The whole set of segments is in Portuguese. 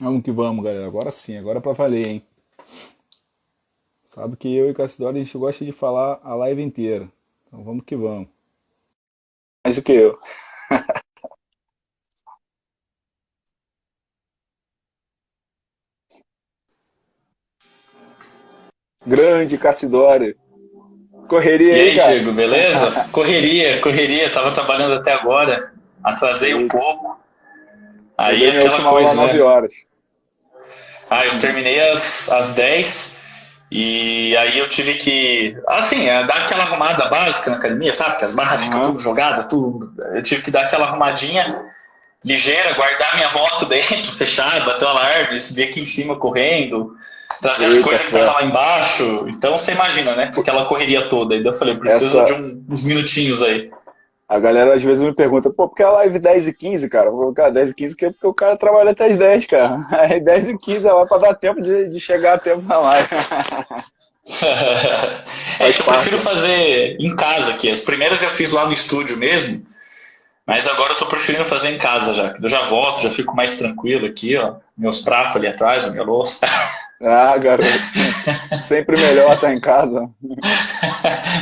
Vamos que vamos, galera. Agora sim, agora é pra valer, hein? Sabe que eu e Cassidora a gente gosta de falar a live inteira. Então vamos que vamos. Mais do que eu. Grande Cassidora. Correria E aí, aí, cara. Diego, beleza? Correria, correria, tava trabalhando até agora, atrasei um Eita, pouco, eu aí dei é minha aquela última aula às coisa, 9 né? horas. Ah, eu terminei às 10 e aí eu tive que, assim, dar aquela arrumada básica na academia, sabe? Que as barras ficam Aham. tudo jogadas, tudo. Eu tive que dar aquela arrumadinha ligeira, guardar minha moto dentro, fechar, bater o alarme, subir aqui em cima correndo, trazer as Eita coisas que estavam ferro. lá embaixo. Então você imagina, né? Aquela correria toda. E daí eu falei, preciso de Essa. uns minutinhos aí. A galera às vezes me pergunta, pô, por que a live 10h15, cara? Eu falo, cara, 10h15 que é porque o cara trabalha até as 10, cara. Aí 10h15 é lá pra dar tempo de chegar a tempo na live. É Faz que eu prefiro parte. fazer em casa aqui. As primeiras eu fiz lá no estúdio mesmo, mas agora eu tô preferindo fazer em casa já. Eu já volto, já fico mais tranquilo aqui, ó. Meus pratos ali atrás, a minha louça. Ah, garoto. Sempre melhor estar em casa.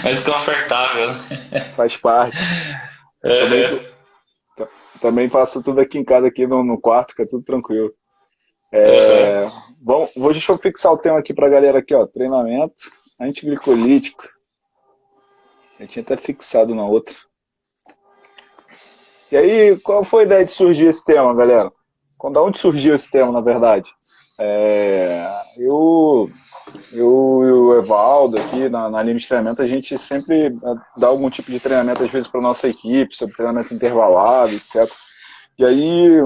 Mais confortável. Faz parte. Também, Uhum. também faço tudo aqui em casa, aqui no quarto, fica tudo tranquilo. Uhum. Bom, deixa eu fixar o tema aqui pra galera aqui, ó. Treinamento antiglicolítico. Eu tinha até fixado na outra. E aí, qual foi a ideia de surgir esse tema, galera? Da onde surgiu esse tema, na verdade? É, eu, eu e o Evaldo aqui na linha de treinamento, a gente sempre dá algum tipo de treinamento, às vezes, para nossa equipe, sobre treinamento intervalado, etc. E aí,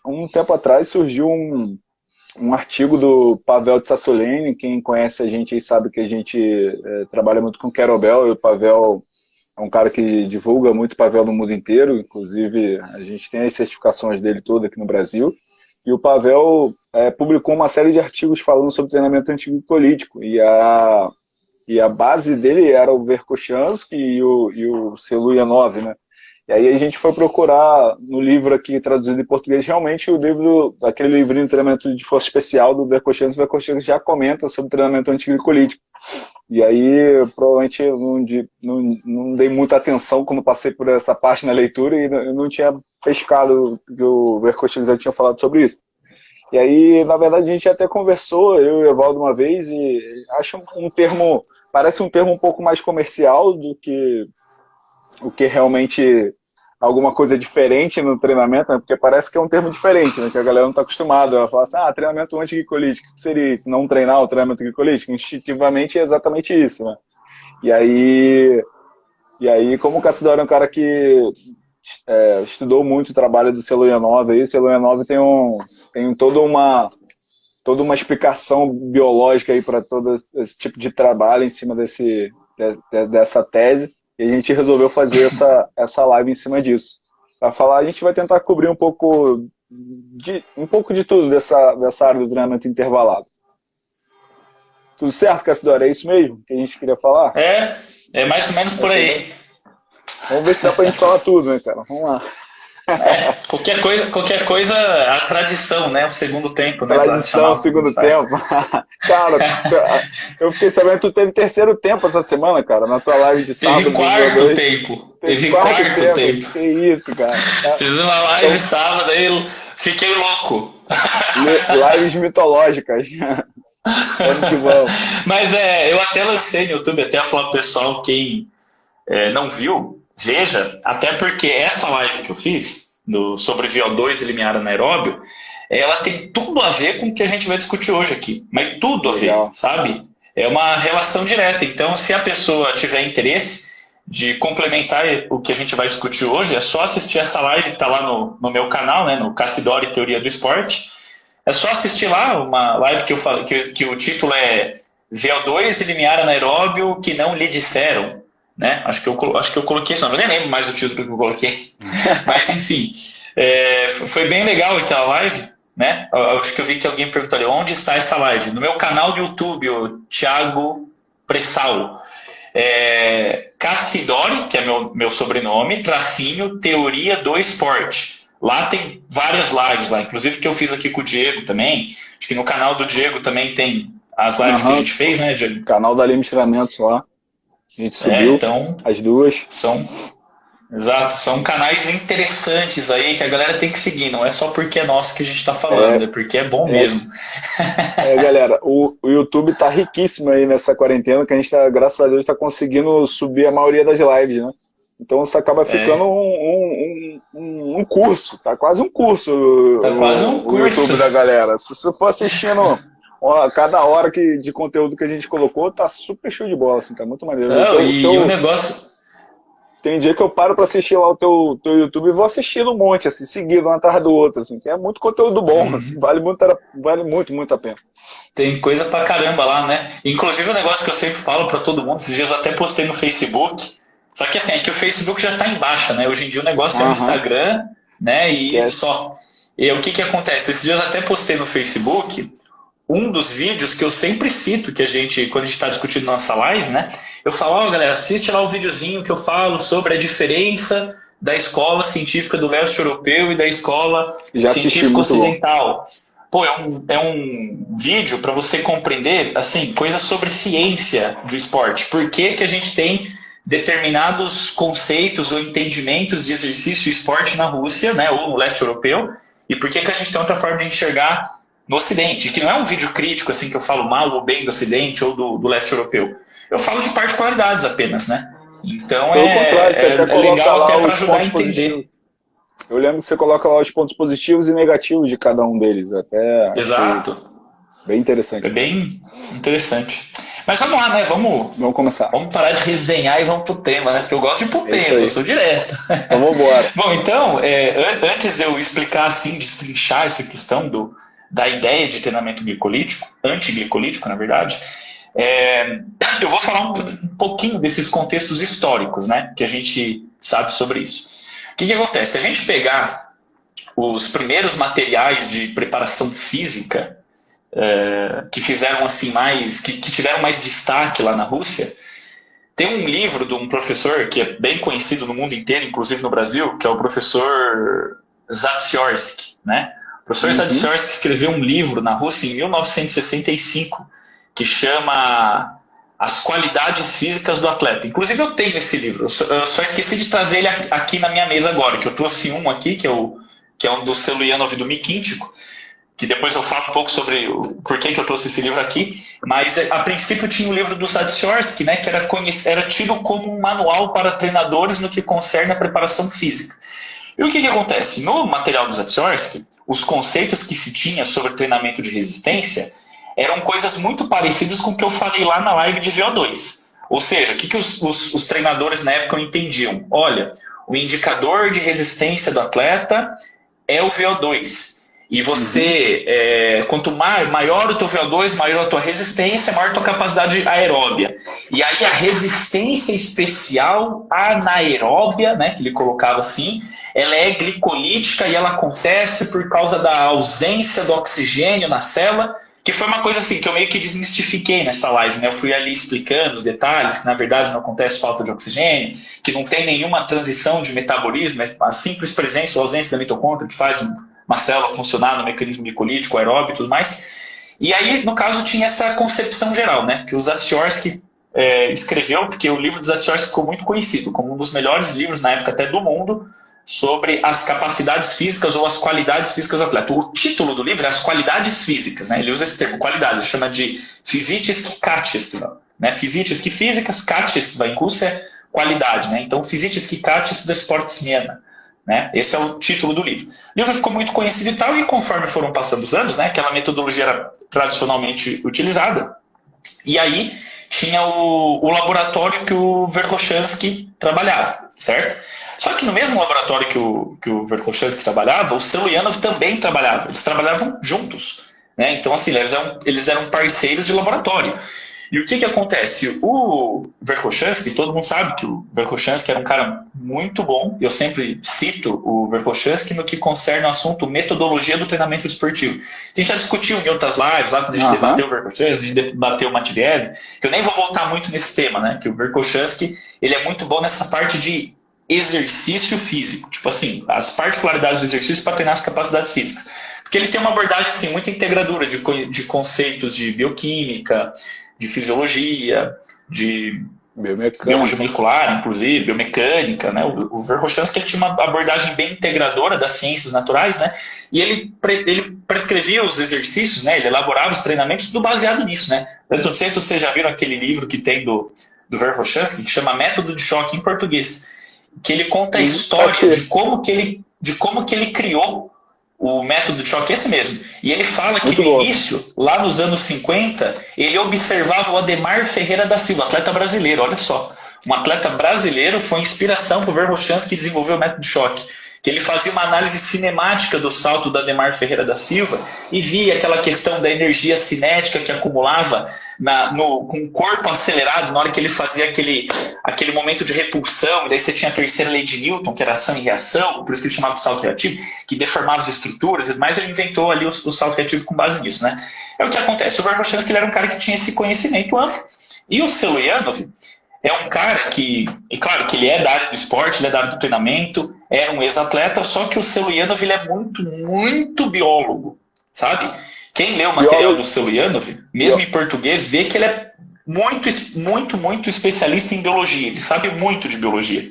um tempo atrás, surgiu um artigo do Pavel Tsasoleni. Quem conhece a gente aí sabe que a gente trabalha muito com Kettlebell, e o Pavel é um cara que divulga muito Pavel no mundo inteiro, inclusive a gente tem as certificações dele todas aqui no Brasil. E o Pavel publicou uma série de artigos falando sobre treinamento antiglicolítico. E a base dele era o Verkhoshansky e o Seluyanov, né? E aí a gente foi procurar no livro aqui traduzido em português, realmente o livro, aquele livrinho de treinamento de força especial do Verkhoshansky. O Verkhoshansky já comenta sobre treinamento antiglicolítico. E aí, provavelmente, eu não dei muita atenção quando passei por essa parte na leitura e eu não tinha pescado que o Vercoxinho já tinha falado sobre isso. E aí, na verdade, a gente até conversou, eu e o Evaldo, uma vez, e acho um termo, parece um termo um pouco mais comercial do que o que realmente alguma coisa diferente no treinamento, né? Porque parece que é um termo diferente, né? Que a galera não está acostumada a falar assim, treinamento antiglicolítico, o que seria isso? Não treinar o treinamento antiglicolítico? Instintivamente é exatamente isso, né? E aí, e aí como o Cassidori é um cara que estudou muito o trabalho do Seloyanov, aí o Seloyanov tem toda uma explicação biológica aí para todo esse tipo de trabalho em cima dessa tese, e a gente resolveu fazer essa live em cima disso. Para falar, a gente vai tentar cobrir um pouco de tudo dessa área do treinamento intervalado. Tudo certo, Cassidori? É isso mesmo que a gente queria falar? É mais ou menos por Essa ideia? aí. Vamos ver se dá pra gente falar tudo, né, cara? Vamos lá. Qualquer coisa, a tradição, né? O segundo tempo, né? Tradição, Tradicional que a gente segundo faz. tempo. Cara, eu fiquei sabendo que tu teve terceiro tempo essa semana, cara, na tua live de Teve sábado do quarto VO2. tempo. Teve Teve quarto quarto tempo. tempo. Que isso, cara. Fiz uma live Então, sábado, aí eu fiquei louco. lives mitológicas. Vamos que vamos. Mas eu até lancei no YouTube, até falar pro pessoal, quem não viu, veja, até porque essa live que eu fiz sobre VO2 e limiar anaeróbio, ela tem tudo a ver com o que a gente vai discutir hoje aqui. Mas tudo a ver, Legal. sabe? É uma relação direta. Então, se a pessoa tiver interesse de complementar o que a gente vai discutir hoje, é só assistir essa live que está lá no meu canal, né, no Cassidori Teoria do Esporte. É só assistir lá uma live que eu falei, que o título é VO2 e limiar anaeróbio que não lhe disseram, né? Acho que eu coloquei isso, não, eu nem lembro mais o título que eu coloquei. Mas enfim, foi bem legal aquela live, né? Eu acho que eu vi que alguém perguntou ali, onde está essa live? No meu canal do YouTube, o Thiago Pressal. Cassidori, que é meu sobrenome, tracinho, Teoria do Esporte. Lá tem várias lives lá, inclusive que eu fiz aqui com o Diego também. Acho que no canal do Diego também tem as lives que a gente fez, né, Diego? Canal da Lima Treinamentos lá. A gente subiu então, as duas. Exato, são canais interessantes aí que a galera tem que seguir. Não é só porque é nosso que a gente está falando, é porque é bom mesmo. Galera, o YouTube tá riquíssimo aí nessa quarentena, que a gente tá, graças a Deus, está conseguindo subir a maioria das lives, né? Então isso acaba ficando um curso, tá quase um curso. Tá quase um curso. O YouTube da galera. Se você for assistindo cada hora de conteúdo que a gente colocou, tá super show de bola, assim, tá muito maneiro. O negócio... Tem dia que eu paro para assistir lá o teu YouTube e vou assistindo um monte, assim, seguido, um atrás do outro, assim, que é muito conteúdo bom, assim, vale muito a pena. Tem coisa pra caramba lá, né? Inclusive o negócio que eu sempre falo para todo mundo, esses dias eu até postei no Facebook, só que assim, é que o Facebook já tá em baixa, né? Hoje em dia o negócio é o Instagram, né? E só. E o que acontece? Esses dias eu até postei no Facebook um dos vídeos que eu sempre cito, que quando a gente está discutindo nossa live, né? Eu falo, galera, assiste lá o videozinho que eu falo sobre a diferença da escola científica do leste europeu e da escola científica ocidental. Pô, é um vídeo para você compreender, assim, coisas sobre ciência do esporte. Por que a gente tem determinados conceitos ou entendimentos de exercício e esporte na Rússia, né, ou no leste europeu, e por que a gente tem outra forma de enxergar no Ocidente, que não é um vídeo crítico, assim, que eu falo mal ou bem do Ocidente ou do leste europeu. Eu falo de particularidades apenas, né? Então legal até para ajudar a entender. Positivos. Eu lembro que você coloca lá os pontos positivos e negativos de cada um deles. Exato. Bem interessante. É bem interessante. Mas vamos lá, né? Vamos começar. Vamos parar de resenhar e vamos pro tema, né? Porque eu gosto de ir pro tema, eu sou direto. Então vamos embora. Bom, então, antes de eu explicar, assim, destrinchar essa questão da ideia de treinamento glicolítico, antiglicolítico, na verdade, eu vou falar um pouquinho desses contextos históricos, né, que a gente sabe sobre isso. O que acontece? Se a gente pegar os primeiros materiais de preparação física que fizeram assim que tiveram mais destaque lá na Rússia, tem um livro de um professor que é bem conhecido no mundo inteiro, inclusive no Brasil, que é o professor Zatsiorsky, né? O professor Zatsiorsky escreveu um livro na Rússia em 1965 que chama As Qualidades Físicas do Atleta. Inclusive eu tenho esse livro, eu só esqueci de trazer ele aqui na minha mesa agora, que eu trouxe um aqui, que é um do Seluyanov e do Mikíntico, que depois eu falo um pouco sobre por que eu trouxe esse livro aqui, mas a princípio tinha o livro do Zatsiorsky, né, que era tido como um manual para treinadores no que concerne a preparação física. E o que acontece? No material do Zatsiorsky, os conceitos que se tinha sobre treinamento de resistência eram coisas muito parecidas com o que eu falei lá na live de VO2. Ou seja, o que os treinadores na época entendiam? Olha, o indicador de resistência do atleta é o VO2. E você, quanto maior o teu VO2, maior a tua resistência, maior a tua capacidade aeróbia. E aí a resistência especial anaeróbia, né, que ele colocava assim, ela é glicolítica e ela acontece por causa da ausência do oxigênio na célula, que foi uma coisa assim que eu meio que desmistifiquei nessa live, né? Eu fui ali explicando os detalhes, que na verdade não acontece falta de oxigênio, que não tem nenhuma transição de metabolismo, é a simples presença ou ausência da mitocôndria que faz uma célula funcionar no mecanismo glicolítico, aeróbio e tudo mais. E aí, no caso, tinha essa concepção geral, né? Que o Zatsiorsky escreveu, porque o livro do Zatsiorsky ficou muito conhecido, como um dos melhores livros na época até do mundo, sobre as capacidades físicas ou as qualidades físicas do atleta. O título do livro é As Qualidades Físicas, né? Ele usa esse termo, qualidade, ele chama de Fizические качества, né? Fizические físicas, качество em russo é qualidade, né? Então, Fizические качества спортсмена, né? Esse é o título do livro. O livro ficou muito conhecido e tal, e conforme foram passando os anos, né, aquela metodologia era tradicionalmente utilizada, e aí tinha o laboratório que o Verkhoshansky trabalhava, certo? Só que no mesmo laboratório que o Verkhoshansky trabalhava, o Seluyanov também trabalhava. Eles trabalhavam juntos, né? Então, assim, eles eram parceiros de laboratório. E o que acontece? O Verkhoshansky, todo mundo sabe que o Verkhoshansky era um cara muito bom. Eu sempre cito o Verkhoshansky no que concerne o assunto metodologia do treinamento esportivo. A gente já discutiu em outras lives, lá quando a gente debateu o Verkhoshansky, a gente debateu o Matveev, que eu nem vou voltar muito nesse tema, né? Que o Verkhoshansky, ele é muito bom nessa parte de exercício físico. Tipo assim, as particularidades do exercício para treinar as capacidades físicas. Porque ele tem uma abordagem assim, muito integradora de conceitos de bioquímica, de fisiologia, de biologia molecular, inclusive, biomecânica, né? O Verkhoshansky ele tinha uma abordagem bem integradora das ciências naturais, né? E ele prescrevia os exercícios, né? Ele elaborava os treinamentos tudo baseado nisso, né? Eu não sei se vocês já viram aquele livro que tem do Verkhoshansky, que chama Método de Choque em português, que ele conta a história de como que ele criou o método de choque, esse mesmo. E ele fala que no início, lá nos anos 50, ele observava o Ademar Ferreira da Silva, atleta brasileiro, olha só. Um atleta brasileiro foi inspiração para o Verkhoshansky desenvolver o método de choque. Que ele fazia uma análise cinemática do salto do Ademar Ferreira da Silva e via aquela questão da energia cinética que acumulava com o corpo acelerado na hora que ele fazia aquele momento de repulsão. E daí você tinha a terceira lei de Newton, que era ação e reação, por isso que ele chamava de salto reativo, que deformava as estruturas, mas ele inventou ali o salto reativo com base nisso, né? É o que acontece. O Verkhoshansky era um cara que tinha esse conhecimento amplo. E o Seloyanov é um cara que, é claro que ele é da área do esporte, ele é da área do treinamento, era um ex-atleta, só que o Seloyanov ele é muito, muito biólogo, sabe? Quem lê o material do Seloyanov, mesmo em português, vê que ele é muito, muito, muito especialista em biologia, ele sabe muito de biologia,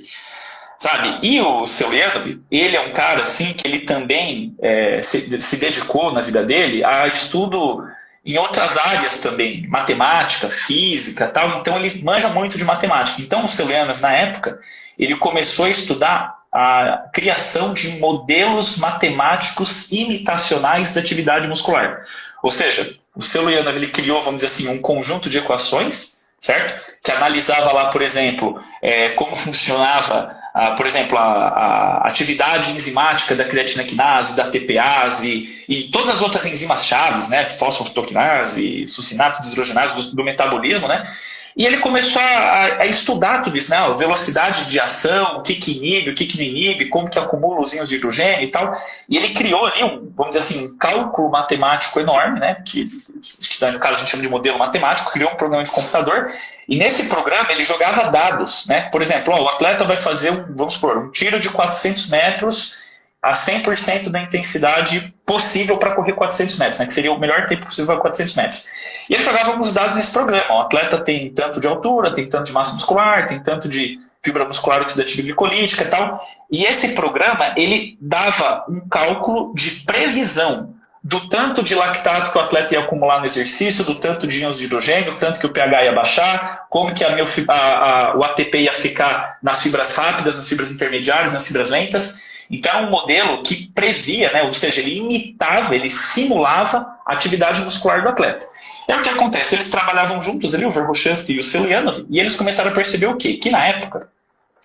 sabe? E o Seloyanov, ele é um cara assim que ele também se dedicou na vida dele a estudo em outras áreas também, matemática, física, tal. Então ele manja muito de matemática. Então o Seloyanov, na época, ele começou a estudar a criação de modelos matemáticos imitacionais da atividade muscular. Ou seja, o Seloyanov ele criou, vamos dizer assim, um conjunto de equações, certo? Que analisava lá, por exemplo, como funcionava, por exemplo, a atividade enzimática da creatina quinase, da TPase e todas as outras enzimas chaves, né? Fosfofructoquinase, succinato deshidrogenase do metabolismo, né? E ele começou a estudar tudo isso, né? A velocidade de ação, o que inibe, o que não inibe, como que acumula os íons de hidrogênio e tal. E ele criou ali, vamos dizer assim, um cálculo matemático enorme, né? Que no caso a gente chama de modelo matemático, criou um programa de computador. E nesse programa ele jogava dados, né? Por exemplo, o atleta vai fazer, vamos supor, um tiro de 400 metros a 100% da intensidade possível para correr 400 metros, né? Que seria o melhor tempo possível para 400 metros. E ele jogava alguns dados nesse programa. O atleta tem tanto de altura, tem tanto de massa muscular, tem tanto de fibra muscular oxidativa glicolítica e tal. E esse programa, ele dava um cálculo de previsão do tanto de lactato que o atleta ia acumular no exercício, do tanto de íons de hidrogênio, tanto que o pH ia baixar, como que o ATP ia ficar nas fibras rápidas, nas fibras intermediárias, nas fibras lentas. Então, é um modelo que previa, né? Ou seja, ele imitava, ele simulava a atividade muscular do atleta. E o que acontece? Eles trabalhavam juntos ali, o Verkhoshansky e o Seloyanov, e eles começaram a perceber o quê? Que na época,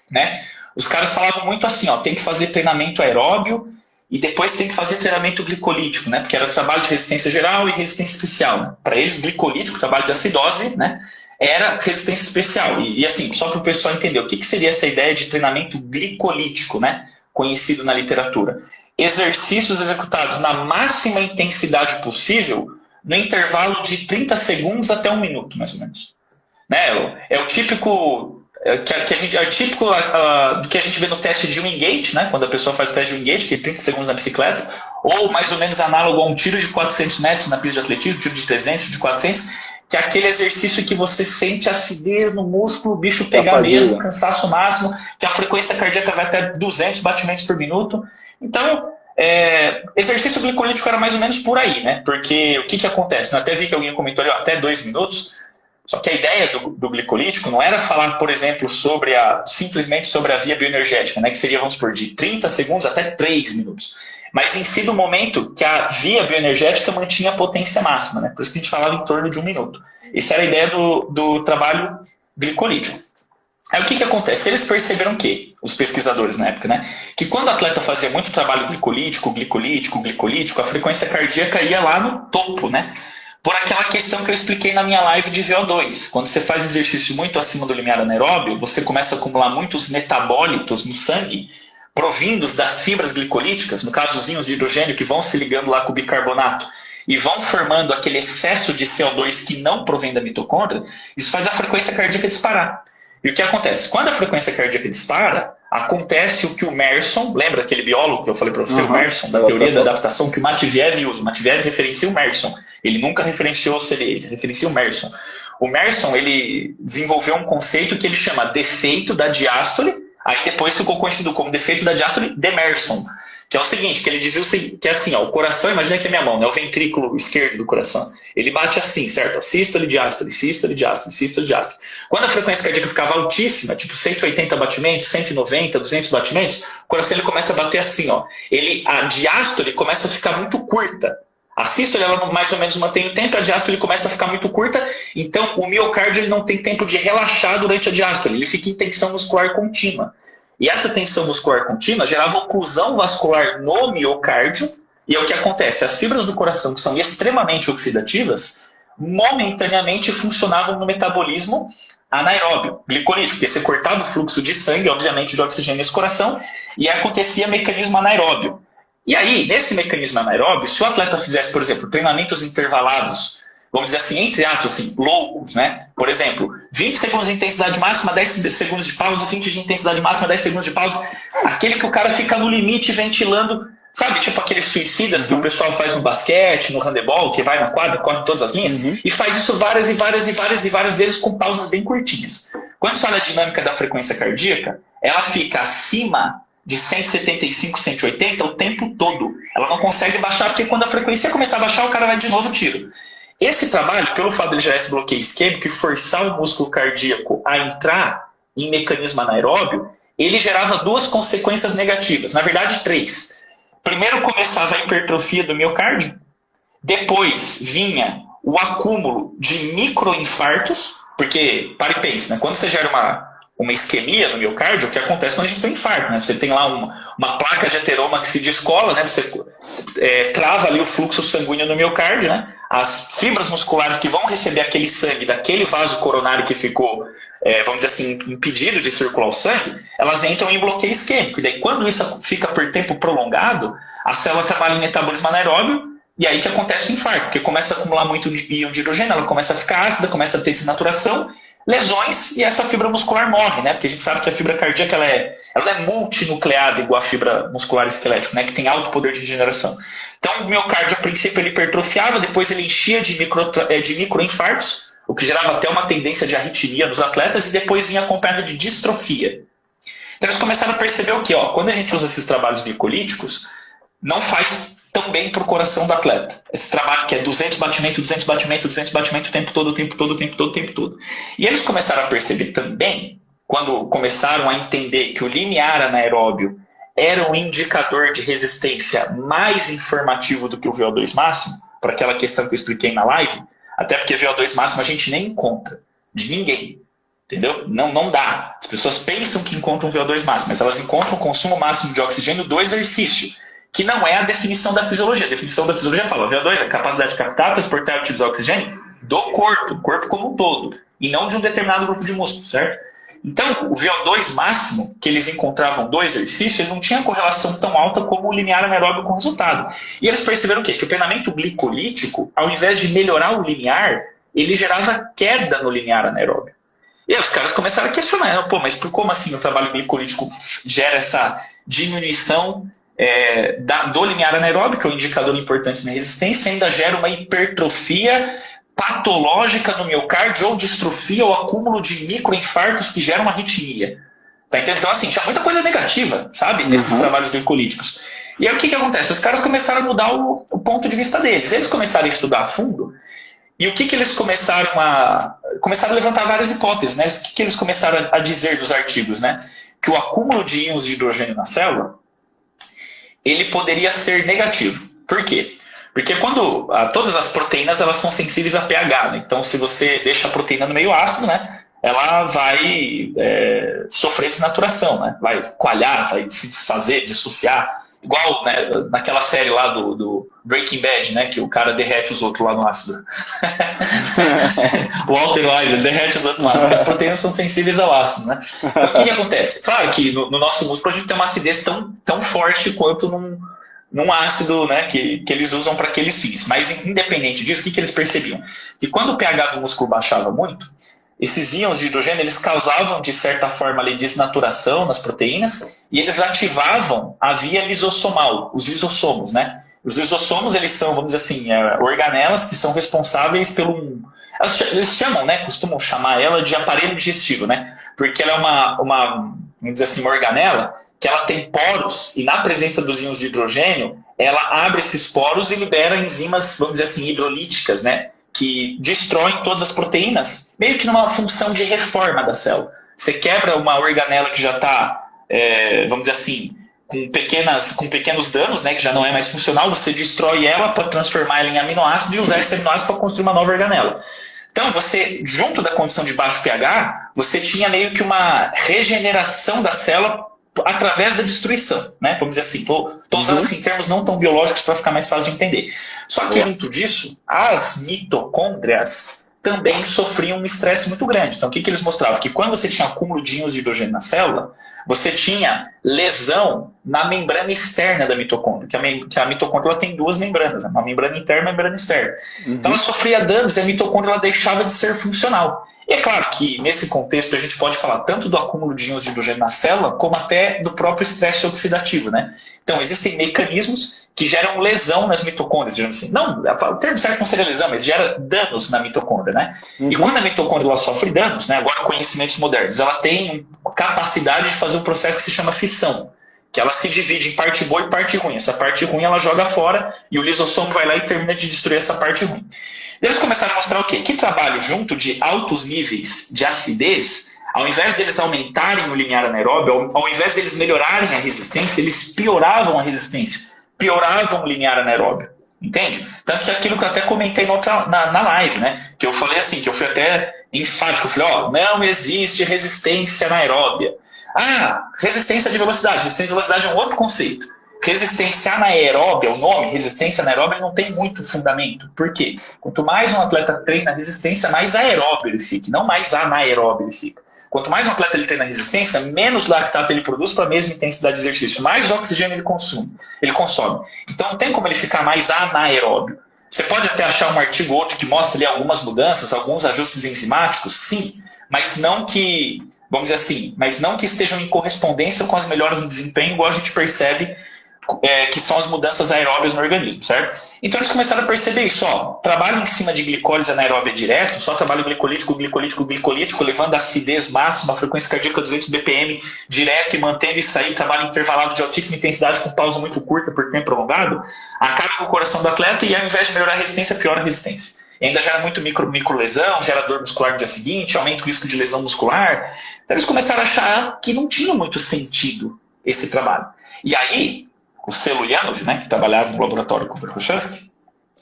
né, os caras falavam muito assim, ó, tem que fazer treinamento aeróbio e depois tem que fazer treinamento glicolítico, né? Porque era trabalho de resistência geral e resistência especial. Né? Para eles, glicolítico, trabalho de acidose, né? Era resistência especial. E assim, só para o pessoal entender, o que seria essa ideia de treinamento glicolítico, né? Conhecido na literatura. Exercícios executados na máxima intensidade possível no intervalo de 30 segundos até 1 minuto, mais ou menos. Né? É o típico do que a gente vê no teste de Wingate, né? Quando a pessoa faz o teste de Wingate, que é 30 segundos na bicicleta, ou mais ou menos análogo a um tiro de 400 metros na pista de atletismo, tiro de 300, de 400, que é aquele exercício que você sente acidez no músculo, o bicho pegar mesmo, cansaço máximo, que a frequência cardíaca vai até 200 batimentos por minuto. Então, exercício glicolítico era mais ou menos por aí, né? Porque o que acontece? Eu até vi que alguém comentou ali, até 2 minutos, só que a ideia do glicolítico não era falar, por exemplo, simplesmente sobre a via bioenergética, né? Que seria, vamos supor, de 30 segundos até 3 minutos. Mas em si do momento que a via bioenergética mantinha a potência máxima, né? Por isso que a gente falava em torno de 1 minuto. Essa era a ideia do trabalho glicolítico. Aí o que acontece? Eles perceberam os pesquisadores na época, né? Que quando o atleta fazia muito trabalho glicolítico, a frequência cardíaca ia lá no topo, né? Por aquela questão que eu expliquei na minha live de VO2. Quando você faz exercício muito acima do limiar anaeróbio, você começa a acumular muitos metabólitos no sangue, provindos das fibras glicolíticas, no caso os íons de hidrogênio que vão se ligando lá com o bicarbonato e vão formando aquele excesso de CO2 que não provém da mitocôndria, isso faz a frequência cardíaca disparar. E o que acontece? Quando a frequência cardíaca dispara, acontece o que o Merson, lembra aquele biólogo que eu falei para você, o Merson, da teoria da adaptação, que o Matveev usa. O Matveev referencia o Merson. Ele nunca referenciou o Selye, ele referencia o Merson. O Merson, ele desenvolveu um conceito que ele chama defeito da diástole, aí depois ficou conhecido como defeito da diástole de Merson, que é o seguinte, que ele dizia que é assim, ó, o coração, imagina que é minha mão, né, o ventrículo esquerdo do coração, ele bate assim, certo? Sístole, diástole, sístole, diástole, sístole, diástole. Quando a frequência cardíaca ficava altíssima, tipo 180 batimentos, 190, 200 batimentos, o coração ele começa a bater assim, ó. A diástole começa a ficar muito curta. A sístole, ela mais ou menos mantém o tempo, a diástole começa a ficar muito curta, então o miocárdio ele não tem tempo de relaxar durante a diástole, ele fica em tensão muscular contínua. E essa tensão muscular contínua gerava oclusão vascular no miocárdio, e é o que acontece, as fibras do coração que são extremamente oxidativas, momentaneamente funcionavam no metabolismo anaeróbio, glicolítico, porque você cortava o fluxo de sangue, obviamente, de oxigênio nesse coração, e acontecia mecanismo anaeróbio. E aí, nesse mecanismo anaeróbio, se o atleta fizesse, por exemplo, treinamentos intervalados, vamos dizer assim, entre aspas, assim, loucos, né? Por exemplo, 20 segundos de intensidade máxima, 10 segundos de pausa, 20 de intensidade máxima, 10 segundos de pausa. Aquele que o cara fica no limite ventilando, sabe? Tipo aqueles suicidas que o pessoal faz no basquete, no handebol, que vai na quadra, corre todas as linhas, e faz isso várias e várias vezes com pausas bem curtinhas. Quando se fala a dinâmica da frequência cardíaca, ela fica acima de 175, 180 o tempo todo. Ela não consegue baixar, porque quando a frequência começar a baixar, o cara vai de novo tiro. Esse trabalho, pelo fato de ele gerar esse bloqueio isquêmico e forçar o músculo cardíaco a entrar em mecanismo anaeróbio, ele gerava duas consequências negativas. Na verdade, três. Primeiro começava a hipertrofia do miocárdio, depois vinha o acúmulo de microinfartos, porque, para e pense, né? Quando você gera uma isquemia no miocárdio, o que acontece quando a gente tem um infarto, né? Você tem lá uma placa de ateroma que se descola, né? Você trava ali o fluxo sanguíneo no miocárdio, né? As fibras musculares que vão receber aquele sangue daquele vaso coronário que ficou, vamos dizer assim, impedido de circular o sangue, elas entram em bloqueio isquêmico. E daí, quando isso fica por tempo prolongado, a célula trabalha em metabolismo anaeróbio, e aí que acontece o infarto, porque começa a acumular muito íon de hidrogênio, ela começa a ficar ácida, começa a ter desnaturação, lesões, e essa fibra muscular morre, né? Porque a gente sabe que a fibra cardíaca ela é multinucleada, igual a fibra muscular esquelética, né? Que tem alto poder de regeneração. Então, o miocárdio, a princípio, ele hipertrofiava, depois ele enchia de microinfartos, o que gerava até uma tendência de arritmia nos atletas, e depois vinha acompanhado de distrofia. Então, eles começaram a perceber o quê? Quando a gente usa esses trabalhos glicolíticos, não faz tão bem para o coração do atleta. Esse trabalho que é 200 batimentos, 200 batimentos, 200 batimentos o tempo todo, o tempo todo, o tempo todo, o tempo todo. E eles começaram a perceber também, quando começaram a entender que o limiar anaeróbio era um indicador de resistência mais informativo do que o VO2 máximo, para aquela questão que eu expliquei na live, até porque VO2 máximo a gente nem encontra, de ninguém. Entendeu? Não dá. As pessoas pensam que encontram VO2 máximo, mas elas encontram o consumo máximo de oxigênio do exercício, que não é a definição da fisiologia. A definição da fisiologia fala, VO2 é a capacidade de captar, transportar e utilizar oxigênio do corpo como um todo, e não de um determinado grupo de músculos, certo? Então, o VO2 máximo que eles encontravam do exercício, ele não tinha correlação tão alta como o limiar anaeróbio com o resultado. E eles perceberam o quê? Que o treinamento glicolítico, ao invés de melhorar o limiar, ele gerava queda no limiar anaeróbio. E aí os caras começaram a questionar, mas como assim o trabalho glicolítico gera essa diminuição do limiar anaeróbio, que é um indicador importante na resistência, ainda gera uma hipertrofia patológica no miocárdio ou distrofia ou acúmulo de microinfartos que geram uma arritmia. Tá entendendo? Então, assim, tinha muita coisa negativa, sabe, nesses trabalhos glicolíticos. E aí o que acontece? Os caras começaram a mudar o ponto de vista deles. Eles começaram a estudar a fundo, e o que eles começaram a levantar várias hipóteses, né? O que eles começaram a dizer dos artigos, né? Que o acúmulo de íons de hidrogênio na célula, ele poderia ser negativo. Por quê? Porque quando todas as proteínas elas são sensíveis a pH, né? Então se você deixa a proteína no meio ácido, né, ela vai sofrer desnaturação, né? Vai coalhar, vai se desfazer, dissociar. Igual, né, naquela série lá do Breaking Bad, né, que o cara derrete os outros lá no ácido. O Walter White derrete os outros no ácido, porque as proteínas são sensíveis ao ácido, né? Então, o que acontece? Claro que no nosso músculo a gente tem uma acidez tão forte quanto num ácido, né, que eles usam para aqueles fins. Mas independente disso, o que eles percebiam? Que quando o pH do músculo baixava muito, esses íons de hidrogênio, eles causavam, de certa forma, ali, desnaturação nas proteínas e eles ativavam a via lisossomal, os lisossomos, né? Os lisossomos, eles são, vamos dizer assim, organelas que são responsáveis pelo... Eles chamam, né? Costumam chamar ela de aparelho digestivo, né? Porque ela é vamos dizer assim, uma organela que ela tem poros e na presença dos íons de hidrogênio, ela abre esses poros e libera enzimas, vamos dizer assim, hidrolíticas, né? Que destroem todas as proteínas, meio que numa função de reforma da célula. Você quebra uma organela que já está, vamos dizer assim, com pequenos danos, né, que já não é mais funcional, você destrói ela para transformar ela em aminoácido e usar esse aminoácido para construir uma nova organela. Então, você, junto da condição de baixo pH, você tinha meio que uma regeneração da célula através da destruição, né? Vamos dizer assim, estou usando assim, termos não tão biológicos para ficar mais fácil de entender. Só que junto disso, as mitocôndrias também sofriam um estresse muito grande. Então, o que eles mostravam? Que quando você tinha acúmulo de íons de hidrogênio na célula, você tinha lesão na membrana externa da mitocôndria, que a mitocôndria ela tem duas membranas, uma membrana interna e uma membrana externa. Então, ela sofria danos e a mitocôndria ela deixava de ser funcional. E é claro que, nesse contexto, a gente pode falar tanto do acúmulo de íons de hidrogênio na célula, como até do próprio estresse oxidativo, né? Então, existem mecanismos que geram lesão nas mitocôndrias, digamos assim. Não, o termo certo não seria lesão, mas gera danos na mitocôndria, né? E quando a mitocôndria ela sofre danos, né, agora conhecimentos modernos, ela tem capacidade de fazer um processo que se chama fissão, que ela se divide em parte boa e parte ruim. Essa parte ruim ela joga fora e o lisossomo vai lá e termina de destruir essa parte ruim. Eles começaram a mostrar o quê? Que trabalho junto de altos níveis de acidez, ao invés deles aumentarem o limiar anaeróbio, ao invés deles melhorarem a resistência, eles pioravam a resistência, pioravam o limiar anaeróbio. Entende? Tanto que aquilo que eu até comentei na live, né? Que eu falei assim, que eu fui até enfático, eu falei, não existe resistência anaeróbia. Resistência de velocidade. Resistência de velocidade é um outro conceito. Resistência anaeróbia, o nome, resistência anaeróbia, não tem muito fundamento. Por quê? Quanto mais um atleta treina resistência, mais aeróbio ele fica, não mais anaeróbio ele fica. Quanto mais um atleta ele treina resistência, menos lactato ele produz para a mesma intensidade de exercício, mais oxigênio ele consome. Então não tem como ele ficar mais anaeróbio. Você pode até achar um artigo ou outro que mostra ali algumas mudanças, alguns ajustes enzimáticos, sim, mas não que, vamos dizer assim, mas não que estejam em correspondência com as melhoras no desempenho, igual a gente percebe que são as mudanças aeróbias no organismo, certo? Então eles começaram a perceber isso, trabalho em cima de glicólise anaeróbia direto, só trabalho glicolítico, levando a acidez máxima, a frequência cardíaca 200 BPM direto e mantendo isso aí, trabalho intervalado de altíssima intensidade com pausa muito curta por tempo prolongado, acaba com o coração do atleta e ao invés de melhorar a resistência, piora a resistência. E ainda gera muito micro lesão, gera dor muscular no dia seguinte, aumenta o risco de lesão muscular. Então eles começaram a achar que não tinha muito sentido esse trabalho. E aí, o Selyanov, né, que trabalhava no laboratório com o Verkhoshansky,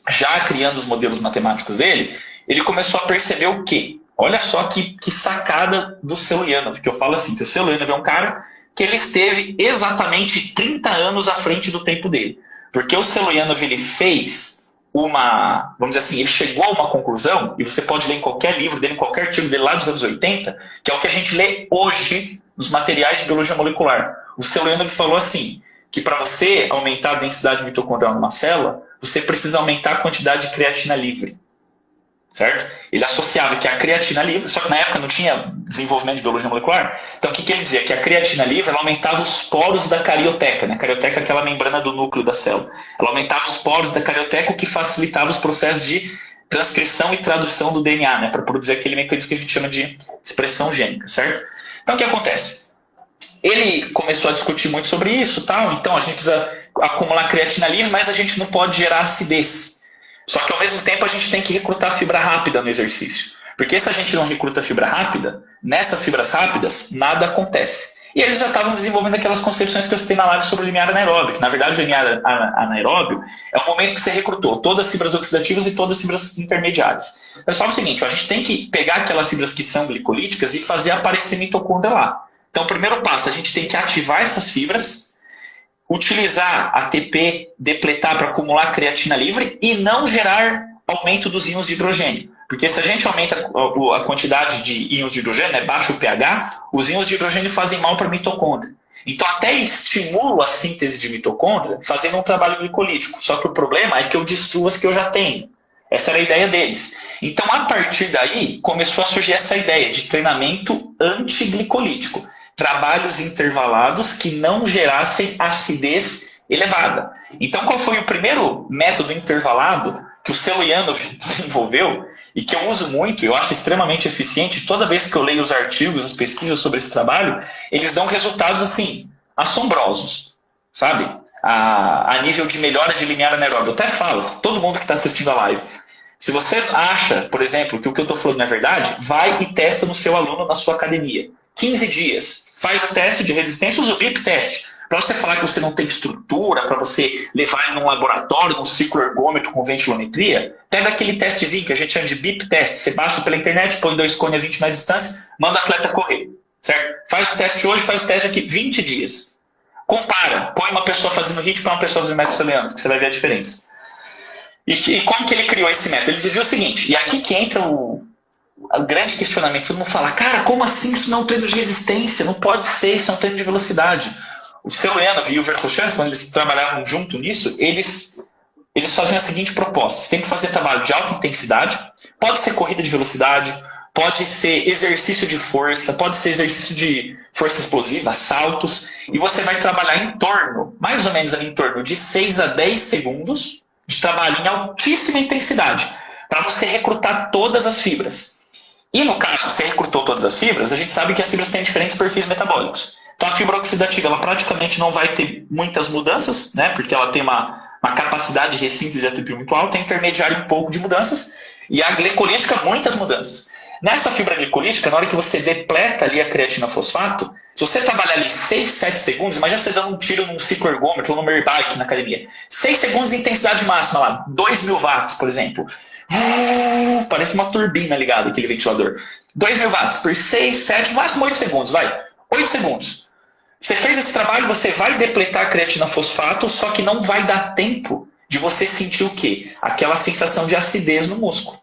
já criando os modelos matemáticos dele, ele começou a perceber o quê? Olha só que sacada do Selyanov, que eu falo assim, que o Selyanov é um cara que ele esteve exatamente 30 anos à frente do tempo dele. Porque o Selyanov, ele fez vamos dizer assim, ele chegou a uma conclusão, e você pode ler em qualquer livro dele, em qualquer artigo dele lá dos anos 80, que é o que a gente lê hoje nos materiais de biologia molecular. O Selyanov falou assim, que para você aumentar a densidade mitocondrial numa célula, você precisa aumentar a quantidade de creatina livre. Certo? Ele associava que a creatina livre, só que na época não tinha desenvolvimento de biologia molecular, então o que ele dizia? Que a creatina livre ela aumentava os poros da carioteca, né? A carioteca é aquela membrana do núcleo da célula. Ela aumentava os poros da carioteca, o que facilitava os processos de transcrição e tradução do DNA, né? Para produzir aquele mecanismo que a gente chama de expressão gênica, certo? Então o que acontece? Ele começou a discutir muito sobre isso, tal. Então a gente precisa acumular creatina livre, mas a gente não pode gerar acidez. Só que ao mesmo tempo a gente tem que recrutar fibra rápida no exercício. Porque se a gente não recruta fibra rápida, nessas fibras rápidas nada acontece. E eles já estavam desenvolvendo aquelas concepções que eu citei na live sobre o limiar anaeróbio. Que, na verdade, o limiar anaeróbio é o momento que você recrutou todas as fibras oxidativas e todas as fibras intermediárias. É só o seguinte, a gente tem que pegar aquelas fibras que são glicolíticas e fazer aparecer mitocôndria lá. Então, o primeiro passo, a gente tem que ativar essas fibras, utilizar ATP, depletar para acumular creatina livre e não gerar aumento dos íons de hidrogênio. Porque se a gente aumenta a quantidade de íons de hidrogênio, baixa o pH, os íons de hidrogênio fazem mal para a mitocôndria. Então, até estimulo a síntese de mitocôndria fazendo um trabalho glicolítico. Só que o problema é que eu destruo as que eu já tenho. Essa era a ideia deles. Então, a partir daí, começou a surgir essa ideia de treinamento antiglicolítico. Trabalhos intervalados que não gerassem acidez elevada. Então, qual foi o primeiro método intervalado que o Selianov desenvolveu e que eu uso muito, eu acho extremamente eficiente? Toda vez que eu leio os artigos, as pesquisas sobre esse trabalho, eles dão resultados assim, assombrosos, sabe? A nível de melhora de limiar anaeróbio. Eu até falo, todo mundo que está assistindo a live, se você acha, por exemplo, que o que eu estou falando não é verdade, vai e testa no seu aluno na sua academia. 15 dias, faz o teste de resistência, usa o BIP teste. Para você falar que você não tem estrutura, para você levar ele num laboratório, num ciclo ergômetro com ventilometria, pega aquele testezinho que a gente chama de BIP teste. Você baixa pela internet, põe 2 cones a 20 mais distância, manda o atleta correr. Certo? Faz o teste hoje, faz o teste aqui, 20 dias. Compara, põe uma pessoa fazendo HIIT para uma pessoa fazendo método Selianov, que você vai ver a diferença. E como que ele criou esse método? Ele dizia o seguinte, e aqui que entra o grande questionamento, todo mundo fala, cara, como assim isso não é um treino de resistência? Não pode ser, isso é um treino de velocidade. O Selianov e o Verkhoshansky, quando eles trabalhavam junto nisso, eles faziam a seguinte proposta: você tem que fazer trabalho de alta intensidade, pode ser corrida de velocidade, pode ser exercício de força, pode ser exercício de força explosiva, saltos, e você vai trabalhar em torno, mais ou menos ali em torno de 6 a 10 segundos de trabalho em altíssima intensidade, para você recrutar todas as fibras. E no caso, você recrutou todas as fibras, a gente sabe que as fibras têm diferentes perfis metabólicos. Então a fibra oxidativa, ela praticamente não vai ter muitas mudanças, né? Porque ela tem uma capacidade de ressíntese de ATP muito alta, a intermediária um pouco de mudanças, e a glicolítica muitas mudanças. Nessa fibra glicolítica, na hora que você depleta ali a creatina fosfato, se você trabalhar ali 6, 7 segundos, imagina você dando um tiro num ciclo ergômetro ou no airbike na academia. 6 segundos de intensidade máxima lá, 2.000 watts, por exemplo. Parece uma turbina ligada, aquele ventilador. 2.000 watts por 6, 7, máximo 8 segundos, vai. 8 segundos. Você fez esse trabalho, você vai depletar a creatina fosfato, só que não vai dar tempo de você sentir o quê? Aquela sensação de acidez no músculo.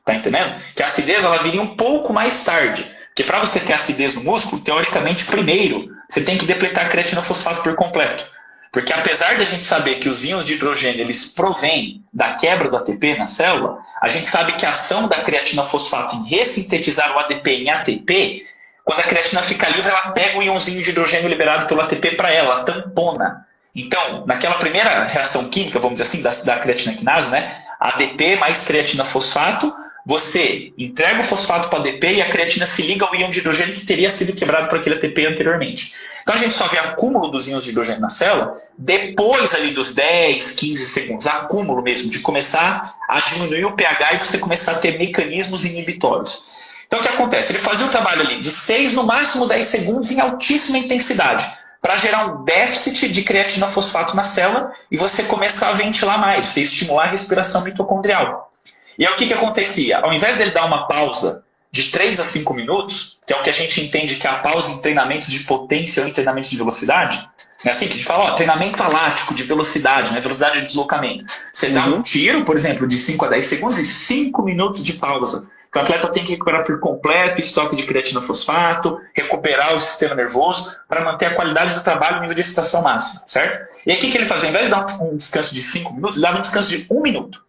Tá entendendo? Que a acidez ela viria um pouco mais tarde. Porque para você ter acidez no músculo, teoricamente, primeiro, você tem que depletar a creatina fosfato por completo. Porque apesar da gente saber que os íons de hidrogênio eles provêm da quebra do ATP na célula, a gente sabe que a ação da creatina fosfato em ressintetizar o ADP em ATP, quando a creatina fica livre, ela pega o íonzinho de hidrogênio liberado pelo ATP para ela, tampona. Então, naquela primeira reação química, vamos dizer assim, da creatina quinase, né? ADP mais creatina fosfato, você entrega o fosfato para o ADP e a creatina se liga ao íon de hidrogênio que teria sido quebrado por aquele ATP anteriormente. Então a gente só vê acúmulo dos íons de hidrogênio na célula depois ali dos 10, 15 segundos, acúmulo mesmo, de começar a diminuir o pH e você começar a ter mecanismos inibitórios. Então o que acontece? Ele fazia o trabalho ali de 6, no máximo 10 segundos em altíssima intensidade, para gerar um déficit de creatina fosfato na célula e você começar a ventilar mais, você estimular a respiração mitocondrial. E aí o que acontecia? Ao invés dele dar uma pausa de 3 a 5 minutos, que é o que a gente entende que é a pausa em treinamentos de potência ou em treinamentos de velocidade, é assim que a gente fala, ó, treinamento alático de velocidade, né, velocidade de deslocamento. Você dá um tiro, por exemplo, de 5 a 10 segundos e 5 minutos de pausa. Que o atleta tem que recuperar por completo estoque de creatina fosfato, recuperar o sistema nervoso para manter a qualidade do trabalho e o nível de excitação máxima, certo? E aí o que ele fazia? Ao invés de dar um descanso de 5 minutos, ele dava um descanso de 1 minuto.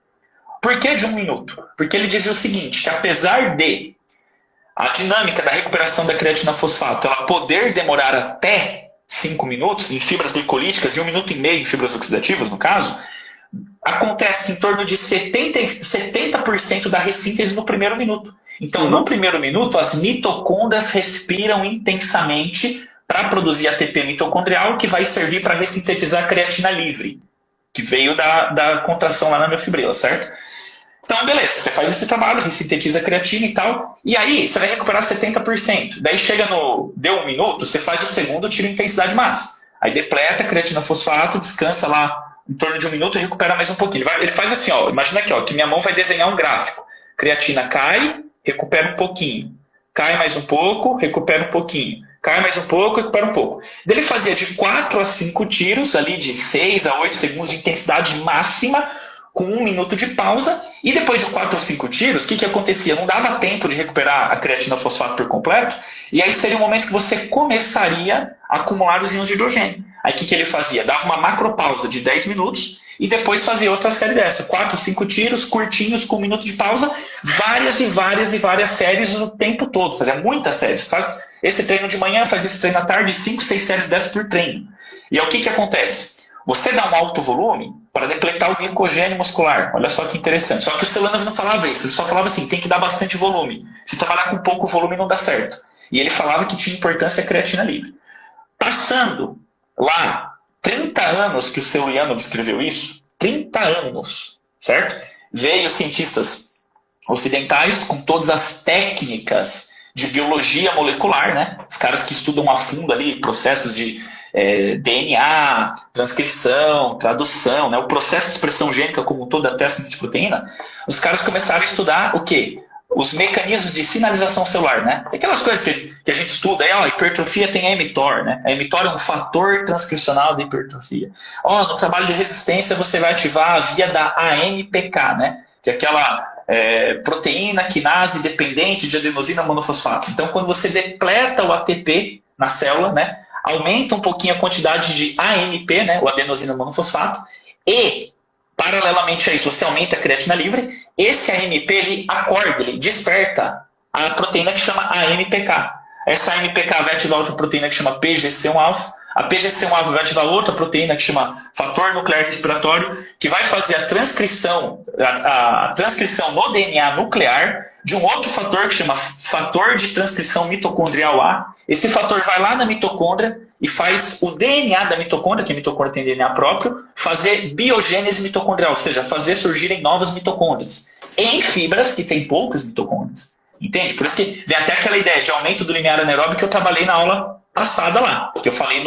Por que de 1 minuto? Porque ele dizia o seguinte, que apesar de a dinâmica da recuperação da creatina fosfato ela poder demorar até 5 minutos em fibras glicolíticas e 1,5 minuto em fibras oxidativas, no caso, acontece em torno de 70% da ressíntese no primeiro minuto. Então, no primeiro minuto, as mitocôndrias respiram intensamente para produzir ATP mitocondrial, que vai servir para ressintetizar a creatina livre, que veio da contração lá na miofibrila, certo? Então, beleza, você faz esse trabalho, ressintetiza a creatina e tal, e aí você vai recuperar 70%. Daí chega deu 1 minuto, você faz o segundo, tira a intensidade máxima. Aí depleta a creatina fosfato, descansa lá em torno de 1 minuto e recupera mais um pouquinho. Ele faz assim, ó, imagina aqui, ó, que minha mão vai desenhar um gráfico. Creatina cai, recupera um pouquinho. Cai mais um pouco, recupera um pouquinho. Cai mais um pouco, recupera um pouco. Daí ele fazia de 4 a 5 tiros, ali de 6 a 8 segundos de intensidade máxima, com 1 minuto de pausa, e depois de 4 ou 5 tiros, o que acontecia? Não dava tempo de recuperar a creatina fosfato por completo, e aí seria o momento que você começaria a acumular os íons de hidrogênio. Aí o que ele fazia? Dava uma macropausa de 10 minutos e depois fazia outra série dessa. 4, 5 tiros, curtinhos, com 1 minuto de pausa, várias e várias e várias séries o tempo todo. Fazia muitas séries. Faz esse treino de manhã, faz esse treino à tarde, 5, 6 séries dessas por treino. E aí o que acontece? Você dá um alto volume para depletar o glicogênio muscular. Olha só que interessante. Só que o Selanovich não falava isso. Ele só falava assim, tem que dar bastante volume. Se trabalhar com pouco volume não dá certo. E ele falava que tinha importância a creatina livre. Passando lá 30 anos que o Selanovich escreveu isso, 30 anos, certo? Veio cientistas ocidentais com todas as técnicas de biologia molecular, né? Os caras que estudam a fundo ali processos de DNA, transcrição, tradução, né? O processo de expressão gênica como um todo até síntese de proteína, os caras começaram a estudar o quê? Os mecanismos de sinalização celular, né? Aquelas coisas que a gente estuda, a hipertrofia tem a mTOR, né? A mTOR é um fator transcricional da hipertrofia. No trabalho de resistência você vai ativar a via da AMPK, né? Que é aquela proteína quinase dependente de adenosina monofosfato. Então, quando você depleta o ATP na célula, né? Aumenta um pouquinho a quantidade de AMP, né? O adenosina monofosfato, e paralelamente a isso, você aumenta a creatina livre. Esse AMP, ele acorda, ele desperta a proteína que chama AMPK. Essa AMPK vai ativar outra proteína que chama PGC1-alfa. A PGC1-alfa vai ativar outra proteína que chama fator nuclear respiratório, que vai fazer a transcrição no DNA nuclear de um outro fator que chama fator de transcrição mitocondrial A. Esse fator vai lá na mitocôndria e faz o DNA da mitocôndria, que a mitocôndria tem DNA próprio, fazer biogênese mitocondrial, ou seja, fazer surgirem novas mitocôndrias em fibras que têm poucas mitocôndrias. Entende? Por isso que vem até aquela ideia de aumento do limiar anaeróbio que eu trabalhei na aula passada lá, que eu falei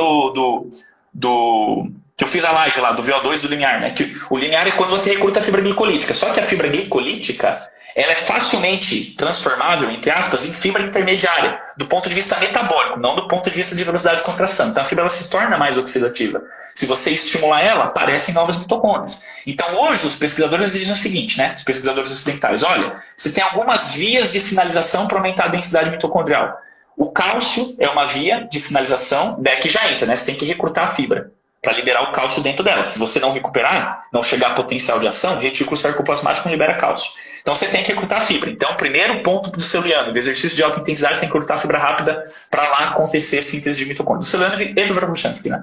que eu fiz a live lá do VO2 do limiar, né? Que o limiar é quando você recruta a fibra glicolítica. Só que a fibra glicolítica, ela é facilmente transformável, entre aspas, em fibra intermediária, do ponto de vista metabólico, não do ponto de vista de velocidade de contração. Então a fibra ela se torna mais oxidativa. Se você estimular ela, aparecem novas mitocôndrias. Então hoje os pesquisadores dizem o seguinte, né? Os pesquisadores ocidentais, olha, você tem algumas vias de sinalização para aumentar a densidade mitocondrial. O cálcio é uma via de sinalização, daí que já entra, né? Você tem que recrutar a fibra para liberar o cálcio dentro dela. Se você não recuperar, não chegar a potencial de ação, o retículo sarcoplasmático não libera cálcio. Então você tem que recrutar a fibra. Então o primeiro ponto do Celiano, do exercício de alta intensidade, tem que recrutar a fibra rápida para lá acontecer a síntese de mitocôndria. Do Celiano e do Verkhoshansky, né?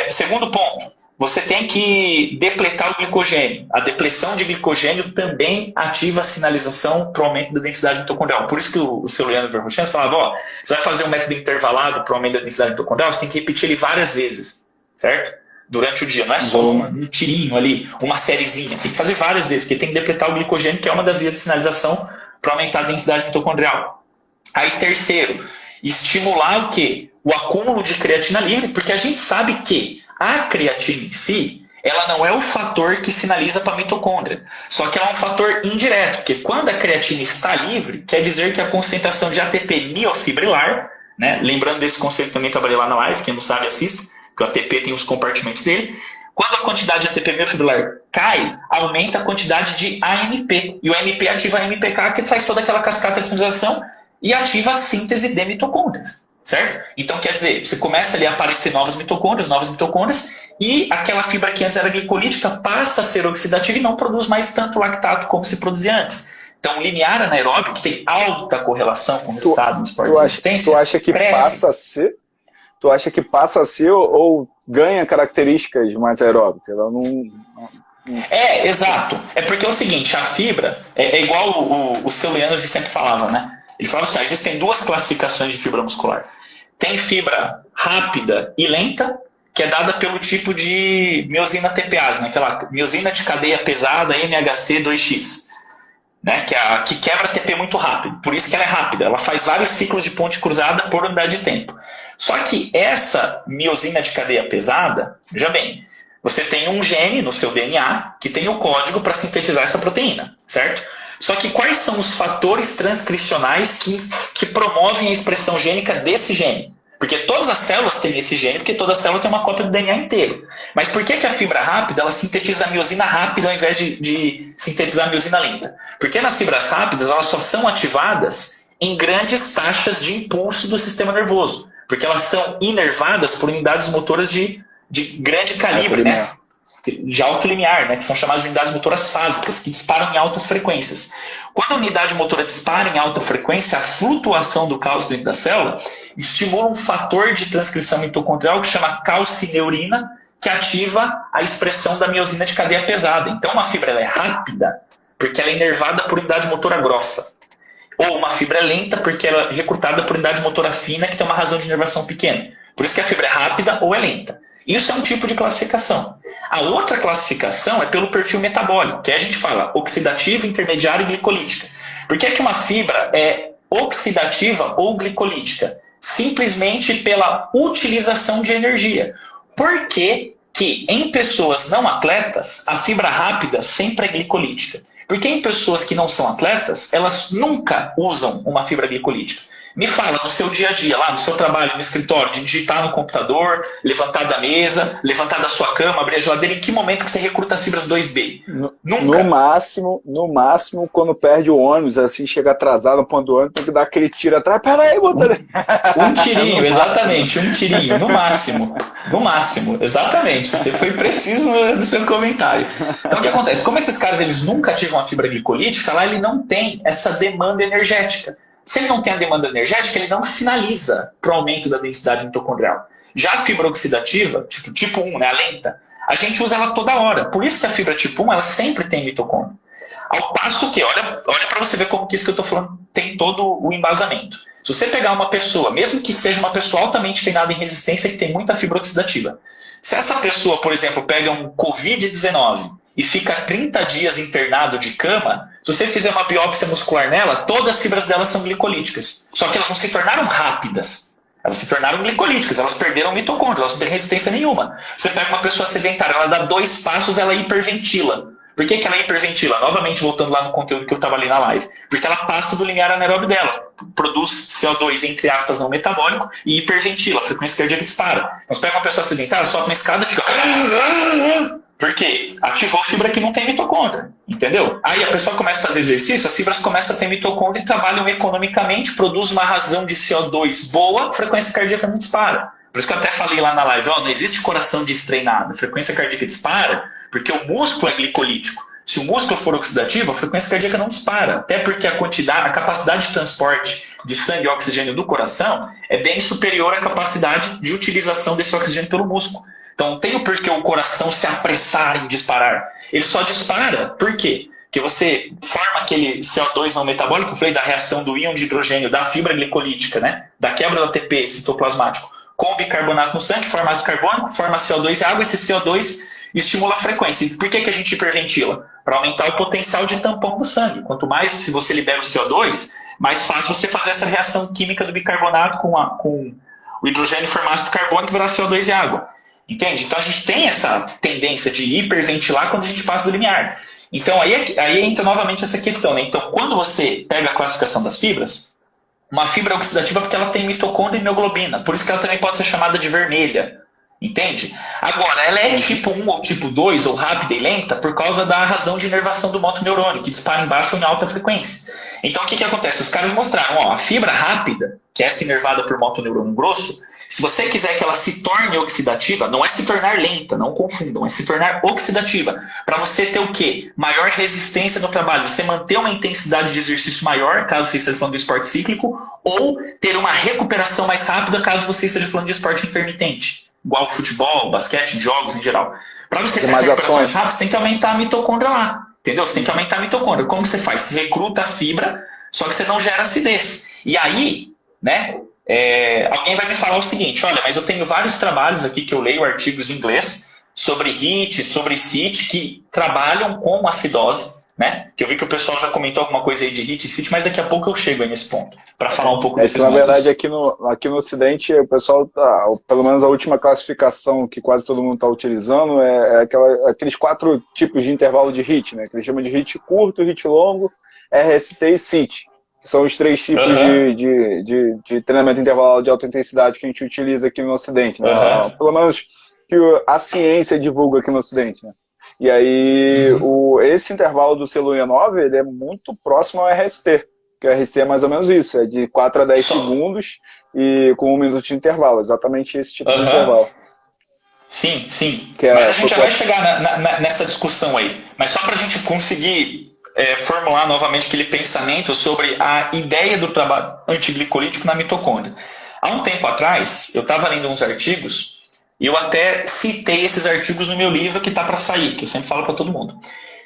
Segundo ponto, você tem que depletar o glicogênio. A depleção de glicogênio também ativa a sinalização para o aumento da densidade mitocondrial. Por isso que o Celiano e o Verkhoshansky falavam, você vai fazer um método intervalado para o aumento da densidade mitocondrial, você tem que repetir ele várias vezes, certo? Durante o dia. Não é só um tirinho ali, uma sériezinha. Tem que fazer várias vezes, porque tem que depletar o glicogênio, que é uma das vias de sinalização para aumentar a densidade mitocondrial. Aí, terceiro, estimular o quê? O acúmulo de creatina livre, porque a gente sabe que a creatina em si, ela não é o fator que sinaliza para a mitocôndria. Só que ela é um fator indireto, porque quando a creatina está livre, quer dizer que a concentração de ATP miofibrilar, né? Lembrando desse conceito também, trabalhei lá na live, quem não sabe assista, que o ATP tem os compartimentos dele. Quando a quantidade de ATP miofibrilar cai, aumenta a quantidade de AMP. E o AMP ativa a AMPK, que faz toda aquela cascata de sinalização e ativa a síntese de mitocôndrias. Certo? Então, quer dizer, você começa ali a aparecer novas mitocôndrias, e aquela fibra que antes era glicolítica passa a ser oxidativa e não produz mais tanto lactato como se produzia antes. Então, o limiar anaeróbio, que tem alta correlação com o resultado no esporte de resistência, tu acha que passa a ser? Tu acha que passa a ser ou ganha características mais aeróbicas? Ela não... Exato. É porque é o seguinte, a fibra é igual o Celiano sempre falava, né? Ele falava assim, existem duas classificações de fibra muscular. Tem fibra rápida e lenta, que é dada pelo tipo de miosina TPase, né? Aquela miosina de cadeia pesada MHC2X, né? Que quebra ATP muito rápido. Por isso que ela é rápida. Ela faz vários ciclos de ponte cruzada por unidade de tempo. Só que essa miosina de cadeia pesada, veja bem, você tem um gene no seu DNA que tem o código para sintetizar essa proteína, certo? Só que quais são os fatores transcricionais que promovem a expressão gênica desse gene? Porque todas as células têm esse gene, porque toda célula tem uma cópia do DNA inteiro. Mas por que a fibra rápida ela sintetiza a miosina rápida ao invés de sintetizar a miosina lenta? Porque nas fibras rápidas elas só são ativadas em grandes taxas de impulso do sistema nervoso. Porque elas são inervadas por unidades motoras de grande calibre, né? De alto limiar, né? Que são chamadas de unidades motoras fásicas, que disparam em altas frequências. Quando a unidade motora dispara em alta frequência, a flutuação do cálcio dentro da célula estimula um fator de transcrição mitocondrial que chama calcineurina, que ativa a expressão da miosina de cadeia pesada. Então, uma fibra ela é rápida porque ela é inervada por unidade motora grossa. Ou uma fibra é lenta porque ela é recrutada por unidade motora fina, que tem uma razão de inervação pequena. Por isso que a fibra é rápida ou é lenta. Isso é um tipo de classificação. A outra classificação é pelo perfil metabólico, que a gente fala oxidativa, intermediária e glicolítica. Por que é que uma fibra é oxidativa ou glicolítica? Simplesmente pela utilização de energia. Por que que em pessoas não atletas, a fibra rápida sempre é glicolítica? Porque em pessoas que não são atletas, elas nunca usam uma fibra glicolítica. Me fala, no seu dia a dia, lá no seu trabalho, no escritório, de digitar no computador, levantar da mesa, levantar da sua cama, abrir a geladeira, em que momento que você recruta as fibras 2B? Nunca. No máximo, quando perde o ônibus, assim, chega atrasado no ponto do ônibus, tem que dar aquele tiro atrás. Peraí, motorista. Um tirinho, exatamente, um tirinho, no máximo. No máximo, exatamente. Você foi preciso no seu comentário. Então, o que acontece? Como esses caras eles nunca ativam a fibra glicolítica, lá ele não tem essa demanda energética. Se ele não tem a demanda energética, ele não sinaliza para o aumento da densidade mitocondrial. Já a fibra oxidativa, tipo 1, né, a lenta, a gente usa ela toda hora. Por isso que a fibra tipo 1 ela sempre tem mitocôndria. Ao passo que, olha para você ver como que isso que eu estou falando tem todo o embasamento. Se você pegar uma pessoa, mesmo que seja uma pessoa altamente treinada em resistência que tem muita fibra oxidativa, se essa pessoa, por exemplo, pega um Covid-19 e fica 30 dias internado de cama, se você fizer uma biópsia muscular nela, todas as fibras dela são glicolíticas. Só que elas não se tornaram rápidas. Elas se tornaram glicolíticas, elas perderam mitocôndria, elas não têm resistência nenhuma. Você pega uma pessoa sedentária, ela dá 2 passos, ela hiperventila. Por que ela hiperventila? Novamente, voltando lá no conteúdo que eu trabalhei na live. Porque ela passa do limiar anaeróbio dela. Produz CO2, entre aspas, não metabólico, e hiperventila, a frequência cardíaca dispara. Então, você pega uma pessoa sedentária, sobe uma escada e fica... Por quê? Ativou fibra que não tem mitocôndria, entendeu? Aí a pessoa começa a fazer exercício, as fibras começam a ter mitocôndria e trabalham economicamente, produz uma razão de CO2 boa, a frequência cardíaca não dispara. Por isso que eu até falei lá na live, não existe coração destreinado, a frequência cardíaca dispara porque o músculo é glicolítico. Se o músculo for oxidativo, a frequência cardíaca não dispara, até porque a capacidade de transporte de sangue e oxigênio do coração é bem superior à capacidade de utilização desse oxigênio pelo músculo. Então não tem o porquê o coração se apressar em disparar. Ele só dispara, por quê? Porque você forma aquele CO2 não metabólico, eu falei da reação do íon de hidrogênio, da fibra glicolítica, né? Da quebra do ATP citoplasmático, com bicarbonato no sangue, forma ácido carbônico, forma CO2 e água, esse CO2 estimula a frequência. E por que a gente hiperventila? Para aumentar o potencial de tampão no sangue. Quanto mais se você libera o CO2, mais fácil você fazer essa reação química do bicarbonato com o hidrogênio formar ácido carbônico e virar CO2 e água. Entende? Então a gente tem essa tendência de hiperventilar quando a gente passa do limiar. Então aí entra novamente essa questão, né? Então quando você pega a classificação das fibras, uma fibra é oxidativa porque ela tem mitocôndria e mioglobina, por isso que ela também pode ser chamada de vermelha. Entende? Agora, ela é tipo 1 ou tipo 2, ou rápida e lenta, por causa da razão de inervação do motoneurônio, que dispara em baixa ou em alta frequência. Então, o que acontece? Os caras mostraram, a fibra rápida, que é essa inervada por motoneurônio grosso, se você quiser que ela se torne oxidativa, não é se tornar lenta, não confundam, é se tornar oxidativa. Para você ter o quê? Maior resistência no trabalho, você manter uma intensidade de exercício maior, caso você esteja falando de esporte cíclico, ou ter uma recuperação mais rápida, caso você esteja falando de esporte intermitente. Igual futebol, basquete, jogos em geral. Para você ter essa recuperação mais rápida, você tem que aumentar a mitocôndria lá. Entendeu? Você tem que aumentar a mitocôndria. Como você faz? Você recruta a fibra, só que você não gera acidez. E aí, né, alguém vai me falar o seguinte, olha, mas eu tenho vários trabalhos aqui que eu leio, artigos em inglês, sobre HIIT, sobre CIT, que trabalham com acidose, né? Que eu vi que o pessoal já comentou alguma coisa aí de HIIT e CIT, mas daqui a pouco eu chego aí nesse ponto, para falar um pouco desses Na verdade, aqui no Ocidente, o pessoal tá, pelo menos a última classificação que quase todo mundo está utilizando aqueles 4 tipos de intervalo de HIIT, né? Que eles chamam de HIIT curto, HIIT longo, RST e CIT. Que são os 3 tipos de treinamento intervalado de alta intensidade que a gente utiliza aqui no Ocidente, né? Pelo menos que a ciência divulga aqui no Ocidente, né? E aí, esse intervalo do Celuia 9, ele é muito próximo ao RST. que o RST é mais ou menos isso, é de 4 a 10 segundos e com 1 minuto de intervalo, exatamente esse tipo de intervalo. Sim, sim. Que Mas a gente já vai chegar nessa discussão aí. Mas só para a gente conseguir formular novamente aquele pensamento sobre a ideia do trabalho antiglicolítico na mitocôndria. Há um tempo atrás, eu estava lendo uns artigos e eu até citei esses artigos no meu livro que está para sair, que eu sempre falo para todo mundo.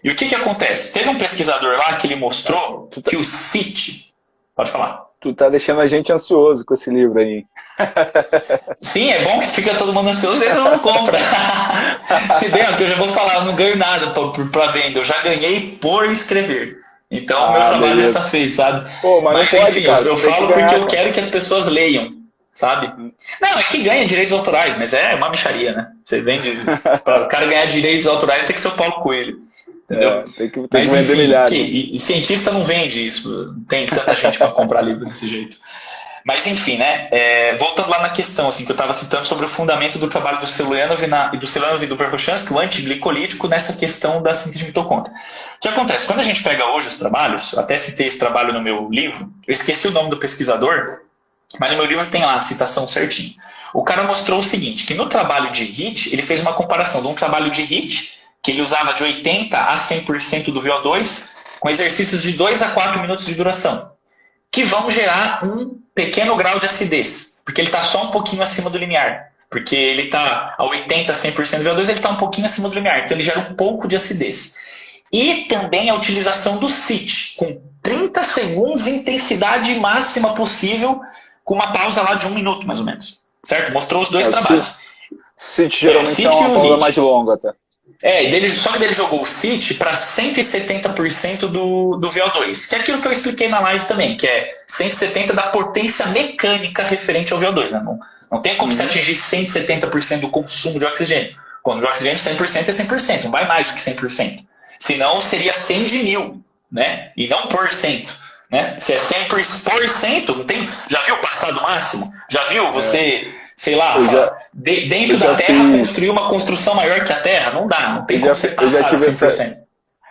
E o que acontece? Teve um pesquisador lá que ele mostrou que o CIT... Pode falar. Tu tá deixando a gente ansioso com esse livro aí. Sim, é bom que fica todo mundo ansioso e ele não compra. Se bem, que eu já vou falar, eu não ganho nada para venda. Eu já ganhei por escrever. Então o meu trabalho já está feito, sabe? Pô, mas não pode, enfim, cara, eu falo porque eu quero que as pessoas leiam, sabe? Não, é que ganha direitos autorais, mas é uma mixaria, né? Você vende... Para o cara ganhar direitos autorais tem que ser o Paulo Coelho. Entendeu? Tem que vender milhares. E cientista não vende isso. Não tem tanta gente para comprar livro desse jeito. Mas enfim, né? Voltando lá na questão assim, que eu estava citando sobre o fundamento do trabalho do Celuyanov e do Verkhoshansky, o antiglicolítico, nessa questão da síntese de mitocôndria. O que acontece? Quando a gente pega hoje os trabalhos, eu até citei esse trabalho no meu livro, eu esqueci o nome do pesquisador, mas no meu livro tem lá a citação certinho. O cara mostrou o seguinte, que no trabalho de HIIT, ele fez uma comparação de um trabalho de HIIT, que ele usava de 80% a 100% do VO2, com exercícios de 2 a 4 minutos de duração, que vão gerar um pequeno grau de acidez, porque ele está só um pouquinho acima do limiar. Porque ele está a 80% a 100% do VO2, ele está um pouquinho acima do limiar, então ele gera um pouco de acidez. E também a utilização do CIT, com 30 segundos, intensidade máxima possível, com uma pausa lá de 1 minuto, mais ou menos. Certo? Mostrou os dois trabalhos. CIT geralmente é uma pausa mais longa até. Só que ele jogou o CIT para 170% do VO2, que é aquilo que eu expliquei na live também, que é 170% da potência mecânica referente ao VO2. Né? Não tem como você atingir 170% do consumo de oxigênio. Quando o oxigênio 100% é 100%, não vai mais do que 100%. Senão seria 100 de 1000, né? E não por cento. Né? Se é 100%, não tem... Já viu o passado máximo? Já viu você... Sei lá, dentro da Terra construir uma construção maior que a Terra? Não dá, não tem como você passar de 100%.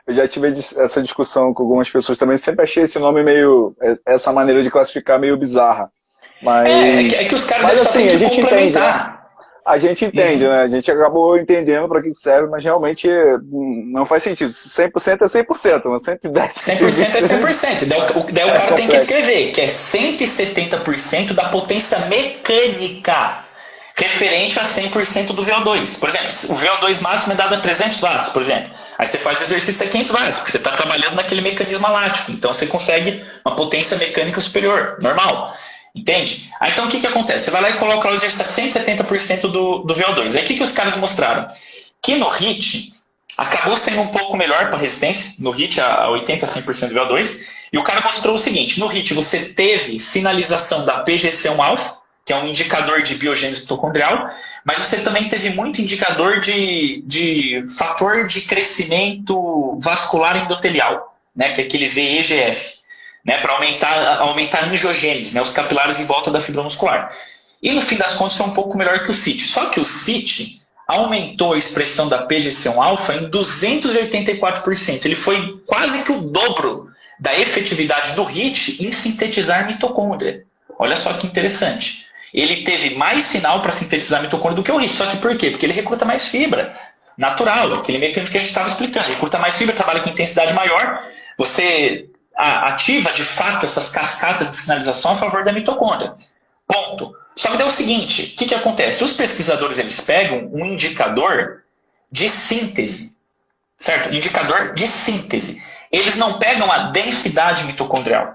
Eu já tive essa discussão com algumas pessoas também, sempre achei esse nome meio, essa maneira de classificar meio bizarra. Mas, é que os caras só assim, têm que complementar. Entende, né? A gente entende, né? A gente acabou entendendo para que serve, mas realmente não faz sentido. 100% é 100%, mas 110%... 100% é 100%. Daí o cara tem que escrever, que é 170% da potência mecânica referente a 100% do VO2. Por exemplo, o VO2 máximo é dado a 300 watts, por exemplo. Aí você faz o exercício a 500 watts, porque você está trabalhando naquele mecanismo alático. Então você consegue uma potência mecânica superior, normal. Entende? Aí, então o que acontece? Você vai lá e coloca o exercício a 170% do VO2. Aí o que os caras mostraram? Que no HIIT acabou sendo um pouco melhor para resistência, no HIIT a 80% a 100% do VO2, e o cara mostrou o seguinte, no HIIT você teve sinalização da PGC1-alfa, que é um indicador de biogênese mitocondrial, mas você também teve muito indicador de fator de crescimento vascular endotelial, né, que é aquele VEGF. Né, para aumentar a angiogênese, né, os capilares em volta da fibra muscular. E no fim das contas foi um pouco melhor que o CIT. Só que o CIT aumentou a expressão da PGC1-alfa em 284%. Ele foi quase que o dobro da efetividade do HIIT em sintetizar mitocôndria. Olha só que interessante. Ele teve mais sinal para sintetizar mitocôndria do que o HIIT. Só que por quê? Porque ele recruta mais fibra. Natural, aquele mecanismo que a gente estava explicando. Ele recruta mais fibra, trabalha com intensidade maior. Você... ativa de fato essas cascatas de sinalização a favor da mitocôndria. Ponto. Só que daí é o seguinte, o que acontece? Os pesquisadores eles pegam um indicador de síntese, certo? Indicador de síntese. Eles não pegam a densidade mitocondrial.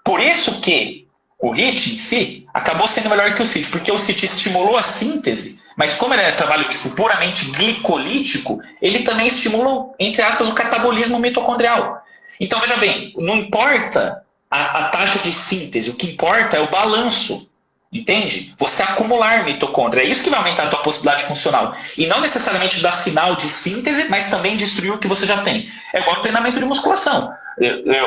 Por isso que o HIIT em si acabou sendo melhor que o CIT, porque o CIT estimulou a síntese, mas como ele é trabalho puramente glicolítico, ele também estimula, entre aspas, o catabolismo mitocondrial. Então, veja bem, não importa a taxa de síntese, o que importa é o balanço, entende? Você acumular mitocôndria, é isso que vai aumentar a tua possibilidade funcional. E não necessariamente dar sinal de síntese, mas também destruir o que você já tem. É igual treinamento de musculação.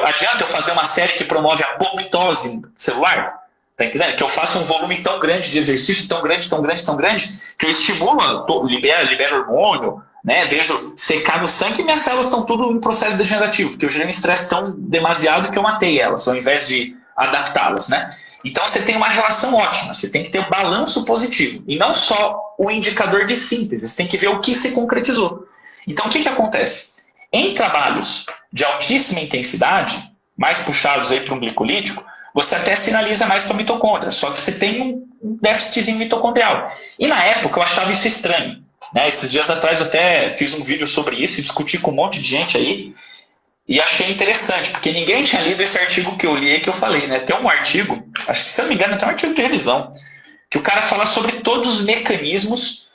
Adianta eu fazer uma série que promove a apoptose celular? Tá entendendo? Que eu faça um volume tão grande de exercício, tão grande, que eu estimulo, libera hormônio, né? Vejo secar no sangue e minhas células estão tudo em processo degenerativo, porque eu gerei um estresse tão demasiado que eu matei elas, ao invés de adaptá-las, né? Então você tem uma relação ótima, você tem que ter um balanço positivo, e não só o indicador de síntese, você tem que ver o que se concretizou. Então o que acontece? Em trabalhos de altíssima intensidade, mais puxados aí para um glicolítico, você até sinaliza mais para a mitocôndria, só que você tem um déficitzinho mitocondrial. E na época eu achava isso estranho, né? Esses dias atrás eu até fiz um vídeo sobre isso e discuti com um monte de gente aí, e achei interessante, porque ninguém tinha lido esse artigo que eu li e que eu falei, né? Tem um artigo, acho que se eu não me engano, tem um artigo de revisão, que o cara fala sobre todos os mecanismos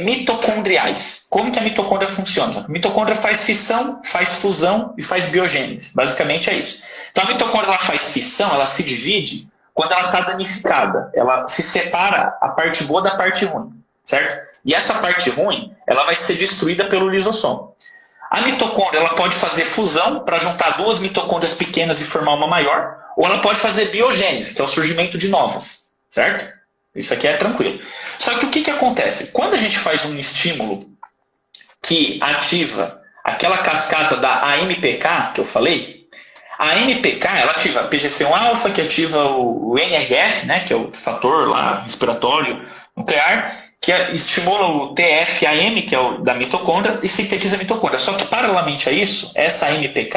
mitocondriais. Como que a mitocôndria funciona? A mitocôndria faz fissão, faz fusão e faz biogênese. Basicamente é isso. Então a mitocôndria ela faz fissão, ela se divide quando ela está danificada. Ela se separa a parte boa da parte ruim, certo? E essa parte ruim, ela vai ser destruída pelo lisossomo. A mitocôndria ela pode fazer fusão para juntar duas mitocôndrias pequenas e formar uma maior, ou ela pode fazer biogênese, que é o surgimento de novas, certo? Isso aqui é tranquilo. Só que o que acontece? Quando a gente faz um estímulo que ativa aquela cascata da AMPK que eu falei, a AMPK ela ativa a PGC1-alfa, que ativa o NRF, né, que é o fator lá respiratório nuclear, que estimula o TFAM, que é o da mitocôndria, e sintetiza a mitocôndria. Só que, paralelamente a isso, essa AMPK,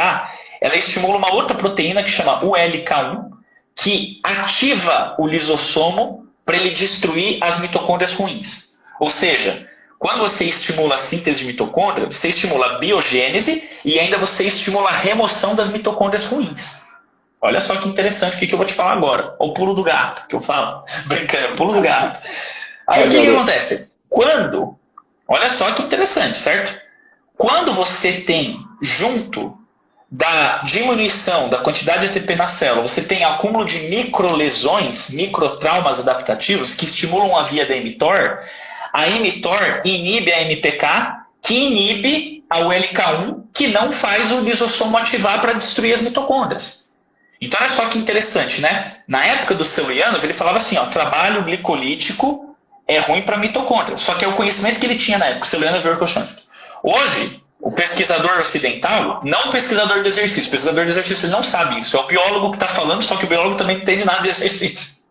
ela estimula uma outra proteína que chama ULK1, que ativa o lisossomo para ele destruir as mitocôndrias ruins. Ou seja, quando você estimula a síntese de mitocôndria, você estimula a biogênese e ainda você estimula a remoção das mitocôndrias ruins. Olha só que interessante o que eu vou te falar agora. O pulo do gato, que eu falo. Brincando, pulo do gato. Aí o que acontece? Olha só que interessante, certo? Quando você tem junto da diminuição da quantidade de ATP na célula, você tem acúmulo de microlesões, microtraumas adaptativos que estimulam a via da mTOR. A mTOR inibe a MPK, que inibe a ULK1, que não faz o lisossomo ativar para destruir as mitocôndrias. Então olha só que interessante, né? Na época do Celianov, ele falava assim, ó, trabalho glicolítico é ruim para a mitocôndria. Só que é o conhecimento que ele tinha na época, Celianov e Verkhoshansky. Hoje, o pesquisador ocidental, não o pesquisador de exercício, o pesquisador de exercício ele não sabe isso, é o biólogo que está falando, só que o biólogo também não entende nada de exercício.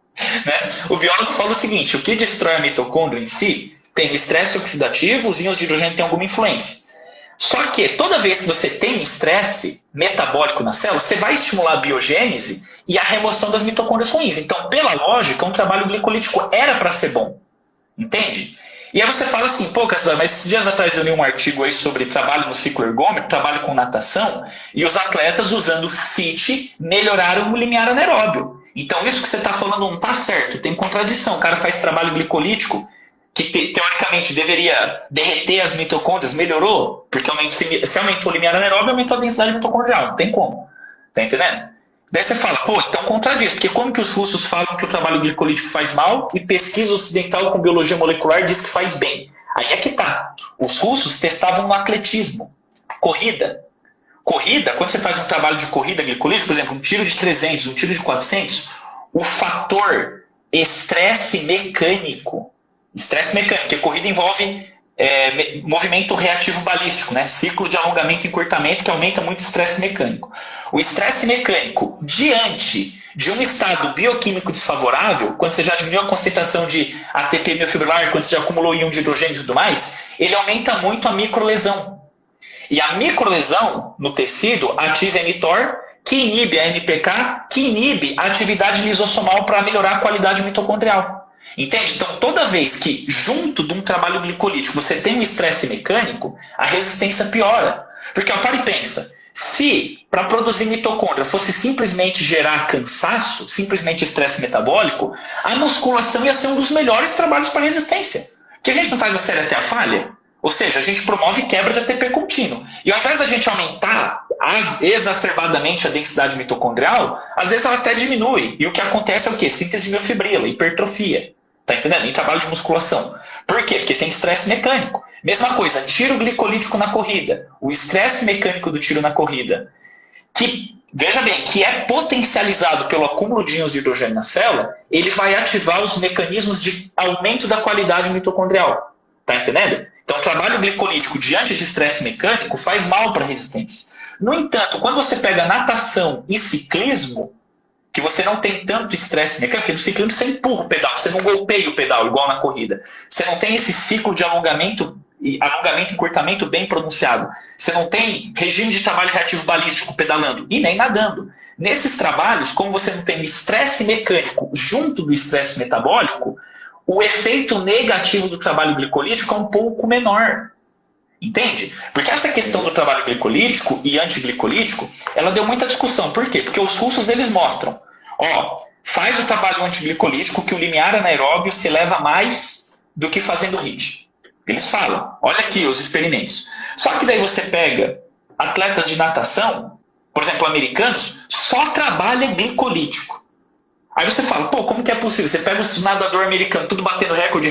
Né? O biólogo fala o seguinte, o que destrói a mitocôndria em si tem o estresse oxidativo, os íons de hidrogênio têm alguma influência. Só que toda vez que você tem estresse metabólico na célula, você vai estimular a biogênese e a remoção das mitocôndrias ruins. Então, pela lógica, um trabalho glicolítico era para ser bom. Entende? E aí você fala assim, pô, Cassidói, mas esses dias atrás eu li um artigo aí sobre trabalho no ciclo ergômetro, trabalho com natação, e os atletas usando CIT melhoraram o limiar anaeróbio. Então isso que você está falando não está certo, tem contradição. O cara faz trabalho glicolítico, que teoricamente deveria derreter as mitocôndrias, melhorou, porque se aumentou o limiar anaeróbio, aumentou a densidade mitocondrial, não tem como. Tá entendendo? Daí você fala, pô, então contradiz, porque como que os russos falam que o trabalho glicolítico faz mal e pesquisa ocidental com biologia molecular diz que faz bem? Aí é que tá. Os russos testavam no atletismo. Corrida. Corrida, quando você faz um trabalho de corrida glicolítica, por exemplo, um tiro de 300, um tiro de 400, o fator estresse mecânico, porque corrida envolve movimento reativo balístico, né? Ciclo de alongamento e encurtamento que aumenta muito o estresse mecânico. O estresse mecânico, diante de um estado bioquímico desfavorável, quando você já diminuiu a concentração de ATP miofibrilar, quando você já acumulou íon de hidrogênio e tudo mais, ele aumenta muito a microlesão. E a microlesão no tecido ativa a mTOR, que inibe a MPK, que inibe a atividade lisossomal para melhorar a qualidade mitocondrial. Entende? Então, toda vez que, junto de um trabalho glicolítico, você tem um estresse mecânico, a resistência piora. Porque, ó, para e pensa, se para produzir mitocôndria fosse simplesmente gerar cansaço, simplesmente estresse metabólico, a musculação ia ser um dos melhores trabalhos para resistência. Que a gente não faz a série até a falha? Ou seja, a gente promove quebra de ATP contínuo. E ao invés da gente aumentar exacerbadamente a densidade mitocondrial, às vezes ela até diminui. E o que acontece é o quê? Síntese de miofibrila, hipertrofia. Tá entendendo? Em trabalho de musculação. Por quê? Porque tem estresse mecânico. Mesma coisa, tiro glicolítico na corrida. O estresse mecânico do tiro na corrida, que, veja bem, que é potencializado pelo acúmulo de íons de hidrogênio na célula, ele vai ativar os mecanismos de aumento da qualidade mitocondrial. Tá entendendo? Então, o trabalho glicolítico diante de estresse mecânico faz mal para a resistência. No entanto, quando você pega natação e ciclismo, que você não tem tanto estresse mecânico, porque no ciclismo você empurra o pedal, você não golpeia o pedal igual na corrida. Você não tem esse ciclo de alongamento e encurtamento bem pronunciado. Você não tem regime de trabalho reativo balístico pedalando e nem nadando. Nesses trabalhos, como você não tem estresse mecânico junto do estresse metabólico, o efeito negativo do trabalho glicolítico é um pouco menor. Entende? Porque essa questão do trabalho glicolítico e antiglicolítico, ela deu muita discussão. Por quê? Porque os russos eles mostram, faz o trabalho antiglicolítico que o limiar anaeróbio se eleva mais do que fazendo HIIT. Eles falam, olha aqui os experimentos. Só que daí você pega atletas de natação, por exemplo, americanos, só trabalha glicolítico. Aí você fala, como que é possível? Você pega o nadador americano, tudo batendo recorde.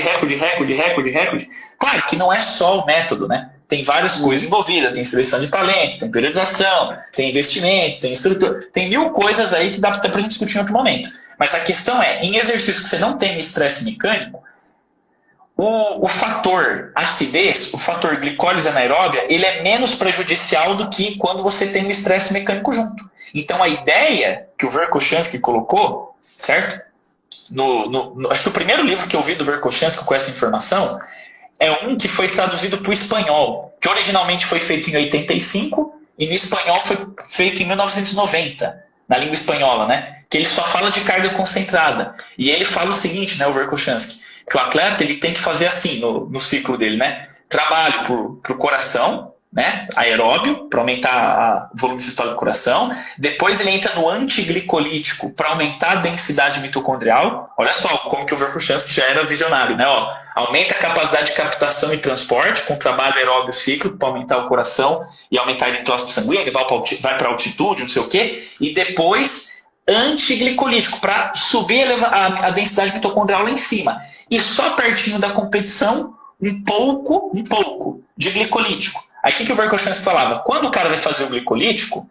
Claro que não é só o método, né? Tem várias coisas envolvidas, tem seleção de talento, tem periodização, tem investimento, tem estrutura, tem 1000 coisas aí que dá pra gente discutir em outro momento. Mas a questão é, em exercícios que você não tem estresse mecânico, o fator acidez, o fator glicólise anaeróbia, ele é menos prejudicial do que quando você tem um estresse mecânico junto. Então a ideia que o Verkhoshansky colocou, certo? Acho que o primeiro livro que eu vi do Verkhoshansky com essa informação é um que foi traduzido para o espanhol, que originalmente foi feito em 85 e no espanhol foi feito em 1990, na língua espanhola, né? Que ele só fala de carga concentrada. E ele fala o seguinte, né, o Verkhoshansky, que o atleta ele tem que fazer assim no ciclo dele, né? Trabalho para o coração, né? Aeróbio, para aumentar o volume sistólico do coração. Depois ele entra no antiglicolítico para aumentar a densidade mitocondrial. Olha só como que o Verkhoshansky já era visionário, né? Aumenta a capacidade de captação e transporte com trabalho aeróbio cíclico para aumentar o coração e aumentar a eritrócito sanguíneo, vai para altitude, não sei o quê. E depois antiglicolítico para subir a densidade mitocondrial lá em cima. E só pertinho da competição, um pouco de glicolítico. Aí o que o Verkhoshansky falava? Quando o cara vai fazer o glicolítico,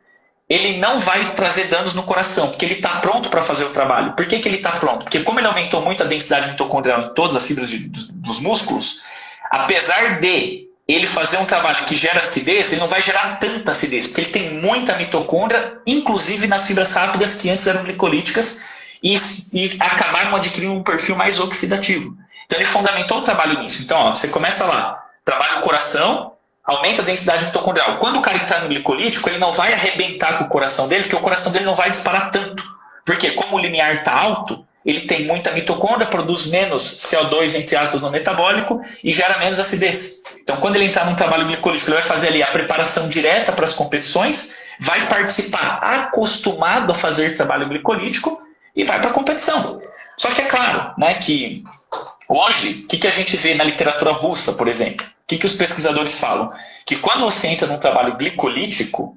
ele não vai trazer danos no coração, porque ele está pronto para fazer o trabalho. Por que ele está pronto? Porque como ele aumentou muito a densidade mitocondrial em todas as fibras dos músculos, apesar de ele fazer um trabalho que gera acidez, ele não vai gerar tanta acidez, porque ele tem muita mitocôndria, inclusive nas fibras rápidas que antes eram glicolíticas, e acabaram adquirindo um perfil mais oxidativo. Então ele fundamentou o trabalho nisso. Então você começa lá, trabalha o coração, aumenta a densidade mitocondrial. Quando o cara está no glicolítico, ele não vai arrebentar com o coração dele, porque o coração dele não vai disparar tanto. Porque como o limiar está alto, ele tem muita mitocôndria, produz menos CO2, entre aspas, no metabólico e gera menos acidez. Então quando ele entrar num trabalho glicolítico, ele vai fazer ali a preparação direta para as competições, vai participar acostumado a fazer trabalho glicolítico e vai para a competição. Só que é claro, né, que hoje, o que a gente vê na literatura russa, por exemplo? O que os pesquisadores falam? Que quando você entra num trabalho glicolítico,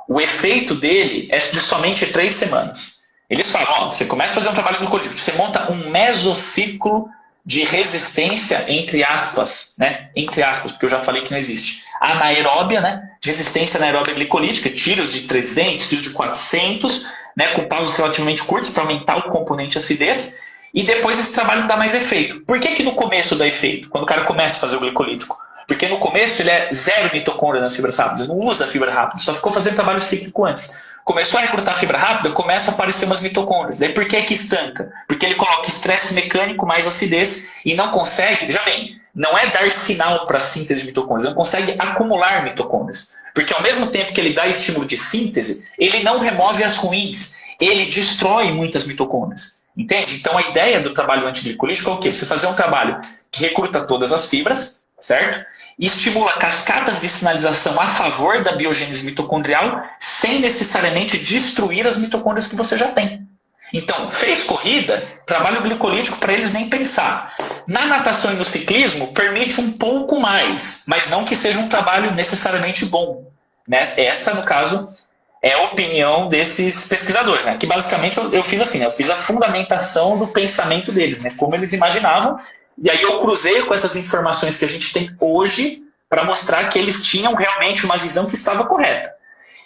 o efeito dele é de somente 3 semanas. Eles falam, você começa a fazer um trabalho glicolítico, você monta um mesociclo de resistência, entre aspas, né? Entre aspas, porque eu já falei que não existe. Anaeróbia, né? Resistência anaeróbia glicolítica, tiros de 300, tiros de 400, né? Com pausas relativamente curtas para aumentar o componente acidez. E depois esse trabalho dá mais efeito. Por que no começo dá efeito? Quando o cara começa a fazer o glicolítico? Porque no começo ele é 0 mitocôndria nas fibras rápidas, não usa fibra rápida, só ficou fazendo trabalho cíclico antes. Começou a recrutar fibra rápida, começa a aparecer umas mitocôndrias. Daí por que estanca? Porque ele coloca estresse mecânico mais acidez e não consegue, veja bem, não é dar sinal para a síntese de mitocôndrias, não consegue acumular mitocôndrias. Porque ao mesmo tempo que ele dá estímulo de síntese, ele não remove as ruins, ele destrói muitas mitocôndrias. Entende? Então a ideia do trabalho antiglicolítico é o quê? Você fazer um trabalho que recruta todas as fibras, certo? E estimula cascatas de sinalização a favor da biogênese mitocondrial sem necessariamente destruir as mitocôndrias que você já tem. Então, fez corrida, trabalho glicolítico para eles nem pensar. Na natação e no ciclismo, permite um pouco mais, mas não que seja um trabalho necessariamente bom. Essa, no caso, é a opinião desses pesquisadores, né? Que basicamente eu fiz assim, né? Eu fiz a fundamentação do pensamento deles, né? Como eles imaginavam. E aí eu cruzei com essas informações que a gente tem hoje para mostrar que eles tinham realmente uma visão que estava correta.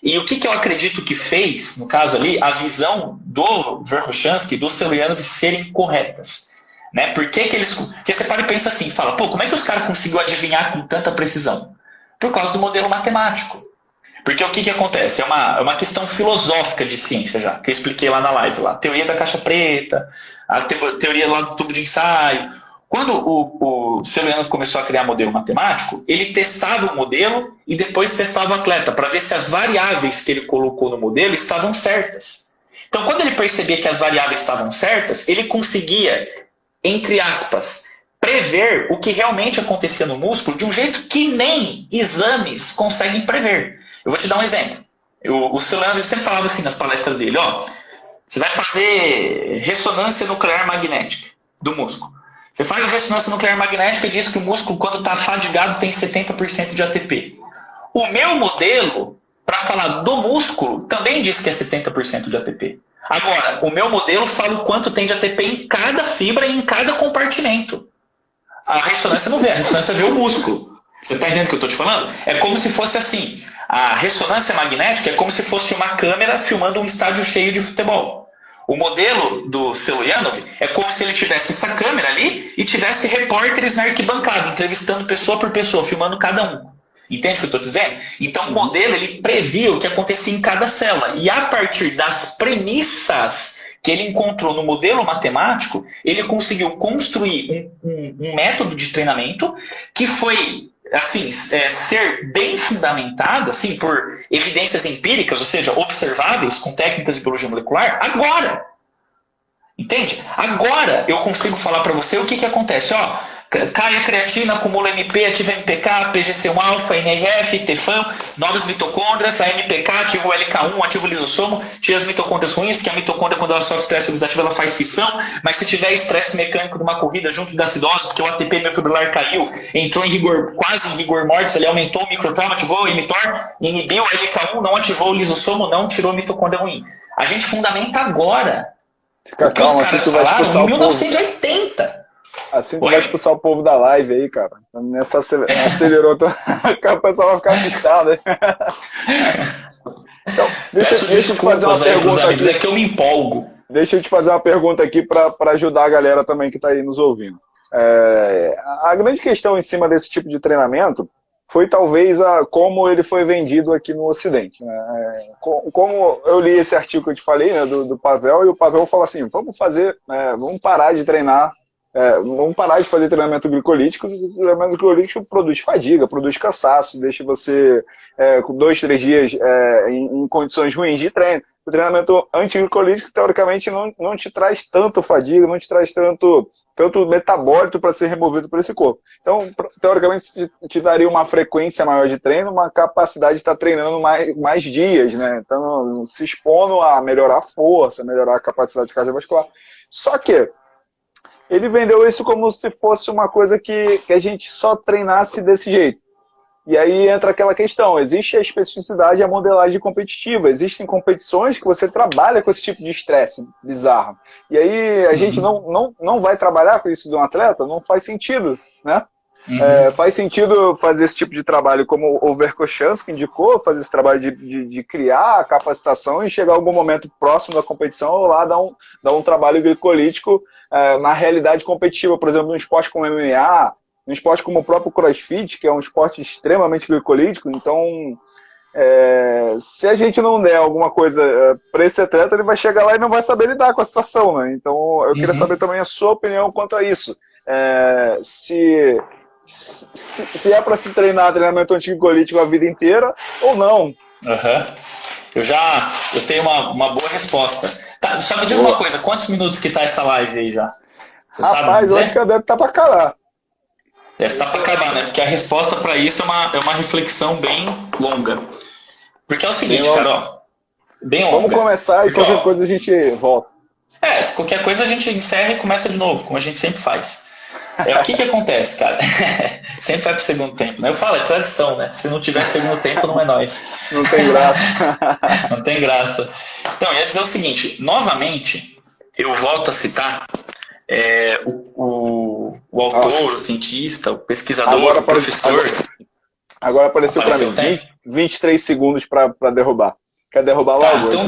E o que eu acredito que fez, no caso ali, a visão do Verkhoshansky e do Celuliano de serem corretas? Né? Porque você para e pensa assim, fala, pô, como é que os caras conseguiu adivinhar com tanta precisão? Por causa do modelo matemático. Porque o que acontece? É uma questão filosófica de ciência já, que eu expliquei lá na live. Lá. Teoria da caixa preta, a teoria lá do tubo de ensaio. Quando o Celianov começou a criar modelo matemático, ele testava o modelo e depois testava o atleta, para ver se as variáveis que ele colocou no modelo estavam certas. Então, quando ele percebia que as variáveis estavam certas, ele conseguia, entre aspas, prever o que realmente acontecia no músculo de um jeito que nem exames conseguem prever. Eu vou te dar um exemplo. O Celianov sempre falava assim nas palestras dele, ó, você vai fazer ressonância nuclear magnética do músculo. Você faz a ressonância nuclear magnética e diz que o músculo, quando está fadigado, tem 70% de ATP. O meu modelo, para falar do músculo, também diz que é 70% de ATP. Agora, o meu modelo fala o quanto tem de ATP em cada fibra e em cada compartimento. A ressonância não vê, a ressonância vê o músculo. Você está entendendo o que eu estou te falando? É como se fosse assim. A ressonância magnética é como se fosse uma câmera filmando um estádio cheio de futebol. O modelo do Celianov é como se ele tivesse essa câmera ali e tivesse repórteres na arquibancada, entrevistando pessoa por pessoa, filmando cada um. Entende o que eu estou dizendo? Então o modelo ele previa o que acontecia em cada célula. E a partir das premissas que ele encontrou no modelo matemático, ele conseguiu construir um método de treinamento que foi assim, ser bem fundamentado assim, por evidências empíricas, ou seja, observáveis com técnicas de biologia molecular, agora. Entende? Agora eu consigo falar para você o que acontece. Ó, cai a creatina, acumula MP, ativa MPK, PGC1-alfa, NRF, TFAM, novas mitocôndrias, a MPK, ativa o LK1, ativa o lisossomo, tira as mitocôndrias ruins, porque a mitocôndria, quando ela sofre estresse oxidativo, ela faz fissão, mas se tiver estresse mecânico de uma corrida junto da acidose, porque o ATP miofibrilar caiu, entrou em rigor, quase em rigor mortis, ele aumentou o microtrauma, ativou o emitor, inibiu o LK1, não ativou o lisossomo, não tirou a mitocôndria ruim. A gente fundamenta agora. Fica o que os caras falaram em 1980. Assim tu vai expulsar o povo da live aí, cara. Nessa acelerou, o pessoal vai ficar assustado. Então, deixa eu te fazer uma pergunta aqui. É que eu me empolgo. Deixa eu te fazer uma pergunta aqui para ajudar a galera também que está aí nos ouvindo. A grande questão em cima desse tipo de treinamento foi talvez como ele foi vendido aqui no Ocidente. Né? Como eu li esse artigo que eu te falei, né, do Pavel, e o Pavel fala assim, vamos parar de treinar, vamos parar de fazer treinamento glicolítico. O treinamento glicolítico produz fadiga, produz cansaço, deixa você com 2, 3 dias em condições ruins de treino. O treinamento antiglicolítico, teoricamente, não te traz tanto fadiga, não te traz tanto metabólito para ser removido por esse corpo. Então, teoricamente, te daria uma frequência maior de treino, uma capacidade de estar treinando mais dias, né? Então, se expondo a melhorar a força, melhorar a capacidade cardiovascular. Só que ele vendeu isso como se fosse uma coisa que a gente só treinasse desse jeito. E aí entra aquela questão, existe a especificidade e a modelagem competitiva, existem competições que você trabalha com esse tipo de estresse bizarro. E aí a gente não vai trabalhar com isso de um atleta, não faz sentido, né? Faz sentido fazer esse tipo de trabalho como o Verkhoshansky indicou, fazer esse trabalho de criar a capacitação e chegar a algum momento próximo da competição ou lá dar um trabalho glicolítico na realidade competitiva, por exemplo, num esporte como MMA, num esporte como o próprio CrossFit, que é um esporte extremamente glicolítico. Então, se a gente não der alguma coisa para esse atleta, ele vai chegar lá e não vai saber lidar com a situação, né? Então, eu queria saber também a sua opinião quanto a isso. Se é para se treinar treinamento antiglicolítico a vida inteira ou não. Eu tenho uma boa resposta. Tá, só me diga uma coisa, quantos minutos que tá essa live aí já? Você sabe dizer? Eu acho que deve estar para calar. Deve estar para acabar, né? Porque a resposta para isso é uma reflexão bem longa. Porque é o seguinte, cara, ó, bem longa. Vamos começar e qualquer coisa a gente volta. Qualquer coisa a gente encerra e começa de novo, como a gente sempre faz. O que acontece, cara? Sempre vai pro segundo tempo, né? Eu falo, é tradição, né? Se não tiver segundo tempo, não é nós. Não tem graça. Não tem graça. Então, eu ia dizer o seguinte, novamente, eu volto a citar o autor, o cientista, o pesquisador, o professor. Agora apareceu para mim, 23 segundos para derrubar. Quer derrubar Tá, logo? então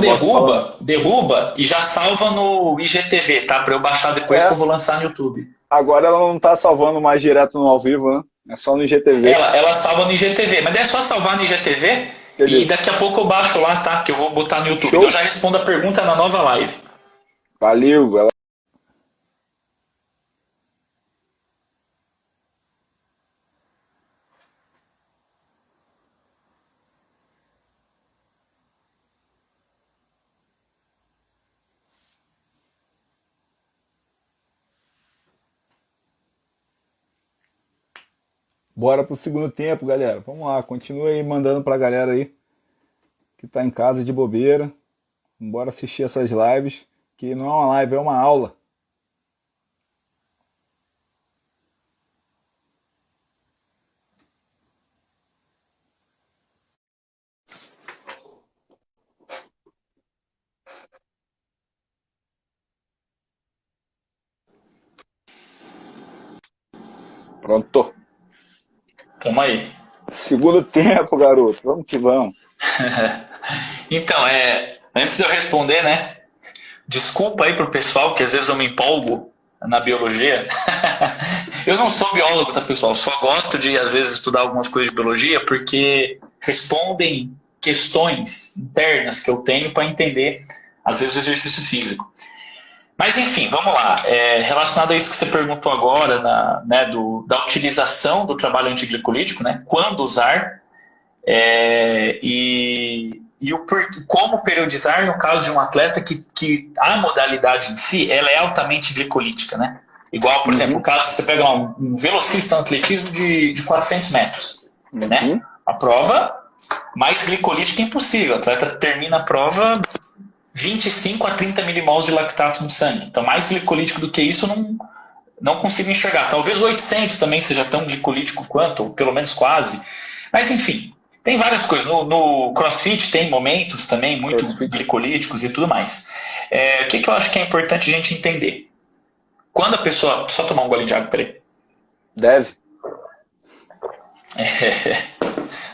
derruba e já salva no IGTV, tá? Pra eu baixar depois que eu vou lançar no YouTube. Agora ela não tá salvando mais direto no ao vivo, né? É só no IGTV. Ela salva no IGTV, mas é só salvar no IGTV e daqui a pouco eu baixo lá, tá? Que eu vou botar no YouTube. Show. Então eu já respondo a pergunta na nova live. Valeu, galera. Bora pro segundo tempo, galera. Vamos lá, continua aí mandando pra galera aí que tá em casa de bobeira. Bora assistir essas lives, que não é uma live, é uma aula. Pronto. Tamo aí. Segundo tempo, garoto. Vamos que vamos. Então, antes de eu responder, né? Desculpa aí pro pessoal que às vezes eu me empolgo na biologia. Eu não sou biólogo, tá, pessoal? Só gosto de, às vezes, estudar algumas coisas de biologia porque respondem questões internas que eu tenho para entender, às vezes, o exercício físico. Mas, enfim, vamos lá. Relacionado a isso que você perguntou agora, da utilização do trabalho antiglicolítico, né? Quando usar como periodizar no caso de um atleta que a modalidade em si ela é altamente glicolítica, né? Igual, por exemplo, o caso, você pega um velocista no atletismo de 400 metros, né? A prova mais glicolítica é impossível. O atleta termina a prova 25 a 30 milimols de lactato no sangue. Então, mais glicolítico do que isso, não consigo enxergar. Talvez o 800 também seja tão glicolítico quanto, ou pelo menos quase. Mas, enfim, tem várias coisas. No CrossFit tem momentos também muito glicolíticos e tudo mais. O que eu acho que é importante a gente entender? Quando a pessoa... Só tomar um golinho de água, peraí. Deve.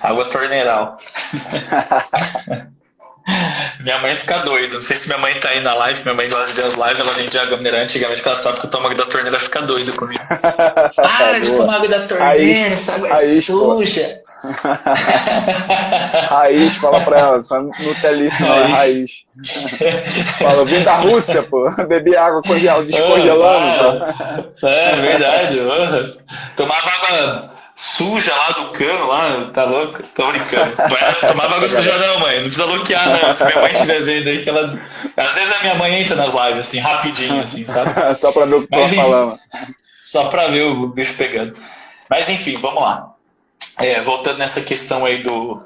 Água torneiral. Minha mãe fica doida. Não sei se minha mãe tá aí na live. Minha mãe gosta de ver as lives. Ela vende água mineral. Antigamente ela sabe que eu tomo água da torneira, fica doida comigo. Para de tomar água da torneira. Essa água é suja. Raiz, fala pra ela. Só Nutelice não é raiz. Fala, vim da Rússia, pô. Bebi água descongelando. É verdade. Tomava água suja lá do cano, lá, tá louco? Tô brincando. Não tomava água suja não, mãe. Não precisa bloquear, não. Se minha mãe estiver vendo aí, que ela... Às vezes a minha mãe entra nas lives, assim, rapidinho, assim, sabe? Só pra ver o que tô falando. Só pra ver o bicho pegando. Mas enfim, vamos lá. Voltando nessa questão aí do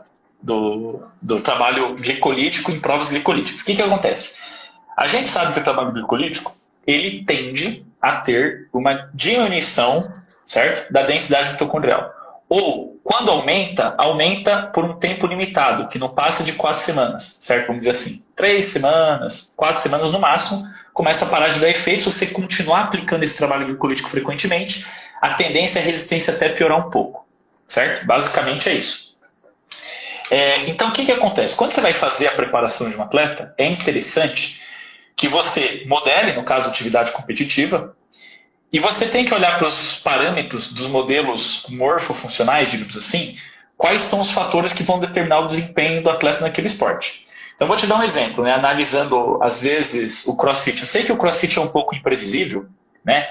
trabalho glicolítico em provas glicolíticas. O que acontece? A gente sabe que o trabalho glicolítico, ele tende a ter uma diminuição, certo? Da densidade mitocondrial. Ou, quando aumenta por um tempo limitado, que não passa de 4 semanas, certo? Vamos dizer assim, 3 semanas, 4 semanas no máximo, começa a parar de dar efeito. Se você continuar aplicando esse trabalho glicolítico frequentemente, a tendência é a resistência até piorar um pouco, certo? Basicamente é isso. Então, o que acontece? Quando você vai fazer a preparação de um atleta, é interessante que você modele, no caso, atividade competitiva, e você tem que olhar para os parâmetros dos modelos morfofuncionais, digamos assim, quais são os fatores que vão determinar o desempenho do atleta naquele esporte. Então, vou te dar um exemplo, né? Analisando, às vezes, o CrossFit. Eu sei que o CrossFit é um pouco imprevisível, né?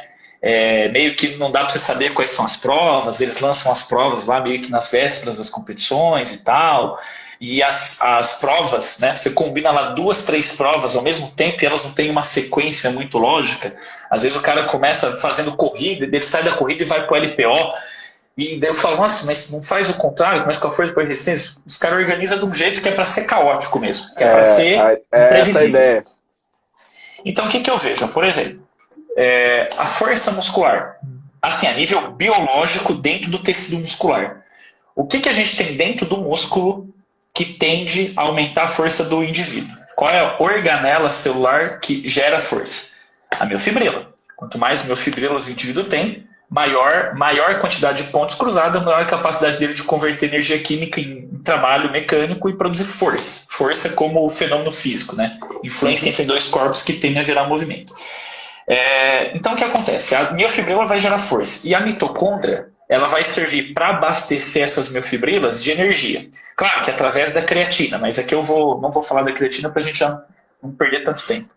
Meio que não dá para você saber quais são as provas, eles lançam as provas lá meio que nas vésperas das competições e tal, e as provas, né, você combina lá 2, 3 provas ao mesmo tempo e elas não têm uma sequência muito lógica. Às vezes o cara começa fazendo corrida, ele sai da corrida e vai para o LPO, e daí eu falo, nossa, mas não faz o contrário, começa com a força para resistência. Os caras organizam de um jeito que é para ser caótico mesmo, que é para ser imprevisível. Essa a ideia. Então o que eu vejo? Por exemplo, a força muscular, assim, a nível biológico dentro do tecido muscular. O que a gente tem dentro do músculo que tende a aumentar a força do indivíduo? Qual é a organela celular que gera força? A miofibrila. Quanto mais miofibrilas o indivíduo tem, maior quantidade de pontos cruzados, maior a capacidade dele de converter energia química em trabalho mecânico e produzir força. Força como fenômeno físico, né? Influência entre dois corpos que tendem a gerar movimento. Então, o que acontece? A miofibrila vai gerar força. E a mitocôndria, ela vai servir para abastecer essas miofibrilas de energia. Claro que através da creatina, mas aqui eu não vou falar da creatina para a gente já não perder tanto tempo.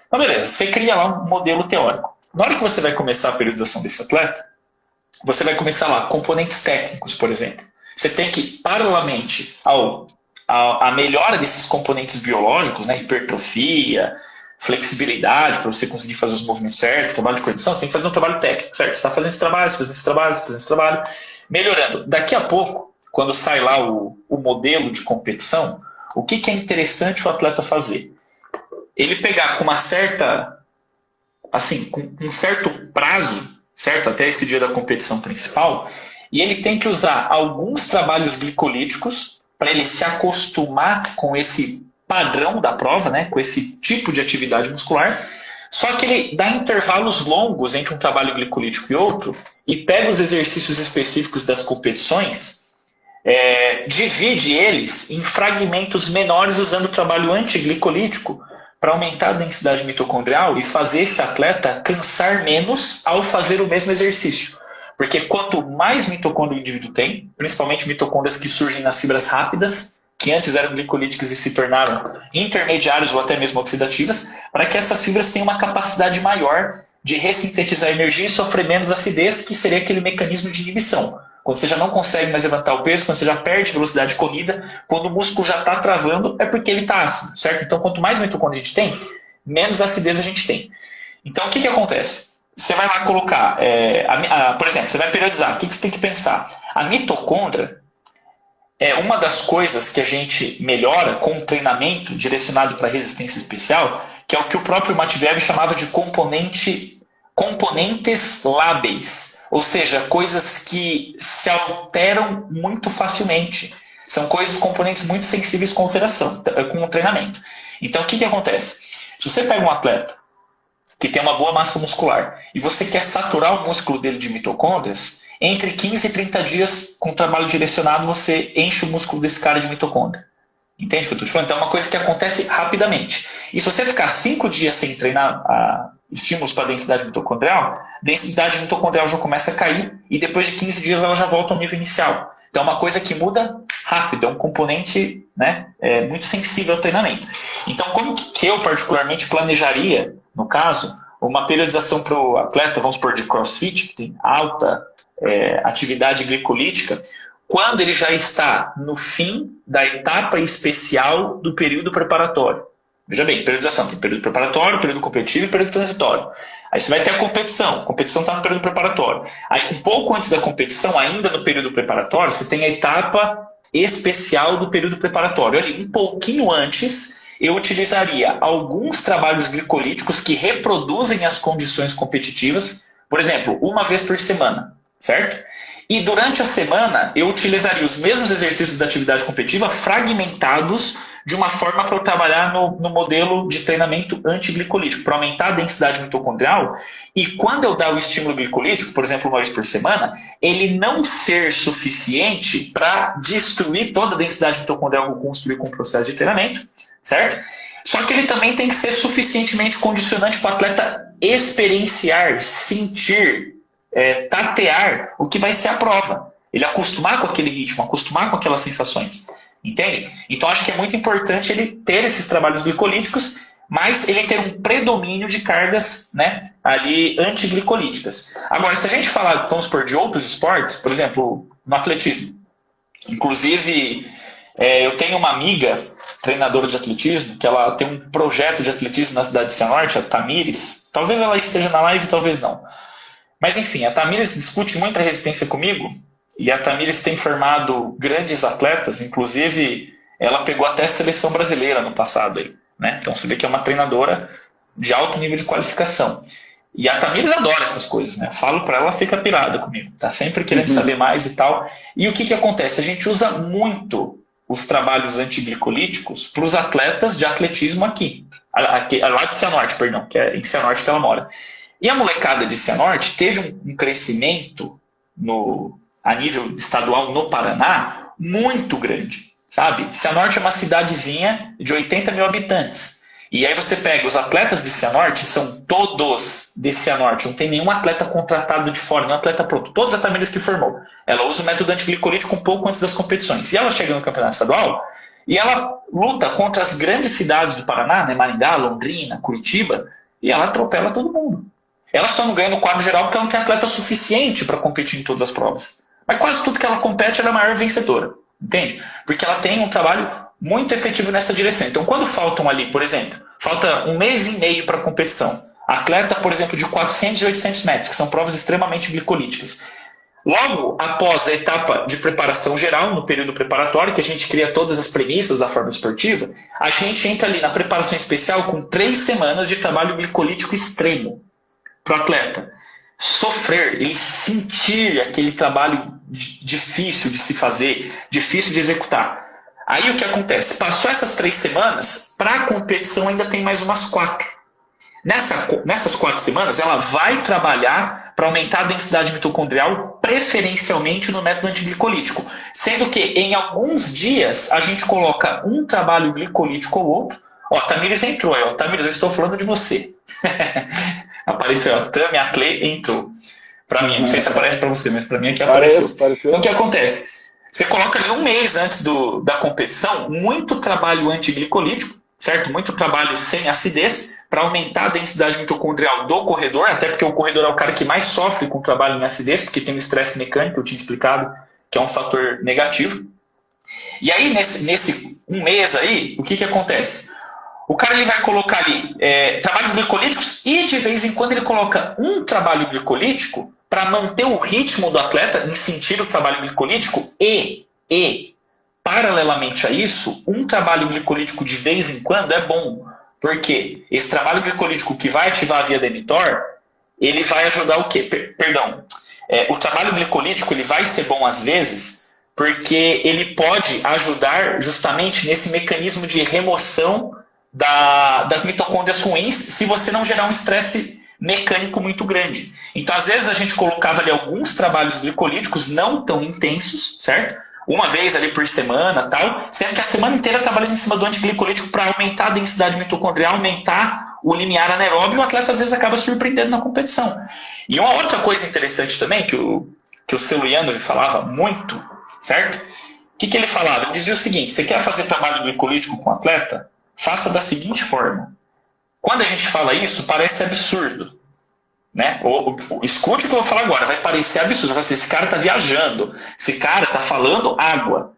Então, beleza, você cria lá um modelo teórico. Na hora que você vai começar a periodização desse atleta, você vai começar lá componentes técnicos, por exemplo. Você tem que, paralelamente à melhora desses componentes biológicos, né, hipertrofia, flexibilidade, para você conseguir fazer os movimentos certos, trabalho de coordenação, você tem que fazer um trabalho técnico, certo? Você está fazendo esse trabalho, fazendo esse trabalho, melhorando. Daqui a pouco, quando sai lá o modelo de competição, o que é interessante o atleta fazer? Ele pegar com uma certa, assim, com um certo prazo, certo? Até esse dia da competição principal, e ele tem que usar alguns trabalhos glicolíticos para ele se acostumar com esse padrão da prova, né, com esse tipo de atividade muscular, só que ele dá intervalos longos entre um trabalho glicolítico e outro e pega os exercícios específicos das competições, divide eles em fragmentos menores usando o trabalho antiglicolítico para aumentar a densidade mitocondrial e fazer esse atleta cansar menos ao fazer o mesmo exercício. Porque quanto mais mitocôndria o indivíduo tem, principalmente mitocôndrias que surgem nas fibras rápidas, que antes eram glicolíticas e se tornaram intermediárias ou até mesmo oxidativas, para que essas fibras tenham uma capacidade maior de ressintetizar energia e sofrer menos acidez, que seria aquele mecanismo de inibição. Quando você já não consegue mais levantar o peso, quando você já perde velocidade de corrida, quando o músculo já está travando, é porque ele está ácido, certo? Então, quanto mais mitocôndria a gente tem, menos acidez a gente tem. Então, o que acontece? Você vai lá colocar, por exemplo, você vai periodizar. O que você tem que pensar? A mitocôndria é uma das coisas que a gente melhora com o treinamento direcionado para resistência especial, que é o que o próprio Matveev chamava de componentes lábeis, ou seja, coisas que se alteram muito facilmente. São componentes muito sensíveis com alteração, com o treinamento. Então, o que acontece? Se você pega um atleta que tem uma boa massa muscular e você quer saturar o músculo dele de mitocôndrias, entre 15 e 30 dias, com trabalho direcionado, você enche o músculo desse cara de mitocôndria. Entende o que eu estou te falando? Então é uma coisa que acontece rapidamente. E se você ficar 5 dias sem treinar estímulos para a densidade mitocondrial já começa a cair e depois de 15 dias ela já volta ao nível inicial. Então é uma coisa que muda rápido, é um componente, né, muito sensível ao treinamento. Então como que eu particularmente planejaria, no caso, uma periodização para o atleta, vamos supor, de crossfit, que tem alta atividade glicolítica, quando ele já está no fim da etapa especial do período preparatório. Veja bem, periodização, tem período preparatório, período competitivo e período transitório. Aí você vai ter a competição está no período preparatório. Aí um pouco antes da competição, ainda no período preparatório, você tem a etapa especial do período preparatório. Ali, um pouquinho antes, eu utilizaria alguns trabalhos glicolíticos que reproduzem as condições competitivas, por exemplo, uma vez por semana, certo? E durante a semana, eu utilizaria os mesmos exercícios da atividade competitiva fragmentados de uma forma para eu trabalhar no modelo de treinamento antiglicolítico, para aumentar a densidade mitocondrial. E quando eu dar o estímulo glicolítico, por exemplo, uma vez por semana, ele não ser suficiente para destruir toda a densidade mitocondrial que eu construí com o processo de treinamento, certo? Só que ele também tem que ser suficientemente condicionante para o atleta experienciar, sentir, tatear o que vai ser a prova. Ele acostumar com aquele ritmo, acostumar com aquelas sensações. Entende? Então acho que é muito importante ele ter esses trabalhos glicolíticos, mas ele ter um predomínio de cargas, né, ali antiglicolíticas. Agora, se a gente falar, vamos supor, de outros esportes, por exemplo, no atletismo. Inclusive, eu tenho uma amiga, treinadora de atletismo, que ela tem um projeto de atletismo na cidade de Cianorte, a Tamires. Talvez ela esteja na live, talvez não. Mas enfim, a Tamires discute muita resistência comigo, e a Tamires tem formado grandes atletas, inclusive ela pegou até a seleção brasileira no passado aí, né? Então você vê que é uma treinadora de alto nível de qualificação. E a Tamires adora essas coisas, né? Falo para ela, ela fica pirada comigo, tá sempre querendo saber mais e tal. E o que acontece? A gente usa muito os trabalhos antiglicolíticos para os atletas de atletismo aqui, lá de Cianorte, perdão, que é em Cianorte que ela mora. E a molecada de Cianorte teve um crescimento a nível estadual no Paraná muito grande. sabe? Cianorte é uma cidadezinha de 80 mil habitantes. E aí você pega os atletas de Cianorte, são todos de Cianorte, não tem nenhum atleta contratado de fora, nenhum atleta pronto, todas as famílias que formou. Ela usa o método antiglicolítico um pouco antes das competições. E ela chega no campeonato estadual e ela luta contra as grandes cidades do Paraná, né, Maringá, Londrina, Curitiba, e ela atropela todo mundo. Ela só não ganha no quadro geral porque ela não tem atleta suficiente para competir em todas as provas. Mas quase tudo que ela compete, ela é a maior vencedora. Entende? Porque ela tem um trabalho muito efetivo nessa direção. Então, quando faltam ali, por exemplo, falta 1 mês e meio para a competição, atleta, por exemplo, de 400 e 800 metros, que são provas extremamente glicolíticas. Logo após a etapa de preparação geral, no período preparatório, que a gente cria todas as premissas da forma esportiva, a gente entra ali na preparação especial com 3 semanas de trabalho glicolítico extremo para o atleta sofrer, ele sentir aquele trabalho difícil de se fazer, difícil de executar. Aí o que acontece? Passou essas 3 semanas, para a competição ainda tem mais umas 4. Nessas 4 semanas, ela vai trabalhar para aumentar a densidade mitocondrial, preferencialmente no método antiglicolítico. Sendo que em alguns dias a gente coloca um trabalho glicolítico ou outro. Ó, Tamires entrou, ó. Tamires, eu estou falando de você. Apareceu, ó, Tami Atle entrou. Para mim, não sei se aparece para você, mas para mim aqui apareceu. Então o que acontece? Você coloca ali 1 mês antes da competição, muito trabalho antiglicolítico, certo? Muito trabalho sem acidez, para aumentar a densidade mitocondrial do corredor, até porque o corredor é o cara que mais sofre com o trabalho em acidez, porque tem o estresse mecânico, eu tinha explicado, que é um fator negativo. E aí, nesse 1 mês aí, o que acontece? O cara ele vai colocar ali trabalhos glicolíticos e de vez em quando ele coloca um trabalho glicolítico para manter o ritmo do atleta em sentir o trabalho glicolítico e, paralelamente a isso, um trabalho glicolítico de vez em quando é bom. Porque esse trabalho glicolítico que vai ativar a via da mTOR, ele vai ajudar o quê? O trabalho glicolítico ele vai ser bom às vezes porque ele pode ajudar justamente nesse mecanismo de remoção das mitocôndrias ruins se você não gerar um estresse mecânico muito grande. Então, às vezes, a gente colocava ali alguns trabalhos glicolíticos não tão intensos, certo? Uma vez ali por semana, tal, sendo que a semana inteira trabalhando em cima do antiglicolítico para aumentar a densidade mitocondrial, aumentar o limiar anaeróbio, e o atleta às vezes acaba surpreendendo na competição. E uma outra coisa interessante também, que o Celuiano falava muito, certo? O que ele falava? Ele dizia o seguinte: você quer fazer trabalho glicolítico com o atleta? Faça da seguinte forma. Quando a gente fala isso, parece absurdo. Né? Escute o que eu vou falar agora, vai parecer absurdo. Esse cara está viajando, esse cara está falando água.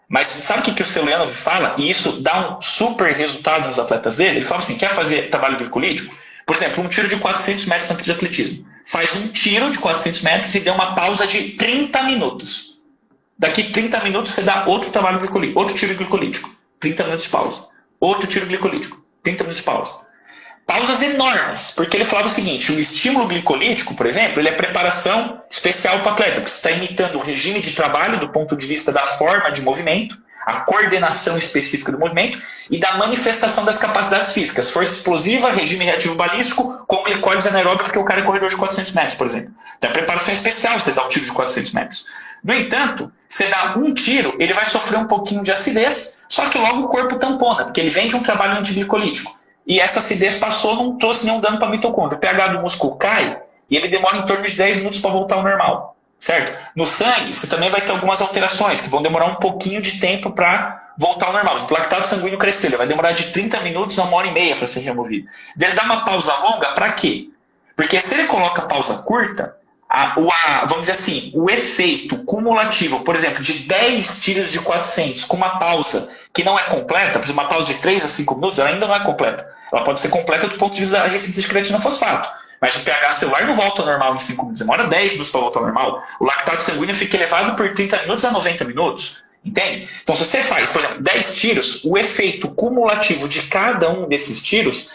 Mas sabe o que o Celuiano fala? E isso dá um super resultado nos atletas dele. Ele fala assim: quer fazer trabalho glicolítico? Por exemplo, um tiro de 400 metros na pista de atletismo. Faz um tiro de 400 metros e dê uma pausa de 30 minutos. Daqui 30 minutos você dá outro trabalho glicolítico, outro tiro glicolítico. 30 minutos de pausa. Outro tiro glicolítico. 30 minutos de pausa. Pausas enormes, porque ele falava o seguinte: o estímulo glicolítico, por exemplo, ele é preparação especial para o atleta, porque você está imitando o regime de trabalho do ponto de vista da forma de movimento, a coordenação específica do movimento e da manifestação das capacidades físicas, força explosiva, regime reativo balístico, com glicólise anaeróbica, porque o cara é corredor de 400 metros, por exemplo. Então é preparação especial você dar um tiro de 400 metros. No entanto, você dá um tiro, ele vai sofrer um pouquinho de acidez, só que logo o corpo tampona, porque ele vem de um trabalho antiglicolítico. E essa acidez passou, não trouxe nenhum dano para a mitocôndria. O pH do músculo cai e ele demora em torno de 10 minutos para voltar ao normal. Certo? No sangue, você também vai ter algumas alterações que vão demorar um pouquinho de tempo para voltar ao normal. O lactato sanguíneo crescer, ele vai demorar de 30 minutos a 1h30 para ser removido. Ele dá uma pausa longa para quê? Porque se ele coloca pausa curta, vamos dizer assim, o efeito cumulativo, por exemplo, de 10 tiros de 400 com uma pausa que não é completa, por exemplo, uma pausa de 3 a 5 minutos, ela ainda não é completa. Ela pode ser completa do ponto de vista da receita de creatina fosfato. Mas o pH celular não volta ao normal em 5 minutos. Demora 10 minutos para voltar ao normal. O lactato sanguíneo fica elevado por 30 minutos a 90 minutos. Entende? Então, se você faz, por exemplo, 10 tiros, o efeito cumulativo de cada um desses tiros,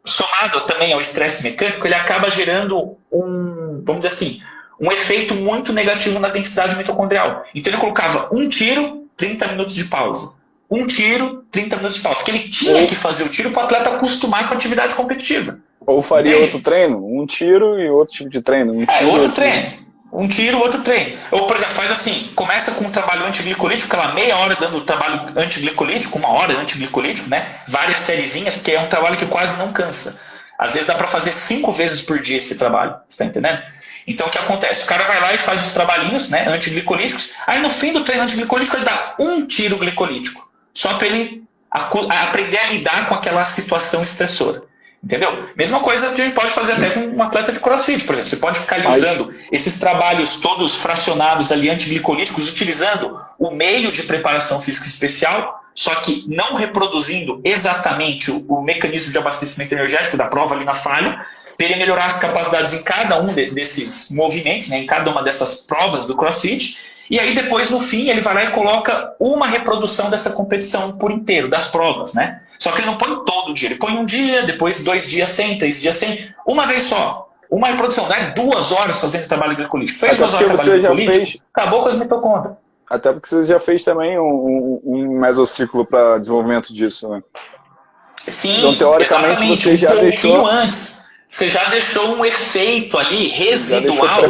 somado também ao estresse mecânico, ele acaba gerando vamos dizer assim, um efeito muito negativo na densidade mitocondrial. Então, ele colocava um tiro, 30 minutos de pausa. Um tiro, 30 minutos de pausa. Porque ele tinha que fazer o tiro para o atleta acostumar com a atividade competitiva. Ou faria outro treino, um tiro e outro tipo de treino. Outro treino. Um tiro, outro treino. Ou, por exemplo, faz assim, começa com um trabalho antiglicolítico, fica lá meia hora dando trabalho antiglicolítico, 1 hora antiglicolítico, né? Várias sériezinhas, porque é um trabalho que quase não cansa. Às vezes dá para fazer 5 vezes por dia esse trabalho, você tá entendendo? Então o que acontece? O cara vai lá e faz os trabalhinhos, né, antiglicolíticos, aí no fim do treino antiglicolítico ele dá um tiro glicolítico, só para ele aprender a lidar com aquela situação estressora. Entendeu? Mesma coisa que a gente pode fazer até com um atleta de crossfit, por exemplo. Você pode ficar ali usando esses trabalhos todos fracionados ali antiglicolíticos, utilizando o meio de preparação física especial, só que não reproduzindo exatamente o mecanismo de abastecimento energético da prova ali na falha, para ele melhorar as capacidades em cada um desses movimentos, né, em cada uma dessas provas do crossfit. E aí depois, no fim, ele vai lá e coloca uma reprodução dessa competição por inteiro, das provas, né? Só que ele não põe todo dia, ele põe um dia, depois 2 dias sem, 3 dias sem, uma vez só. Uma reprodução, né? 2 horas fazendo trabalho glicolítico. Fez 2 horas de trabalho glicolítico, acabou com as mitocôndrias. Até porque você já fez também um mesociclo para desenvolvimento disso, né? Sim, então, teoricamente, exatamente. Você já deixou antes. Você já deixou um efeito ali residual,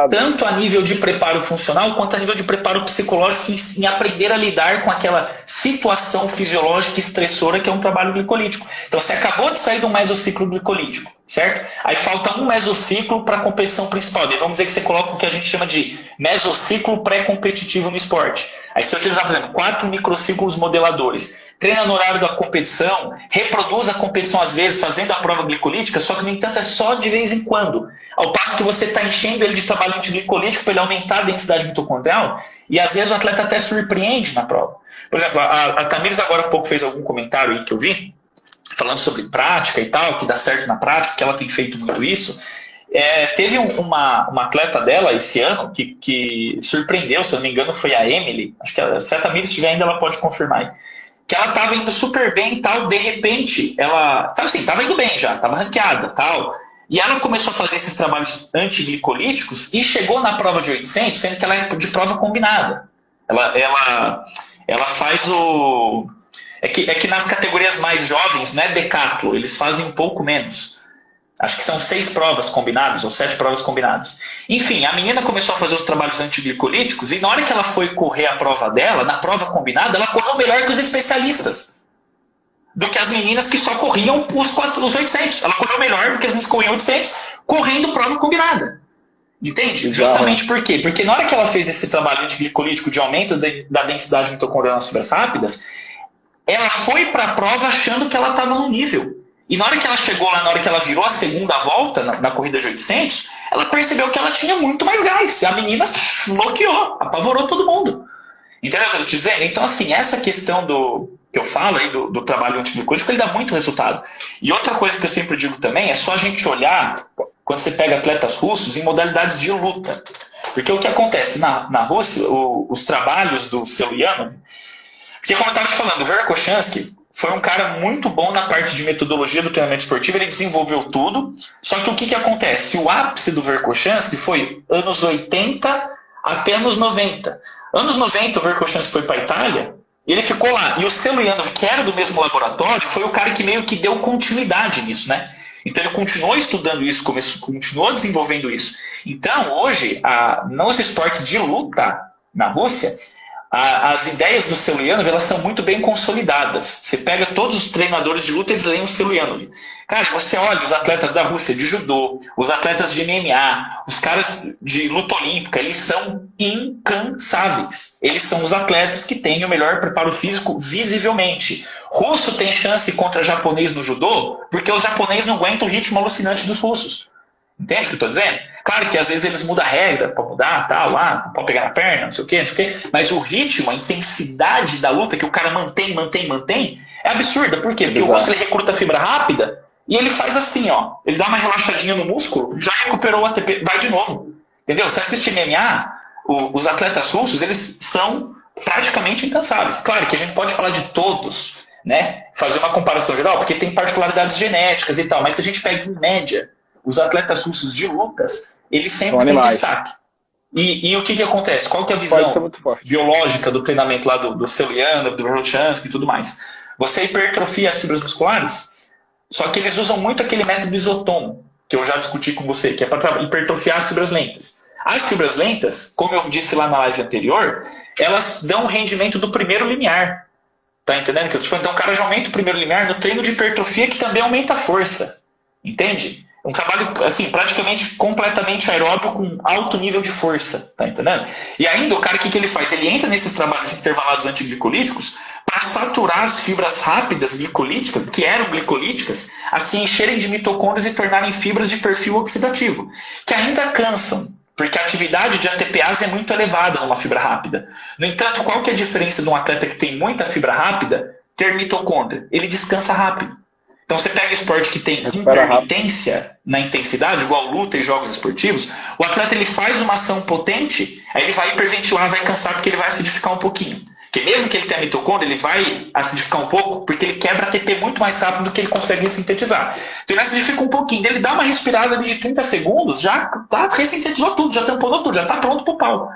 tanto a nível de preparo funcional, quanto a nível de preparo psicológico em aprender a lidar com aquela situação fisiológica estressora que é um trabalho glicolítico. Então você acabou de sair de um mesociclo glicolítico, certo? Aí falta um mesociclo para a competição principal. Daí vamos dizer que você coloca o que a gente chama de mesociclo pré-competitivo no esporte. Aí você utilizar, por exemplo, 4 microciclos modeladores. Treina no horário da competição, reproduz a competição às vezes fazendo a prova glicolítica, só que no entanto é só de vez em quando. Ao passo que você está enchendo ele de trabalho antiglicolítico para ele aumentar a densidade mitocondrial e às vezes o atleta até surpreende na prova. Por exemplo, a Tamires agora há pouco fez algum comentário aí que eu vi, falando sobre prática e tal, que dá certo na prática, que ela tem feito muito isso. Teve uma atleta dela esse ano que surpreendeu, se eu não me engano foi a Emily, acho que se a Tamires estiver ainda ela pode confirmar aí. Que ela estava indo super bem e tal, de repente, ela estava indo bem já, estava ranqueada tal. E ela começou a fazer esses trabalhos antiglicolíticos e chegou na prova de 800, sendo que ela é de prova combinada. Ela faz o... É que nas categorias mais jovens, não é decatlo, eles fazem um pouco menos. Acho que são 6 provas combinadas, ou 7 provas combinadas. Enfim, a menina começou a fazer os trabalhos antiglicolíticos e na hora que ela foi correr a prova dela, na prova combinada, ela correu melhor que os especialistas. Do que as meninas que só corriam os 800. Ela correu melhor do que as meninas que corriam 800, correndo prova combinada. Entende? Justamente por quê? Porque na hora que ela fez esse trabalho antiglicolítico de aumento da densidade mitocondrial nas fibras rápidas, ela foi para a prova achando que ela estava no nível. E na hora que ela chegou lá, na hora que ela virou a segunda volta na corrida de 800, ela percebeu que ela tinha muito mais gás. A menina bloqueou, apavorou todo mundo. Entendeu o que eu estou te dizendo? Então, assim, essa questão que eu falo aí do trabalho antiglicolítico, ele dá muito resultado. E outra coisa que eu sempre digo também é só a gente olhar, quando você pega atletas russos, em modalidades de luta. Porque o que acontece na Rússia, os trabalhos do Selianov, porque como eu estava te falando, o Verkhoshansky foi um cara muito bom na parte de metodologia do treinamento esportivo, ele desenvolveu tudo, só que o que acontece? O ápice do Verkhoshansky foi anos 80 até anos 90. Anos 90 o Verkhoshansky foi para a Itália, e ele ficou lá. E o Selianov, que era do mesmo laboratório, foi o cara que meio que deu continuidade nisso, né? Então ele continuou estudando isso, continuou desenvolvendo isso. Então hoje, nos esportes de luta na Rússia, as ideias do Selianov, elas são muito bem consolidadas. Você pega todos os treinadores de luta, eles leem o Selianov. Cara, você olha os atletas da Rússia de judô, os atletas de MMA, os caras de luta olímpica, eles são incansáveis. Eles são os atletas que têm o melhor preparo físico visivelmente. Russo tem chance contra japonês no judô, porque os japoneses não aguentam o ritmo alucinante dos russos. Entende o que eu estou dizendo? Claro que às vezes eles mudam a regra para mudar, tal, lá, pode pegar na perna, não sei o quê, mas o ritmo, a intensidade da luta que o cara mantém, é absurda. Por quê? Porque o russo ele recruta fibra rápida e ele faz assim, ó, ele dá uma relaxadinha no músculo, já recuperou o ATP, vai de novo. Entendeu? Se assistir MMA, os atletas russos, eles são praticamente incansáveis. Claro que a gente pode falar de todos, né? Fazer uma comparação geral, porque tem particularidades genéticas e tal, mas se a gente pega em média os atletas russos de lutas, eles sempre têm destaque. E o que acontece? Qual que é a visão biológica do treinamento lá do Selianov, do Verkhoshansky e tudo mais? Você hipertrofia as fibras musculares, só que eles usam muito aquele método isotomo, que eu já discuti com você, que é para hipertrofiar as fibras lentas. As fibras lentas, como eu disse lá na live anterior, elas dão o rendimento do primeiro limiar. Tá entendendo o que eu tô falando? Então o cara já aumenta o primeiro limiar no treino de hipertrofia, que também aumenta a força. Entende? Um trabalho, assim, praticamente completamente aeróbio com alto nível de força, tá entendendo? E ainda o cara, o que ele faz? Ele entra nesses trabalhos intervalados antiglicolíticos para saturar as fibras rápidas glicolíticas, que eram glicolíticas, assim encherem de mitocôndrias e tornarem fibras de perfil oxidativo, que ainda cansam, porque a atividade de ATPase é muito elevada numa fibra rápida. No entanto, qual que é a diferença de um atleta que tem muita fibra rápida ter mitocôndria? Ele descansa rápido. Então você pega esporte que tem intermitência na intensidade, igual luta e jogos esportivos, o atleta ele faz uma ação potente, aí ele vai hiperventilar, vai cansar porque ele vai acidificar um pouquinho. Porque mesmo que ele tenha mitocôndria, ele vai acidificar um pouco porque ele quebra ATP muito mais rápido do que ele consegue sintetizar. Então ele acidifica um pouquinho, ele dá uma respirada ali de 30 segundos, já ressintetizou tudo, já tamponou tudo, já está pronto para o pau.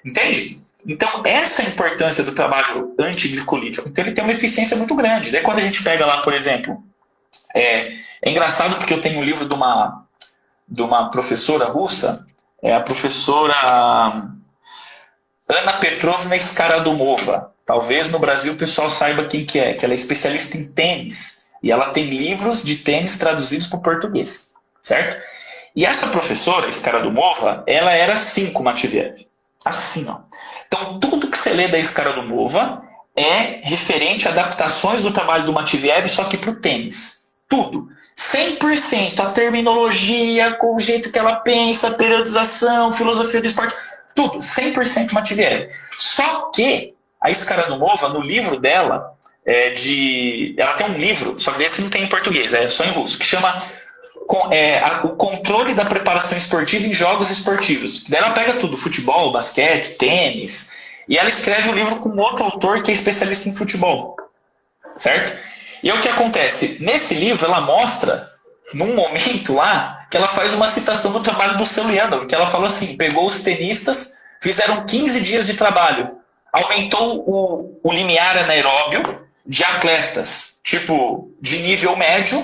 Entende? Então, essa é a importância do trabalho antiglicolítico. Então ele tem uma eficiência muito grande. Daí quando a gente pega lá, por exemplo, é engraçado porque eu tenho um livro de uma professora russa, a professora Anna Petrovna Skaradumova. Talvez no Brasil o pessoal saiba quem que ela é especialista em tênis. E ela tem livros de tênis traduzidos para o português, certo? E essa professora, Skaradumova, ela era assim com Matveev. Assim, ó. Então, tudo que você lê da Skaradumova é referente a adaptações do trabalho do Matveev, só que para o tênis. Tudo. 100%. A terminologia, com o jeito que ela pensa, a periodização, filosofia do esporte. Tudo. 100% Matveev. Só que a Skaradumova, no livro dela, ela tem um livro, só que desse não tem em português, é só em russo, que chama O Controle da Preparação Esportiva em Jogos Esportivos. Daí ela pega tudo, futebol, basquete, tênis, e ela escreve um livro com outro autor que é especialista em futebol. Certo? E aí o que acontece? Nesse livro ela mostra, num momento lá, que ela faz uma citação do trabalho do Selianov, que ela falou assim, pegou os tenistas, fizeram 15 dias de trabalho, aumentou o limiar anaeróbio de atletas, tipo, de nível médio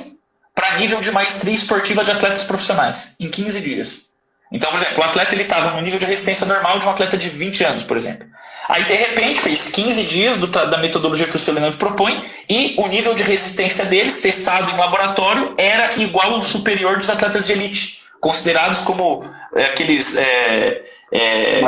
para nível de maestria esportiva de atletas profissionais, em 15 dias. Então, por exemplo, o atleta estava no nível de resistência normal de um atleta de 20 anos, por exemplo. Aí, de repente, fez 15 dias da metodologia que o Selianov propõe e o nível de resistência deles, testado em laboratório, era igual ao superior dos atletas de elite, considerados como aqueles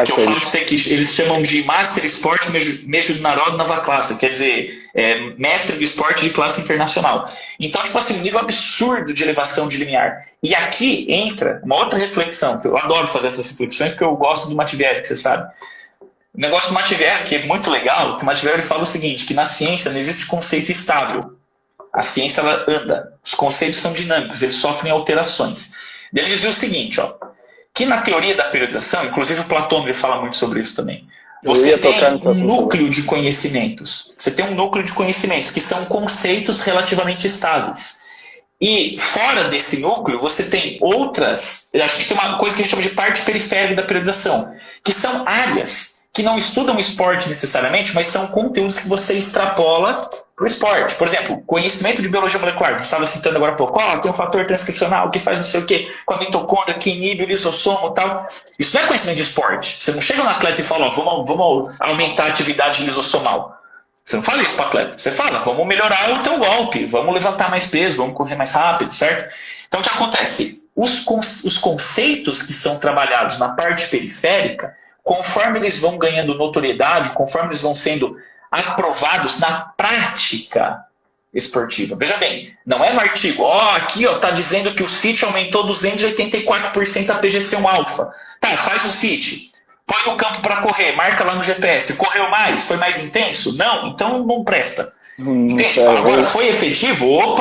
que eu falo para você que eles chamam de Master Sport Международной Nova Classe, quer dizer, mestre do esporte de classe internacional. Então, tipo assim, um nível absurdo de elevação de limiar. E aqui entra uma outra reflexão, que eu adoro fazer essas reflexões, porque eu gosto do Matveev, que você sabe. O negócio do Matveev, que é muito legal, que o Matveev fala o seguinte, que na ciência não existe conceito estável. A ciência ela anda, os conceitos são dinâmicos, eles sofrem alterações. Ele dizia o seguinte, ó, que na teoria da periodização, inclusive o Platão ele fala muito sobre isso também, você tem um núcleo de conhecimentos. Você tem um núcleo de conhecimentos que são conceitos relativamente estáveis. E fora desse núcleo, você tem outras, acho que tem uma coisa que a gente chama de parte periférica da periodização, que são áreas que não estudam esporte necessariamente, mas são conteúdos que você extrapola para o esporte. Por exemplo, conhecimento de biologia molecular. A gente estava citando agora há pouco. Tem um fator transcricional que faz não sei o quê, com a mitocôndria, que inibe o lisossomo e tal. Isso não é conhecimento de esporte. Você não chega no atleta e fala, vamos aumentar a atividade lisossomal. Você não fala isso para o atleta. Você fala, vamos melhorar o teu golpe, vamos levantar mais peso, vamos correr mais rápido, certo? Então o que acontece? Os conceitos que são trabalhados na parte periférica, conforme eles vão ganhando notoriedade, conforme eles vão sendo aprovados na prática esportiva. Veja bem, não é no artigo, aqui está dizendo que o CIT aumentou 284% a PGC1 alfa. Tá, faz o CIT, põe no campo para correr, marca lá no GPS, correu mais, foi mais intenso? Não, então não presta. Entende? Agora, foi efetivo?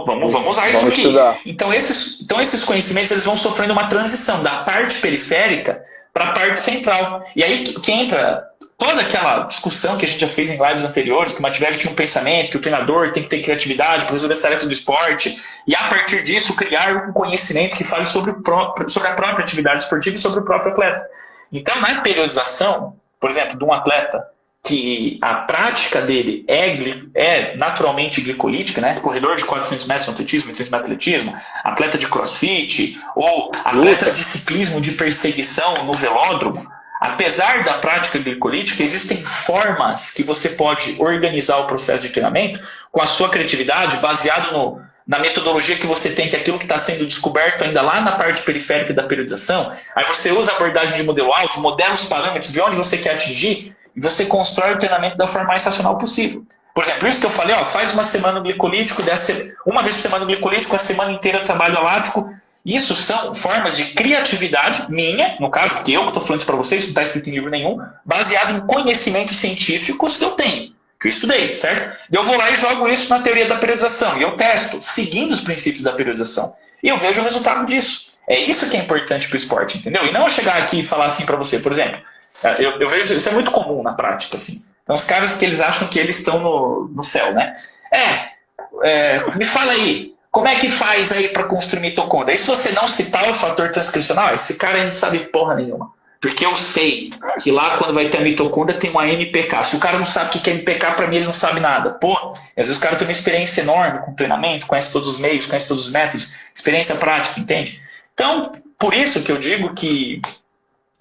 Vamos usar isso aqui. Estudar. Então esses conhecimentos eles vão sofrendo uma transição da parte periférica para a parte central. E aí que entra toda aquela discussão que a gente já fez em lives anteriores, que o Matveev tinha um pensamento, que o treinador tem que ter criatividade para resolver as tarefas do esporte, e a partir disso criar um conhecimento que fale sobre a própria atividade esportiva e sobre o próprio atleta. Então, na periodização, por exemplo, de um atleta que a prática dele é naturalmente glicolítica, né? Corredor de 400 metros no atletismo, 800 metros no atletismo, atleta de crossfit, ou atletas de ciclismo de perseguição no velódromo, apesar da prática glicolítica, existem formas que você pode organizar o processo de treinamento com a sua criatividade, baseado na metodologia que você tem, que é aquilo que está sendo descoberto ainda lá na parte periférica da periodização. Aí você usa a abordagem de modelo-alvo, modela os parâmetros, vê onde você quer atingir, e você constrói o treinamento da forma mais racional possível. Por exemplo, isso que eu falei, faz uma semana no glicolítico, uma vez por semana no glicolítico, a semana inteira trabalho lático. Isso são formas de criatividade minha, no caso, porque eu que estou falando isso para vocês, não está escrito em livro nenhum, baseado em conhecimentos científicos que eu tenho, que eu estudei, certo? Eu vou lá e jogo isso na teoria da periodização, e eu testo, seguindo os princípios da periodização. E eu vejo o resultado disso. É isso que é importante para o esporte, entendeu? E não eu chegar aqui e falar assim para você, por exemplo, eu vejo, isso é muito comum na prática, assim. Então, os caras que eles acham que eles estão no céu, né? Me fala aí, como é que faz aí para construir mitocôndria? E se você não citar o fator transcricional, esse cara aí não sabe porra nenhuma. Porque eu sei que lá, quando vai ter a mitocôndria, tem uma MPK. Se o cara não sabe o que é MPK, para mim ele não sabe nada. Pô, às vezes o cara tem uma experiência enorme com treinamento, conhece todos os meios, conhece todos os métodos, experiência prática, entende? Então, por isso que eu digo que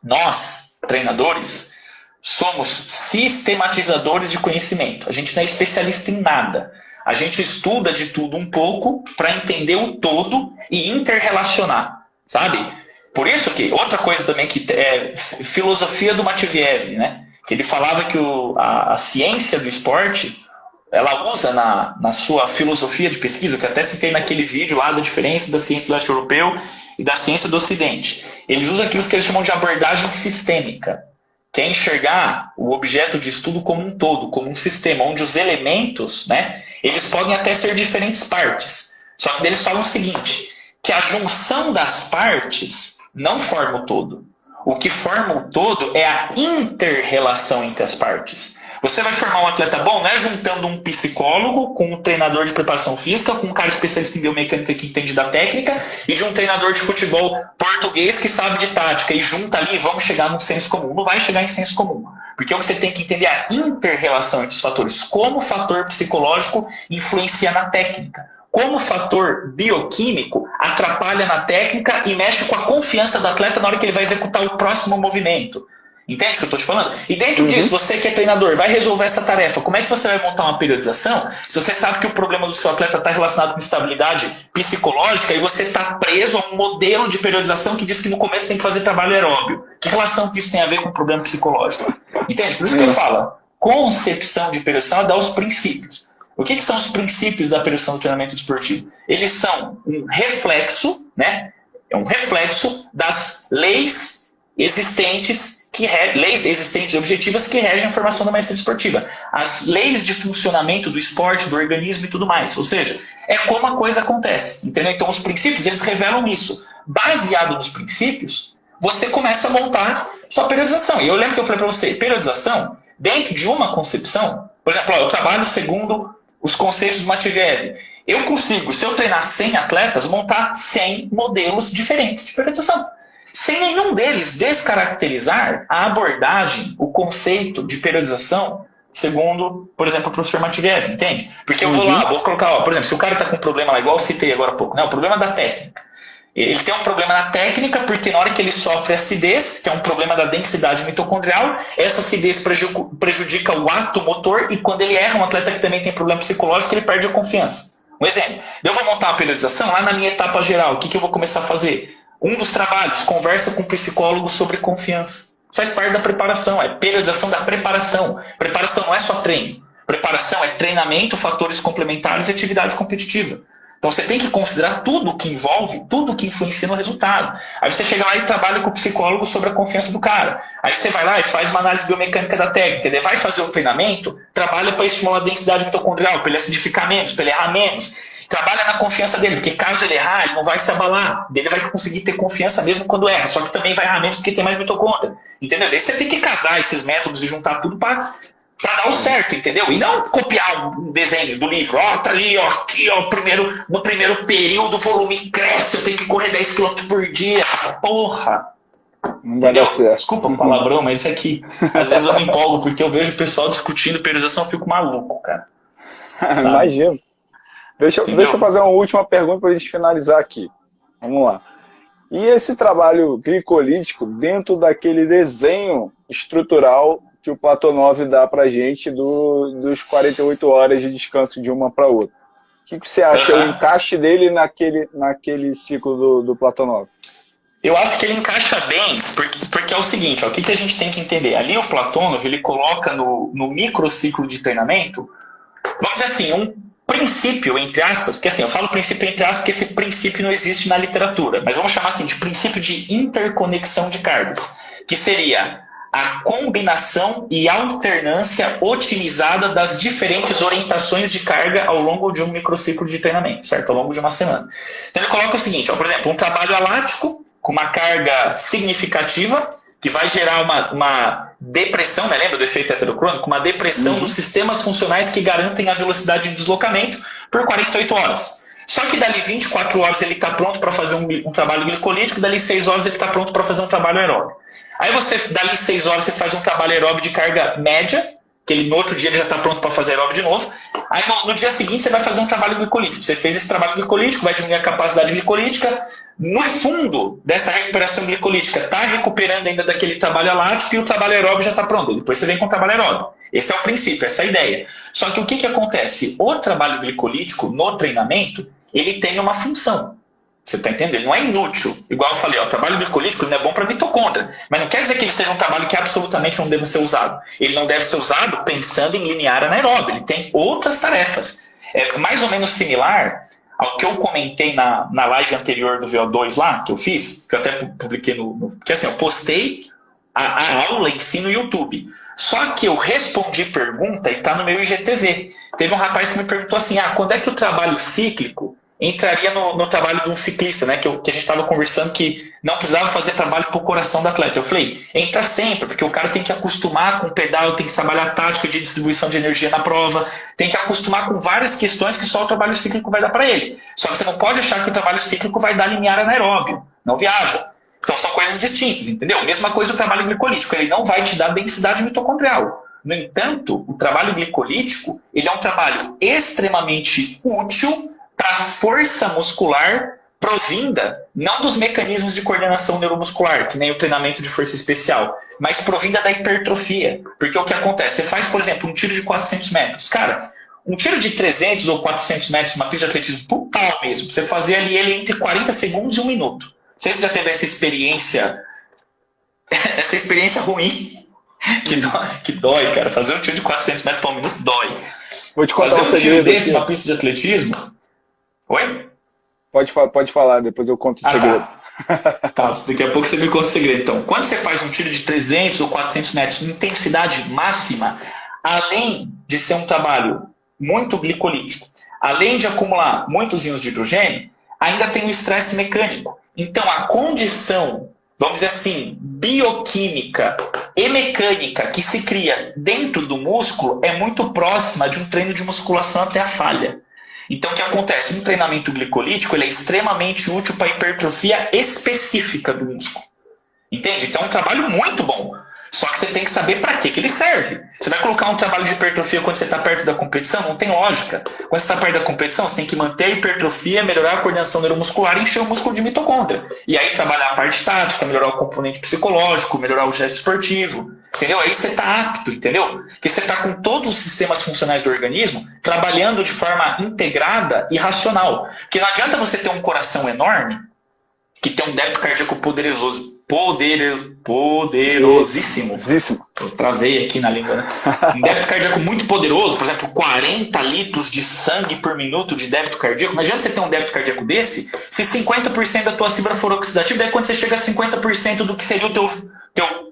nós, treinadores, somos sistematizadores de conhecimento. A gente não é especialista em nada. A gente estuda de tudo um pouco para entender o todo e interrelacionar, sabe? Por isso que, outra coisa também que é filosofia do Matveev, né? Que ele falava que a ciência do esporte, ela usa na sua filosofia de pesquisa, que eu até citei naquele vídeo lá da diferença da ciência do leste europeu e da ciência do ocidente. Eles usam aquilo que eles chamam de abordagem sistêmica, que é enxergar o objeto de estudo como um todo, como um sistema, onde os elementos, né, eles podem até ser diferentes partes. Só que eles falam o seguinte, que a junção das partes não forma o todo. O que forma o todo é a inter-relação entre as partes. Você vai formar um atleta bom, não é juntando um psicólogo com um treinador de preparação física, com um cara especialista em biomecânica que entende da técnica, e de um treinador de futebol português que sabe de tática, e junta ali, vamos chegar num senso comum. Não vai chegar em senso comum. Porque o que você tem que entender é a inter-relação entre os fatores. Como o fator psicológico influencia na técnica. Como o fator bioquímico atrapalha na técnica e mexe com a confiança do atleta na hora que ele vai executar o próximo movimento. Entende o que eu estou te falando? E dentro disso, você que é treinador, vai resolver essa tarefa. Como é que você vai montar uma periodização se você sabe que o problema do seu atleta está relacionado com estabilidade psicológica e você está preso a um modelo de periodização que diz que no começo tem que fazer trabalho aeróbio? Que relação que isso tem a ver com o problema psicológico? Entende? Por isso que eu falo, concepção de periodização é dar os princípios. O que são os princípios da periodização do treinamento desportivo? Eles são um reflexo, né? É um reflexo das leis existentes e objetivas que regem a formação da maestria esportiva. As leis de funcionamento do esporte, do organismo e tudo mais. Ou seja, é como a coisa acontece. Entendeu? Então, os princípios, eles revelam isso. Baseado nos princípios, você começa a montar sua periodização. E eu lembro que eu falei para você, periodização, dentro de uma concepção, por exemplo, eu trabalho segundo os conceitos do Matveev. Eu consigo, se eu treinar 100 atletas, montar 100 modelos diferentes de periodização. Sem nenhum deles descaracterizar a abordagem, o conceito de periodização, segundo, por exemplo, o professor Matveev, entende? Porque eu vou lá, vou colocar, por exemplo, se o cara está com um problema lá, igual eu citei agora há pouco, né, o problema da técnica. Ele tem um problema na técnica porque na hora que ele sofre acidez, que é um problema da densidade mitocondrial, essa acidez prejudica o ato motor e quando ele erra, um atleta que também tem problema psicológico, ele perde a confiança. Um exemplo, eu vou montar uma periodização, lá na minha etapa geral, o que eu vou começar a fazer? Um dos trabalhos, conversa com o psicólogo sobre confiança. Faz parte da preparação, é periodização da preparação. Preparação não é só treino. Preparação é treinamento, fatores complementares e atividade competitiva. Então você tem que considerar tudo que envolve, tudo que influencia no resultado. Aí você chega lá e trabalha com o psicólogo sobre a confiança do cara. Aí você vai lá e faz uma análise biomecânica da técnica. Ele vai fazer o treinamento, trabalha para estimular a densidade mitocondrial, para ele acidificar menos, para ele errar menos. Trabalha na confiança dele, porque caso ele errar, ele não vai se abalar. Ele vai conseguir ter confiança mesmo quando erra, só que também vai errar menos porque tem mais mitocôndria. Entendeu? Daí você tem que casar esses métodos e juntar tudo para dar o certo, entendeu? E não copiar um desenho do livro. Ó, tá ali, ó, aqui, ó, no primeiro período o volume cresce, eu tenho que correr 10 km por dia. Porra! Não vai dar certo. Desculpa o palavrão, mas é que às vezes eu me empolgo porque eu vejo o pessoal discutindo periodização, eu fico maluco, cara. Imagino. Deixa eu fazer uma última pergunta para a gente finalizar aqui. Vamos lá. E esse trabalho glicolítico dentro daquele desenho estrutural que o Platonov dá para a gente dos 48 horas de descanso de uma para outra? O que você acha? O encaixe dele naquele ciclo do Platonov? Eu acho que ele encaixa bem, porque é o seguinte, ó, o que a gente tem que entender? Ali o Platonov, ele coloca no microciclo de treinamento, vamos dizer assim, um princípio, entre aspas, porque assim, eu falo princípio entre aspas porque esse princípio não existe na literatura, mas vamos chamar assim de princípio de interconexão de cargas, que seria a combinação e alternância otimizada das diferentes orientações de carga ao longo de um microciclo de treinamento, certo? Ao longo de uma semana. Então ele coloca o seguinte, ó, por exemplo, um trabalho alático com uma carga significativa, que vai gerar uma depressão, né? Lembra do efeito heterocrônico? Uma depressão dos sistemas funcionais que garantem a velocidade de deslocamento por 48 horas. Só que dali 24 horas ele está pronto para fazer um trabalho glicolítico, dali 6 horas ele está pronto para fazer um trabalho aeróbio. Aí dali 6 horas você faz um trabalho aeróbio de carga média, que no outro dia ele já está pronto para fazer aeróbio de novo. Aí no dia seguinte você vai fazer um trabalho glicolítico. Você fez esse trabalho glicolítico, vai diminuir a capacidade glicolítica. No fundo dessa recuperação glicolítica, está recuperando ainda daquele trabalho alático e o trabalho aeróbio já está pronto. Depois você vem com o trabalho aeróbio. Esse é o princípio, essa é a ideia. Só que o que acontece? O trabalho glicolítico no treinamento, ele tem uma função. Você está entendendo? Ele não é inútil. Igual eu falei, ó, o trabalho glicolítico não é bom para mitocôndria. Mas não quer dizer que ele seja um trabalho que absolutamente não deva ser usado. Ele não deve ser usado pensando em linear anaeróbio. Ele tem outras tarefas. É mais ou menos similar ao que eu comentei na live anterior do VO2 lá, que eu fiz, que eu até publiquei porque assim, eu postei a aula em si no YouTube. Só que eu respondi pergunta e está no meu IGTV. Teve um rapaz que me perguntou assim, quando é que o trabalho cíclico entraria no trabalho de um ciclista, né? Que a gente estava conversando que não precisava fazer trabalho para o coração do atleta. Eu falei, entra sempre, porque o cara tem que acostumar com o pedal, tem que trabalhar a tática de distribuição de energia na prova, tem que acostumar com várias questões que só o trabalho cíclico vai dar para ele. Só que você não pode achar que o trabalho cíclico vai dar linear anaeróbio, não viaja. Então são coisas distintas, entendeu? Mesma coisa o trabalho glicolítico, ele não vai te dar densidade mitocondrial. No entanto, o trabalho glicolítico, ele é um trabalho extremamente útil para a força muscular provinda, não dos mecanismos de coordenação neuromuscular, que nem o treinamento de força especial, mas provinda da hipertrofia. Porque o que acontece? Você faz, por exemplo, um tiro de 400 metros. Cara, um tiro de 300 ou 400 metros, uma pista de atletismo brutal mesmo, você fazer ali ele entre 40 segundos e 1 minuto. Não sei se você já teve essa experiência ruim, que dói, cara. Fazer um tiro de 400 metros por 1 minuto dói. Vou te contar fazer um tiro desse numa pista de atletismo... Oi? Pode falar, depois eu conto o segredo. Tá, daqui a pouco você me conta o segredo. Então, quando você faz um tiro de 300 ou 400 metros em intensidade máxima, além de ser um trabalho muito glicolítico, além de acumular muitos íons de hidrogênio, ainda tem o estresse mecânico. Então, a condição, vamos dizer assim, bioquímica e mecânica que se cria dentro do músculo é muito próxima de um treino de musculação até a falha. Então, o que acontece? Um treinamento glicolítico ele é extremamente útil para a hipertrofia específica do músculo. Entende? Então, é um trabalho muito bom. Só que você tem que saber para que ele serve. Você vai colocar um trabalho de hipertrofia quando você está perto da competição? Não tem lógica. Quando você está perto da competição, você tem que manter a hipertrofia, melhorar a coordenação neuromuscular e encher o músculo de mitocôndria. E aí trabalhar a parte tática, melhorar o componente psicológico, melhorar o gesto esportivo. Entendeu? Aí você está apto, entendeu? Porque você está com todos os sistemas funcionais do organismo trabalhando de forma integrada e racional. Porque não adianta você ter um coração enorme que tem um débito cardíaco poderosíssimo. Eu travei aqui na língua, né? Um débito cardíaco muito poderoso, por exemplo, 40 litros de sangue por minuto de débito cardíaco. Não adianta você ter um débito cardíaco desse se 50% da tua fibra for oxidativa, daí quando você chega a 50% do que seria o teu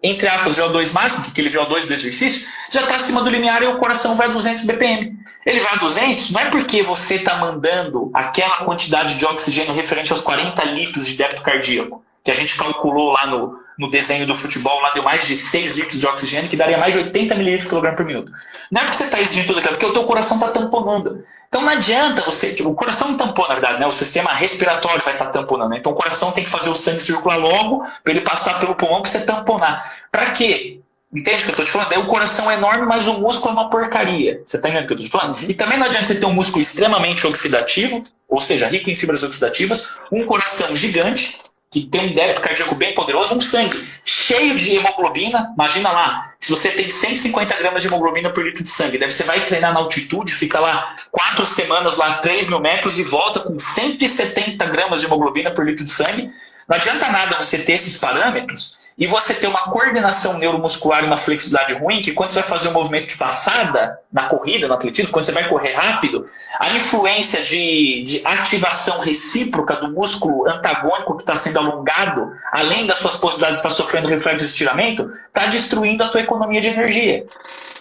entre aspas, VO2 máximo, que aquele VO2 do exercício, já está acima do limiar e o coração vai a 200 BPM. Ele vai a 200, não é porque você está mandando aquela quantidade de oxigênio referente aos 40 litros de débito cardíaco, que a gente calculou lá no no desenho do futebol lá deu mais de 6 litros de oxigênio, que daria mais de 80 mililitros por quilograma por minuto. Não é porque você está exigindo tudo aquilo, porque o teu coração está tamponando. Então não adianta você, tipo, o coração não tampona, na verdade, né? O sistema respiratório vai estar tamponando. Né? Então o coração tem que fazer o sangue circular logo para ele passar pelo pulmão para você tamponar. Para quê? Entende o que eu estou te falando? Daí o coração é enorme, mas o músculo é uma porcaria. Você está entendendo o que eu estou te falando? E também não adianta você ter um músculo extremamente oxidativo, ou seja, rico em fibras oxidativas, um coração gigante, que tem um débito cardíaco bem poderoso, um sangue cheio de hemoglobina. Imagina lá, se você tem 150 gramas de hemoglobina por litro de sangue, daí você vai treinar na altitude, fica lá 4 semanas, lá 3.000 metros e volta com 170 gramas de hemoglobina por litro de sangue. Não adianta nada você ter esses parâmetros e você ter uma coordenação neuromuscular e uma flexibilidade ruim, que quando você vai fazer um movimento de passada na corrida, no atletismo, quando você vai correr rápido, a influência de ativação recíproca do músculo antagônico que está sendo alongado, além das suas possibilidades de estar sofrendo reflexo de estiramento, está destruindo a tua economia de energia.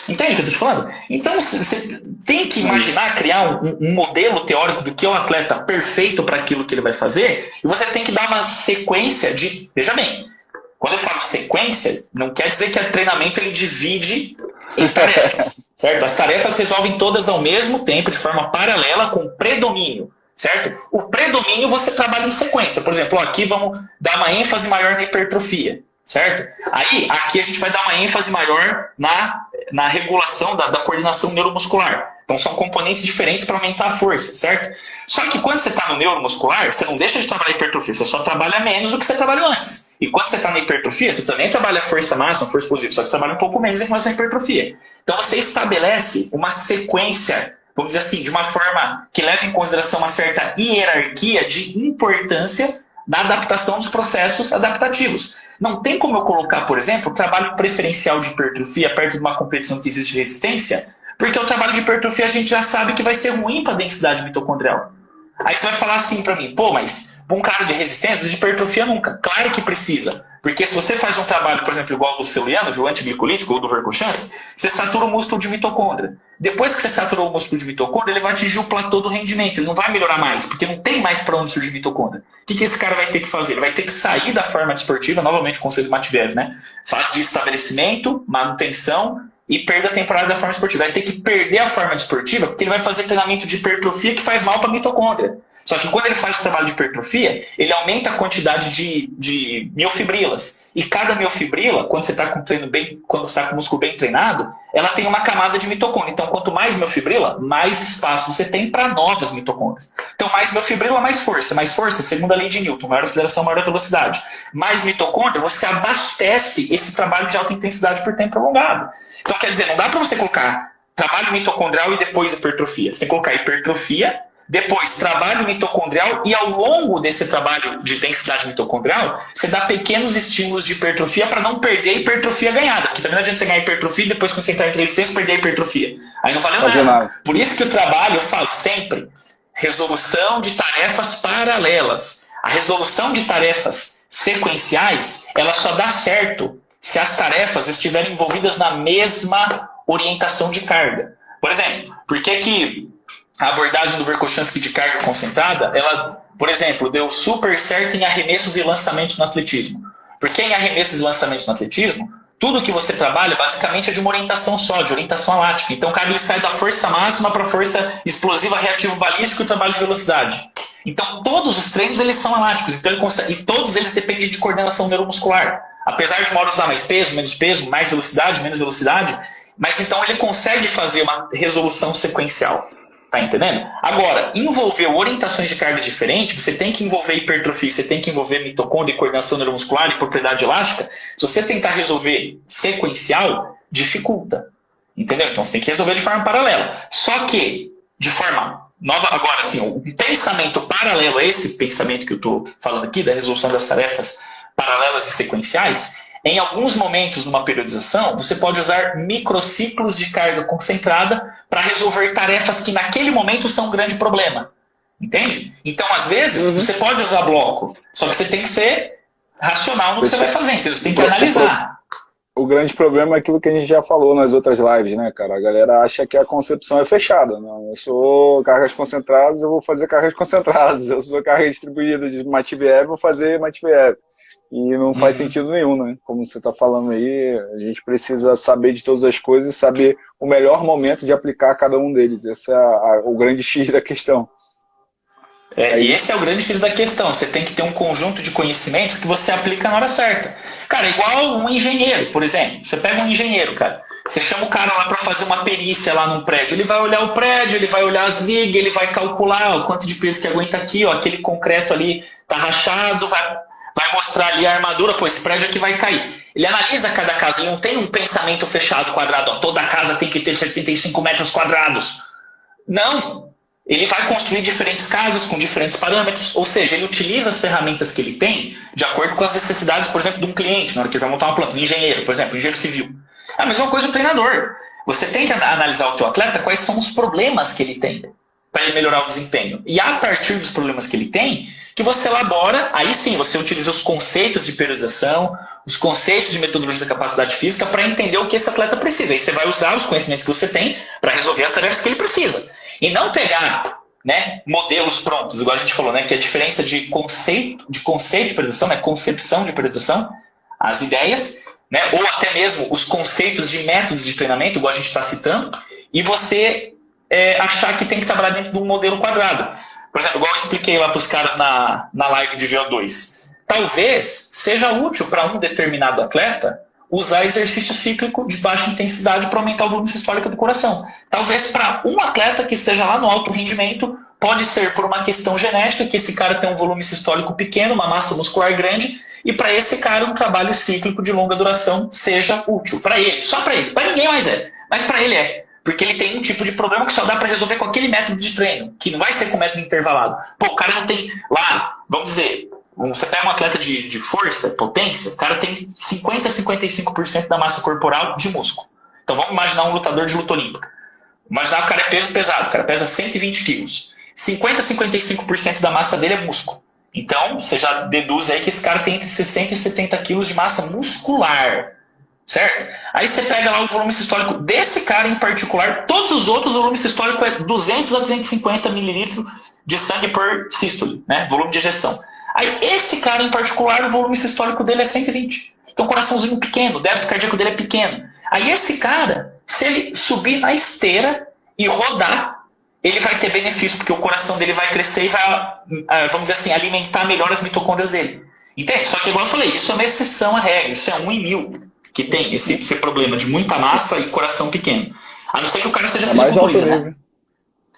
Entende o que eu estou te falando? Então você tem que imaginar, criar um modelo teórico do que é o atleta perfeito para aquilo que ele vai fazer, e você tem que dar uma sequência de... Veja bem, quando eu falo sequência, não quer dizer que o treinamento ele divide em tarefas, certo? As tarefas resolvem todas ao mesmo tempo, de forma paralela, com predomínio, certo? O predomínio você trabalha em sequência. Por exemplo, aqui vamos dar uma ênfase maior na hipertrofia, certo? Aí, aqui a gente vai dar uma ênfase maior na regulação da coordenação neuromuscular. Então, são componentes diferentes para aumentar a força, certo? Só que quando você está no neuromuscular, você não deixa de trabalhar hipertrofia, você só trabalha menos do que você trabalhou antes. E quando você está na hipertrofia, você também trabalha força máxima, força explosiva, só que você trabalha um pouco menos em relação à hipertrofia. Então, você estabelece uma sequência, vamos dizer assim, de uma forma que leva em consideração uma certa hierarquia de importância na adaptação dos processos adaptativos. Não tem como eu colocar, por exemplo, o trabalho preferencial de hipertrofia perto de uma competição que existe resistência, porque o trabalho de hipertrofia a gente já sabe que vai ser ruim para a densidade mitocondrial. Aí você vai falar assim para mim, pô, mas para um cara de resistência, de hipertrofia nunca. Claro que precisa. Porque se você faz um trabalho, por exemplo, igual do Celiano, o antiglicolítico ou do Vercochance, você satura o músculo de mitocôndria. Depois que você saturou o músculo de mitocôndria, ele vai atingir o platô do rendimento. Ele não vai melhorar mais, porque não tem mais para onde surgir mitocôndria. O que esse cara vai ter que fazer? Ele vai ter que sair da forma desportiva, novamente o conceito do Matveev, né? Fase de estabelecimento, manutenção e perda temporária da forma esportiva. Vai ter que perder a forma desportiva, porque ele vai fazer treinamento de hipertrofia que faz mal para a mitocôndria. Só que quando ele faz o trabalho de hipertrofia, ele aumenta a quantidade de miofibrilas. E cada miofibrila, quando você está com treino bem, quando você está com o músculo bem treinado, ela tem uma camada de mitocôndria. Então, quanto mais miofibrila, mais espaço você tem para novas mitocôndrias. Então, mais miofibrila, mais força. Mais força, segundo a lei de Newton, maior aceleração, maior velocidade. Mais mitocôndria, você abastece esse trabalho de alta intensidade por tempo prolongado. Então, quer dizer, não dá para você colocar trabalho mitocondrial e depois hipertrofia. Você tem que colocar hipertrofia, depois trabalho mitocondrial, e ao longo desse trabalho de densidade mitocondrial, você dá pequenos estímulos de hipertrofia para não perder a hipertrofia ganhada. Porque também não adianta você ganhar hipertrofia e depois, quando você entrar em resistência, perder a hipertrofia. Aí não valeu nada. Por isso que o trabalho, eu falo sempre, resolução de tarefas paralelas. A resolução de tarefas sequenciais, ela só dá certo se as tarefas estiverem envolvidas na mesma orientação de carga. Por exemplo, por que a abordagem do Verkhoshansky de carga concentrada, ela, por exemplo, deu super certo em arremessos e lançamentos no atletismo? Porque em arremessos e lançamentos no atletismo, tudo que você trabalha basicamente é de uma orientação só, de orientação alática. Então o cara ele sai da força máxima para a força explosiva, reativo balístico e trabalho de velocidade. Então todos os treinos eles são aláticos, então ele consegue, e todos eles dependem de coordenação neuromuscular. Apesar de uma hora usar mais peso, mais velocidade, menos velocidade, mas então ele consegue fazer uma resolução sequencial. Tá entendendo? Agora, envolver orientações de carga diferentes, você tem que envolver hipertrofia, você tem que envolver mitocôndria, coordenação neuromuscular e propriedade elástica. Se você tentar resolver sequencial, dificulta. Entendeu? Então você tem que resolver de forma paralela. Só que, de forma nova, agora assim, o pensamento paralelo a esse pensamento que eu estou falando aqui, da resolução das tarefas paralelas e sequenciais, em alguns momentos numa periodização, você pode usar microciclos de carga concentrada para resolver tarefas que naquele momento são um grande problema. Entende? Então, às vezes, você pode usar bloco, só que você tem que ser racional no que você vai fazer, entendeu? Você tem que analisar. O grande problema é aquilo que a gente já falou nas outras lives, né, cara? A galera acha que a concepção é fechada. Não, eu sou cargas concentradas, eu vou fazer cargas concentradas. Eu sou carga distribuída de Matveev, eu vou fazer Matveev. e não faz sentido nenhum, né? Como você está falando aí, a gente precisa saber de todas as coisas e saber o melhor momento de aplicar cada um deles. Esse é o grande X da questão. E esse é o grande X da questão. Você tem que ter um conjunto de conhecimentos que você aplica na hora certa. Cara, igual um engenheiro, por exemplo. Você pega um engenheiro, cara. Você chama o cara lá para fazer uma perícia lá num prédio. Ele vai olhar o prédio, ele vai olhar as vigas, ele vai calcular o quanto de peso que aguenta aqui, ó, aquele concreto ali tá rachado, vai mostrar ali a armadura, pô, esse prédio aqui vai cair. Ele analisa cada caso, ele não tem um pensamento fechado, quadrado, ó, toda casa tem que ter 75 metros quadrados. Não! Ele vai construir diferentes casas com diferentes parâmetros, ou seja, ele utiliza as ferramentas que ele tem de acordo com as necessidades, por exemplo, de um cliente, na hora que ele vai montar uma planta, um engenheiro, por exemplo, um engenheiro civil. A mesma coisa do treinador. Você tem que analisar o teu atleta, quais são os problemas que ele tem para ele melhorar o desempenho. E a partir dos problemas que ele tem, que você elabora, aí sim, você utiliza os conceitos de periodização, os conceitos de metodologia da capacidade física para entender o que esse atleta precisa. Aí você vai usar os conhecimentos que você tem para resolver as tarefas que ele precisa. E não pegar, né, modelos prontos, igual a gente falou, né, que é a diferença de conceito de periodização, né, concepção de periodização, as ideias, né, ou até mesmo os conceitos de métodos de treinamento, igual a gente está citando, e você achar que tem que trabalhar dentro de um modelo quadrado. Por exemplo, igual eu expliquei lá para os caras na live de VO2. Talvez seja útil para um determinado atleta usar exercício cíclico de baixa intensidade para aumentar o volume sistólico do coração. Talvez para um atleta que esteja lá no alto rendimento, pode ser por uma questão genética, que esse cara tem um volume sistólico pequeno, uma massa muscular grande, e para esse cara um trabalho cíclico de longa duração seja útil. Para ele, só para ele. Para ninguém mais é, mas para ele é. Porque ele tem um tipo de problema que só dá para resolver com aquele método de treino, que não vai ser com método intervalado. Pô, o cara não tem lá, vamos dizer, você pega um atleta de força, potência, o cara tem 50% a 55% da massa corporal de músculo. Então vamos imaginar um lutador de luta olímpica. Imaginar que o cara é peso pesado, o cara pesa 120 quilos. 50% a 55% da massa dele é músculo. Então você já deduz aí que esse cara tem entre 60 e 70 quilos de massa muscular. Certo? Aí você pega lá o volume sistólico desse cara em particular, todos os outros, o volume sistólico é 200 a 250 mililitros de sangue por sístole, né? Volume de ejeção. Aí esse cara em particular, o volume sistólico dele é 120. Então o coraçãozinho pequeno, o débito cardíaco dele é pequeno. Aí esse cara, se ele subir na esteira e rodar, ele vai ter benefício, porque o coração dele vai crescer e vai, vamos dizer assim, alimentar melhor as mitocôndrias dele. Entende? Só que igual eu falei, isso é uma exceção à regra, isso é 1 em 1000. Que tem esse problema de muita massa e coração pequeno. A não ser que o cara seja fisiculturista, né?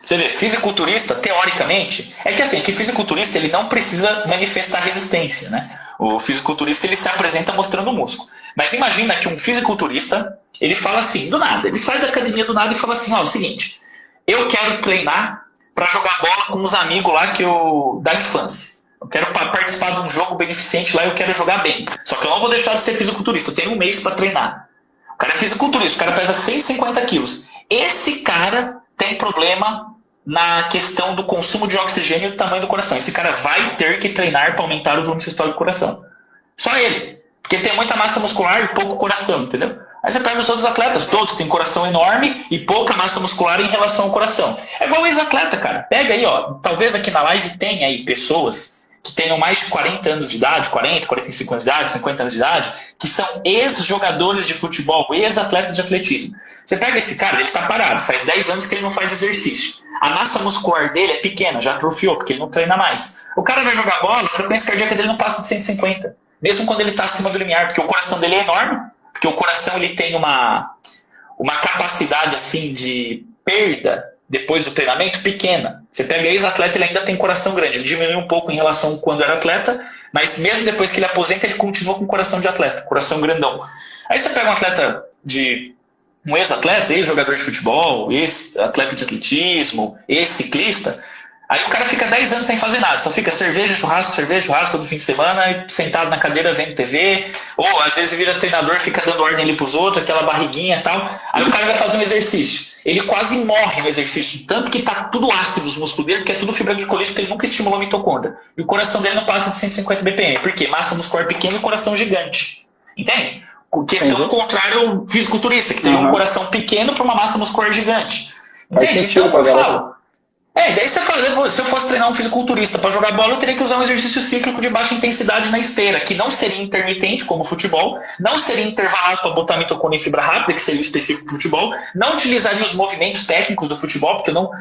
Você vê, fisiculturista, teoricamente, é que assim, que fisiculturista ele não precisa manifestar resistência, né? O fisiculturista ele se apresenta mostrando músculo. Mas imagina que um fisiculturista, ele fala assim, do nada, ele sai da academia do nada e fala assim, ó, é o seguinte, eu quero treinar para jogar bola com uns amigos lá da infância. Eu quero participar de um jogo beneficente lá e eu quero jogar bem. Só que eu não vou deixar de ser fisiculturista. Eu tenho 1 mês para treinar. O cara é fisiculturista, o cara pesa 150 quilos. Esse cara tem problema na questão do consumo de oxigênio e do tamanho do coração. Esse cara vai ter que treinar para aumentar o volume sistólico do coração. Só ele. Porque ele tem muita massa muscular e pouco coração, entendeu? Aí você pega os outros atletas, todos têm coração enorme e pouca massa muscular em relação ao coração. É igual o ex-atleta, cara. Pega aí, ó. Talvez aqui na live tenha aí pessoas que tenham mais de 40 anos de idade, 40, 45 anos de idade, 50 anos de idade, que são ex-jogadores de futebol, ex-atletas de atletismo. Você pega esse cara, ele está parado, faz 10 anos que ele não faz exercício. A massa muscular dele é pequena, já atrofiou, porque ele não treina mais. O cara vai jogar bola, a frequência cardíaca dele não passa de 150, mesmo quando ele está acima do limiar, porque o coração dele é enorme, porque o coração ele tem uma capacidade assim de perda depois do treinamento pequena. Você pega ex-atleta, ele ainda tem coração grande. Ele diminui um pouco em relação a quando era atleta, mas mesmo depois que ele aposenta, ele continua com coração de atleta, coração grandão. Aí você pega um atleta um ex-atleta, ex-jogador de futebol, ex-atleta de atletismo, ex-ciclista, aí o cara fica 10 anos sem fazer nada, só fica cerveja, churrasco todo fim de semana, sentado na cadeira vendo TV, ou às vezes vira treinador, fica dando ordem ali pros outros, aquela barriguinha e tal. Aí o cara vai fazer um exercício. Ele quase morre no exercício, tanto que tá tudo ácido os músculos dele, porque é tudo fibra glicolítica, porque ele nunca estimulou a mitocôndria. E o coração dele não passa de 150 BPM. Por quê? Massa muscular pequena e coração gigante. Entende? Questão contrária ao fisiculturista, que tem um coração pequeno para uma massa muscular gigante. Entende? Então, eu falo, Daí você fala, se eu fosse treinar um fisiculturista para jogar bola, eu teria que usar um exercício cíclico de baixa intensidade na esteira, que não seria intermitente, como o futebol, não seria intervalado para botar mitocôndria em fibra rápida, que seria o específico do futebol, não utilizaria os movimentos técnicos do futebol, porque eu não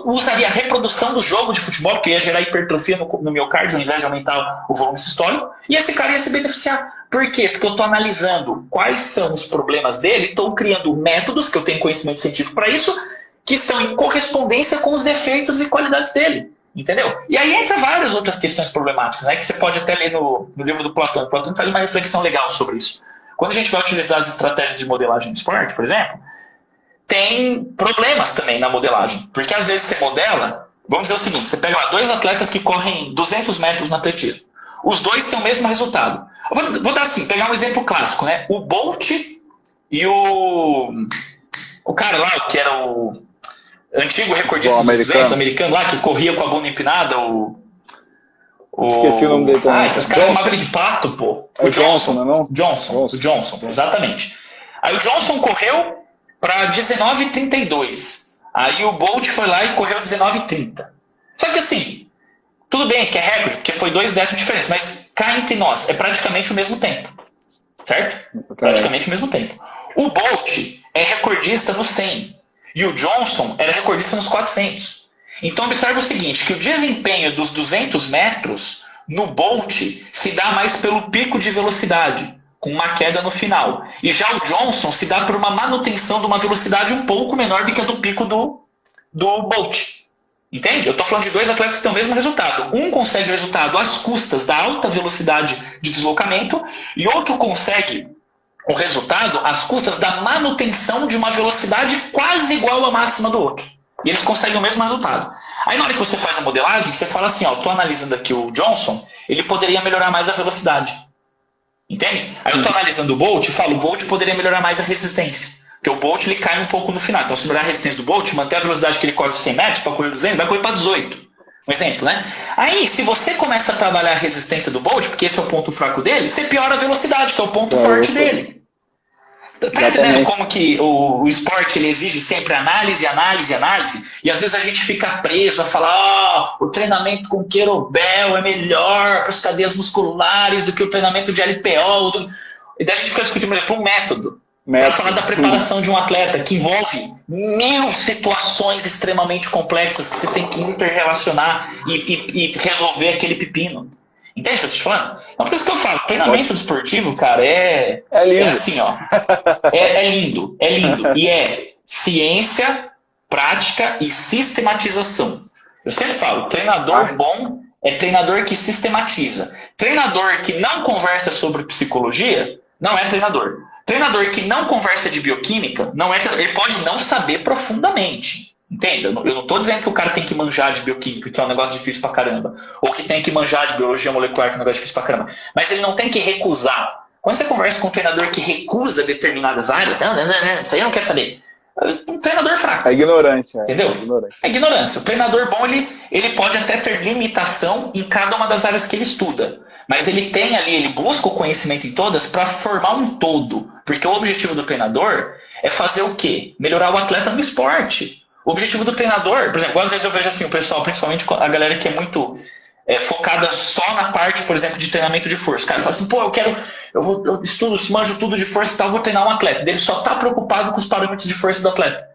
usaria a reprodução do jogo de futebol, porque ia gerar hipertrofia no miocárdio, ao invés de aumentar o volume sistólico, e esse cara ia se beneficiar. Por quê? Porque eu estou analisando quais são os problemas dele, estou criando métodos, que eu tenho conhecimento científico para isso, que estão em correspondência com os defeitos e qualidades dele, entendeu? E aí entra várias outras questões problemáticas, né, que você pode até ler no livro do Platão. O Platão faz uma reflexão legal sobre isso. Quando a gente vai utilizar as estratégias de modelagem do esporte, por exemplo, tem problemas também na modelagem, porque às vezes você modela, vamos dizer o seguinte, você pega lá 2 atletas que correm 200 metros no atletismo, os dois têm o mesmo resultado. Eu vou dar assim, pegar um exemplo clássico, né? O Bolt e o cara lá, que era o antigo recordista dos 200, americano lá, que corria com a bunda empinada, Esqueci o nome dele também. Os caras chamavam ele de pato, pô. O Johnson, não é não? Johnson, exatamente. Aí o Johnson correu para 19,32. Aí o Bolt foi lá e correu 19,30. Só que assim, tudo bem que é recorde, porque foi 2 décimos de diferença, mas cá entre nós, é praticamente o mesmo tempo. Certo? Praticamente o mesmo tempo. O Bolt é recordista no 100. E o Johnson era recordista nos 400. Então observe o seguinte, que o desempenho dos 200 metros no Bolt se dá mais pelo pico de velocidade, com uma queda no final. E já o Johnson se dá por uma manutenção de uma velocidade um pouco menor do que a do pico do Bolt. Entende? Eu estou falando de 2 atletas que têm o mesmo resultado. Um consegue o resultado às custas da alta velocidade de deslocamento e outro consegue o resultado às custas da manutenção de uma velocidade quase igual à máxima do outro. E eles conseguem o mesmo resultado. Aí na hora que você faz a modelagem, você fala assim, estou analisando aqui o Johnson, ele poderia melhorar mais a velocidade. Entende? Aí eu estou analisando o Bolt e falo, o Bolt poderia melhorar mais a resistência. Porque o Bolt ele cai um pouco no final. Então se melhorar a resistência do Bolt, manter a velocidade que ele corre 100 metros para correr 200, vai correr para 18. Um exemplo, né? Aí, se você começa a trabalhar a resistência do Bolt, porque esse é o ponto fraco dele, você piora a velocidade, que é o ponto forte dele. Tá entendendo como que o esporte ele exige sempre análise, e às vezes a gente fica preso a falar o treinamento com querobel é melhor para as cadeias musculares do que o treinamento de LPO. E daí a gente fica discutindo, por exemplo, um método. Para falar da preparação de um atleta, que envolve 1000 situações extremamente complexas que você tem que interrelacionar e resolver aquele pepino. Entende o que eu tô te falando? Então, por isso que eu falo, treinamento desportivo, cara, é lindo. É assim, ó. É lindo. E é ciência, prática e sistematização. Eu sempre falo, treinador bom é treinador que sistematiza. Treinador que não conversa sobre psicologia, não é treinador. Treinador que não conversa de bioquímica, não é treinador. Ele pode não saber profundamente. Entenda? Eu não estou dizendo que o cara tem que manjar de bioquímica, que é um negócio difícil pra caramba. Ou que tem que manjar de biologia molecular, que é um negócio difícil pra caramba. Mas ele não tem que recusar. Quando você conversa com um treinador que recusa determinadas áreas, não, isso aí eu não quero saber. Um treinador fraco. É ignorante. Entendeu? É ignorância. O treinador bom, ele pode até ter limitação em cada uma das áreas que ele estuda. Mas ele tem ali, ele busca o conhecimento em todas para formar um todo. Porque o objetivo do treinador é fazer o quê? Melhorar o atleta no esporte. O objetivo do treinador, por exemplo, às vezes eu vejo assim, o pessoal, principalmente a galera que é muito focada só na parte, por exemplo, de treinamento de força. O cara fala assim, eu estudo, manjo tudo de força e tal, vou treinar um atleta. Ele só está preocupado com os parâmetros de força do atleta.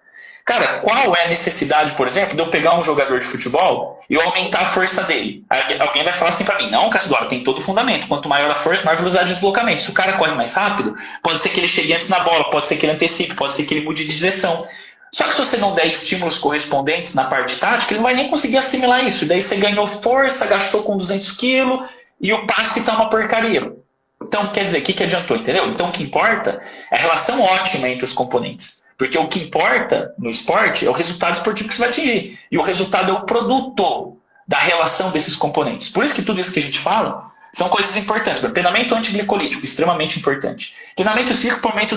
Cara, qual é a necessidade, por exemplo, de eu pegar um jogador de futebol e eu aumentar a força dele? Aí alguém vai falar assim pra mim, não, Cassidora, tem todo o fundamento. Quanto maior a força, maior a velocidade de deslocamento. Se o cara corre mais rápido, pode ser que ele chegue antes na bola, pode ser que ele antecipe, pode ser que ele mude de direção. Só que se você não der estímulos correspondentes na parte tática, ele não vai nem conseguir assimilar isso. Daí você ganhou força, agachou com 200 quilos e o passe está uma porcaria. Então, quer dizer, o que adiantou, entendeu? Então, o que importa é a relação ótima entre os componentes. Porque o que importa no esporte é o resultado esportivo que você vai atingir. E o resultado é o produto da relação desses componentes. Por isso que tudo isso que a gente fala São coisas importantes. Treinamento antiglicolítico, extremamente importante. Treinamento cíclico para o aumento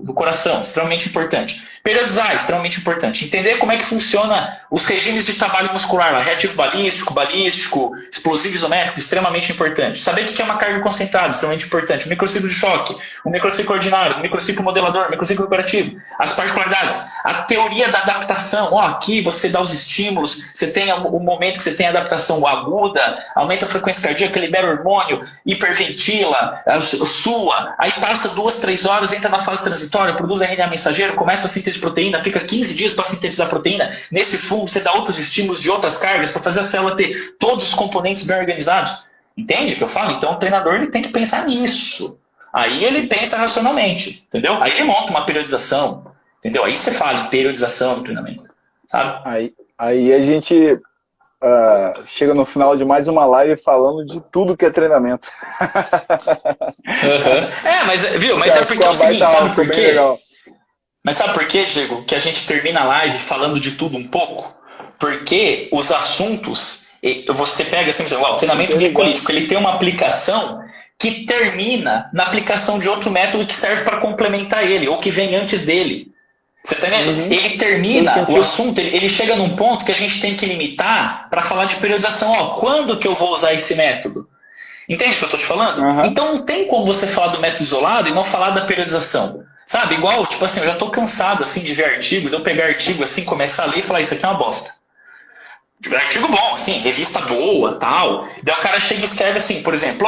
do coração, extremamente importante. Periodizar, extremamente importante. Entender como é que funciona os regimes de trabalho muscular, reativo balístico, explosivo isométrico, extremamente importante. Saber o que é uma carga concentrada, extremamente importante. O microciclo de choque, o microciclo ordinário, o microciclo modelador, o microciclo operativo, as particularidades, a teoria da adaptação. Aqui você dá os estímulos, você tem o momento que você tem a adaptação aguda, aumenta a frequência cardíaca, libera hormônio, hiperventila, sua, aí passa 2, 3 horas, entra na fase transitória, produz RNA mensageiro, começa a síntese de proteína, fica 15 dias para sintetizar proteína. Nesse fundo, você dá outros estímulos de outras cargas para fazer a célula ter todos os componentes bem organizados. Entende o que eu falo? Então o treinador ele tem que pensar nisso. Aí ele pensa racionalmente, entendeu? Aí ele monta uma periodização, entendeu? Aí você fala em periodização do treinamento, sabe? Aí a gente chega no final de mais uma live falando de tudo que é treinamento. Mas é porque é o seguinte, sabe por quê? Mas sabe por quê, Diego? Que a gente termina a live falando de tudo um pouco? Porque os assuntos, você pega assim, o treinamento glicolítico, ele tem uma aplicação que termina na aplicação de outro método que serve para complementar ele, ou que vem antes dele. Você tá entendendo? Uhum. Ele termina o assunto, ele chega num ponto que a gente tem que limitar para falar de periodização. Quando que eu vou usar esse método? Entende o que eu tô te falando? Uhum. Então não tem como você falar do método isolado e não falar da periodização. Sabe? Igual, tipo assim, eu já tô cansado assim, de ver artigo, de eu pegar artigo assim, começar a ler e falar, isso aqui é uma bosta. Artigo bom, assim, revista boa, tal. Daí o cara chega e escreve assim, por exemplo,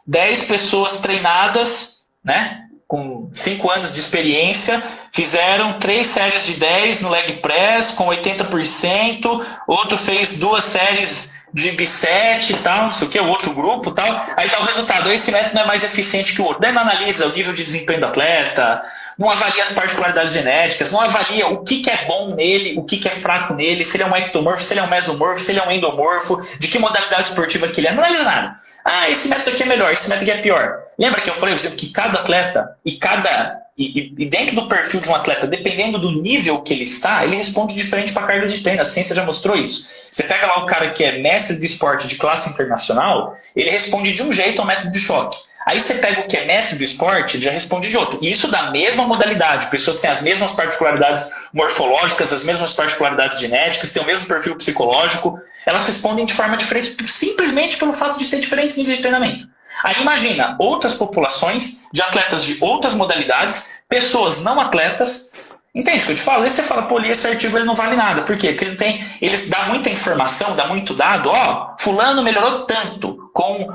10 pessoas treinadas, né? Com 5 anos de experiência, fizeram 3 séries de 10 no leg press com 80%, outro fez 2 séries de B7 e tal, não sei o que, o outro grupo e tal, aí dá o resultado, esse método não é mais eficiente que o outro. Daí não analisa o nível de desempenho do atleta, não avalia as particularidades genéticas, não avalia o que é bom nele, o que é fraco nele, se ele é um ectomorfo, se ele é um mesomorfo, se ele é um endomorfo, de que modalidade esportiva que ele é, não analisa nada. Esse método aqui é melhor, esse método aqui é pior. Lembra que eu falei que cada atleta e dentro do perfil de um atleta, dependendo do nível que ele está, ele responde diferente para carga de treino. A ciência já mostrou isso. Você pega lá o cara que é mestre do esporte de classe internacional, ele responde de um jeito ao método de choque. Aí você pega o que é mestre do esporte, ele já responde de outro. E isso da mesma modalidade. Pessoas que têm as mesmas particularidades morfológicas, as mesmas particularidades genéticas, têm o mesmo perfil psicológico, elas respondem de forma diferente simplesmente pelo fato de ter diferentes níveis de treinamento. Aí imagina outras populações de atletas de outras modalidades, pessoas não atletas. Entende o que eu te falo? Aí você fala, esse artigo ele não vale nada. Por quê? Porque ele dá muita informação, dá muito dado. Fulano melhorou tanto com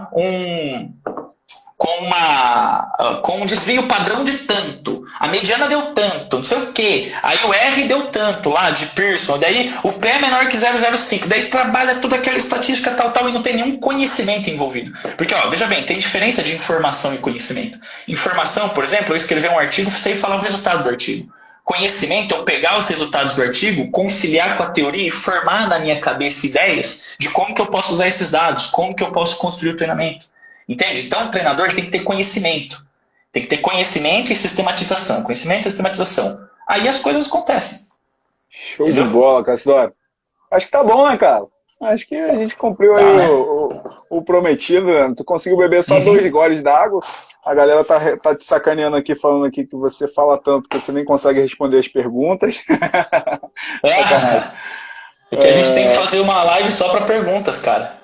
um desvio padrão de tanto, a mediana deu tanto, não sei o que, aí o R deu tanto lá de Pearson, daí o P é menor que 0,05, daí trabalha toda aquela estatística tal e não tem nenhum conhecimento envolvido. Porque, veja bem, tem diferença de informação e conhecimento. Informação, por exemplo, eu escrever um artigo, sei falar o resultado do artigo. Conhecimento é eu pegar os resultados do artigo, conciliar com a teoria e formar na minha cabeça ideias de como que eu posso usar esses dados, como que eu posso construir o treinamento. Entende? Então o treinador tem que ter conhecimento. Tem que ter conhecimento e sistematização. Conhecimento e sistematização. Aí as coisas acontecem. Show de bola, Cassidório. Acho que tá bom, né, cara? Acho que a gente cumpriu aí o prometido, né? Tu conseguiu beber só 2 goles d'água. A galera tá te sacaneando aqui, falando aqui que você fala tanto que você nem consegue responder as perguntas. Sacanagem. Porque a gente tem que fazer uma live só para perguntas, cara.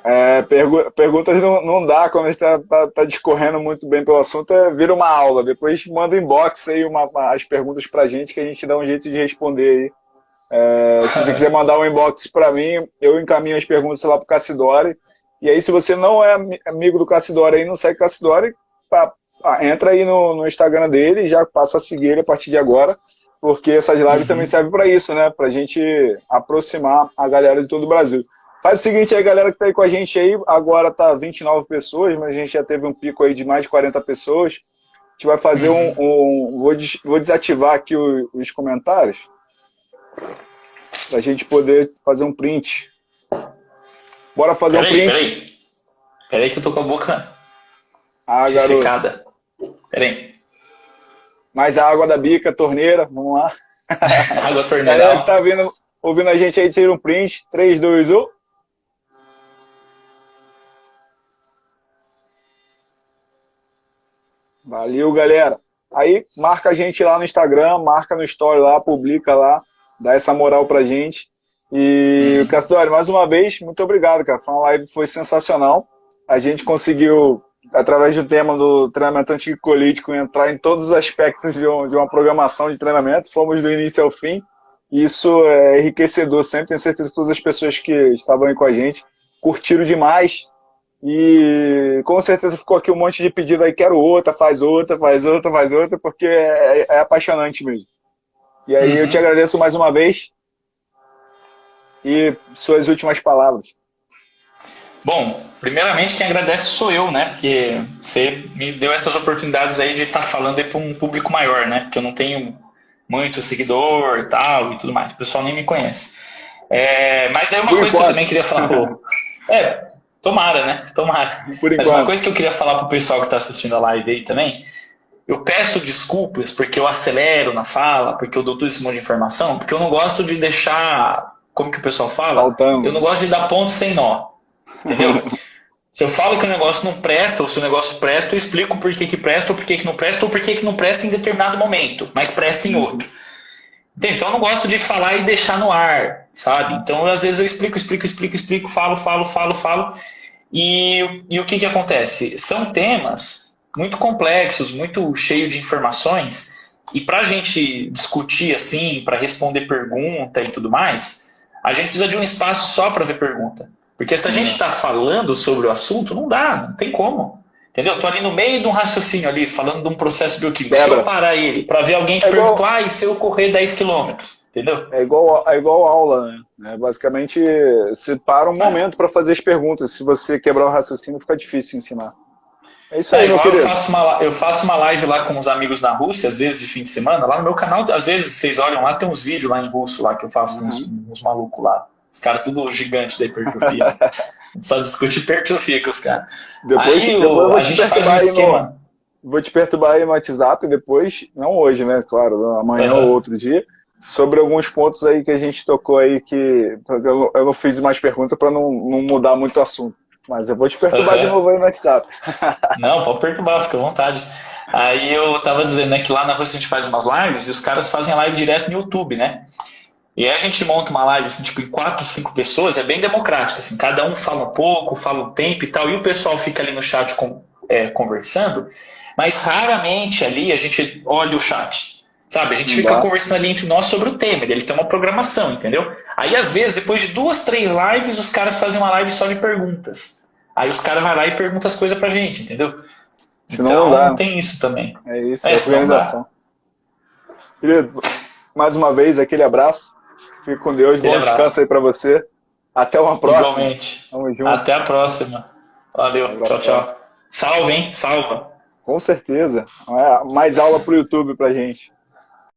Perguntas não dá, quando a gente tá discorrendo muito bem pelo assunto, vira uma aula. Depois manda inbox aí as perguntas pra gente, que a gente dá um jeito de responder aí. Se você quiser mandar um inbox pra mim, eu encaminho as perguntas lá pro Cassidori. E aí, se você não é amigo do Cassidori aí, não segue o Cassidori, entra aí no Instagram dele e já passa a seguir ele a partir de agora. Porque essas lives também servem para isso, né? Pra gente aproximar a galera de todo o Brasil. Faz o seguinte aí, galera que tá aí com a gente aí, agora tá 29 pessoas, mas a gente já teve um pico aí de mais de 40 pessoas. A gente vai fazer vou desativar aqui os comentários, pra gente poder fazer um print. Bora fazer um print? Peraí que eu tô com a boca ressecada. Peraí. Mais a água da bica, torneira, vamos lá. Água torneira. Galera que tá ouvindo a gente aí, tira um print. 3, 2, 1. Valeu, galera. Aí marca a gente lá no Instagram, marca no Story lá, publica lá, dá essa moral pra gente. E, Cassidori, mais uma vez, muito obrigado, cara. Foi uma live que foi sensacional. A gente conseguiu, através do tema do treinamento anticolítico, entrar em todos os aspectos de uma programação de treinamento. Fomos do início ao fim. E isso é enriquecedor sempre. Tenho certeza que todas as pessoas que estavam aí com a gente curtiram demais. E com certeza ficou aqui um monte de pedido aí, quero outra, faz outra, faz outra, faz outra, porque é apaixonante mesmo. E aí eu te agradeço mais uma vez. E suas últimas palavras. Bom, primeiramente quem agradece sou eu, né? Porque você me deu essas oportunidades aí de estar falando aí para um público maior, né? Porque eu não tenho muito seguidor e tal e tudo mais. O pessoal nem me conhece. Mas aí uma coisa que eu também queria falar, tomara, né? Tomara. Mas uma coisa que eu queria falar pro pessoal que está assistindo a live aí também, eu peço desculpas porque eu acelero na fala, porque eu dou todo esse monte de informação, porque eu não gosto de deixar, como que o pessoal fala? Faltando. Eu não gosto de dar ponto sem nó, entendeu? Se eu falo que o negócio não presta, ou se o negócio presta, eu explico por que presta, ou por que não presta, ou por que não presta em determinado momento, mas presta em outro. Entende? Então eu não gosto de falar e deixar no ar, sabe? Então às vezes eu explico, falo. E o que acontece? São temas muito complexos, muito cheios de informações, e para a gente discutir assim, para responder pergunta e tudo mais, a gente precisa de um espaço só para ver pergunta. Porque se a gente está falando sobre o assunto, não dá, não tem como. Entendeu? Estou ali no meio de um raciocínio ali, falando de um processo bioquímico. Se eu parar ele para ver alguém que perguntou, e se eu correr 10 quilômetros? Entendeu? É igual aula, né? Basicamente, você para um momento para fazer as perguntas. Se você quebrar o raciocínio, fica difícil ensinar. É isso aí, meu querido. Eu faço uma live lá com uns amigos na Rússia, às vezes de fim de semana. Lá no meu canal, às vezes, vocês olham lá, tem uns vídeos lá em russo lá que eu faço com uns malucos lá. Os caras tudo gigante da hipertrofia. Só discute hipertrofia com os caras. Depois a gente faz um esquema. Vou te perturbar aí no WhatsApp depois, não hoje, né? Claro, amanhã ou outro dia, sobre alguns pontos aí que a gente tocou aí que eu não fiz mais perguntas para não mudar muito o assunto. Mas eu vou te perturbar de novo aí no WhatsApp. Não, pode perturbar, fica à vontade. Aí eu tava dizendo, né, que lá na Rússia a gente faz umas lives e os caras fazem a live direto no YouTube, né? E aí a gente monta uma live assim, tipo, em 4, 5 pessoas, é bem democrática, assim, cada um fala um pouco, fala um tempo e tal, e o pessoal fica ali no chat conversando, mas raramente ali a gente olha o chat, sabe? A gente fica conversando ali entre nós sobre o tema, ele tem uma programação, entendeu? Aí às vezes, depois de 2, 3 lives, os caras fazem uma live só de perguntas. Aí os caras vão lá e perguntam as coisas pra gente, entendeu? Senão então tem isso também. É isso, é organização. Querido, mais uma vez, aquele abraço. Fique com Deus, bom descanso aí pra você. Até uma próxima. Igualmente. Tamo junto. Até a próxima. Valeu. Tchau. Salve, hein? Salva. Com certeza. Mais aula pro YouTube pra gente.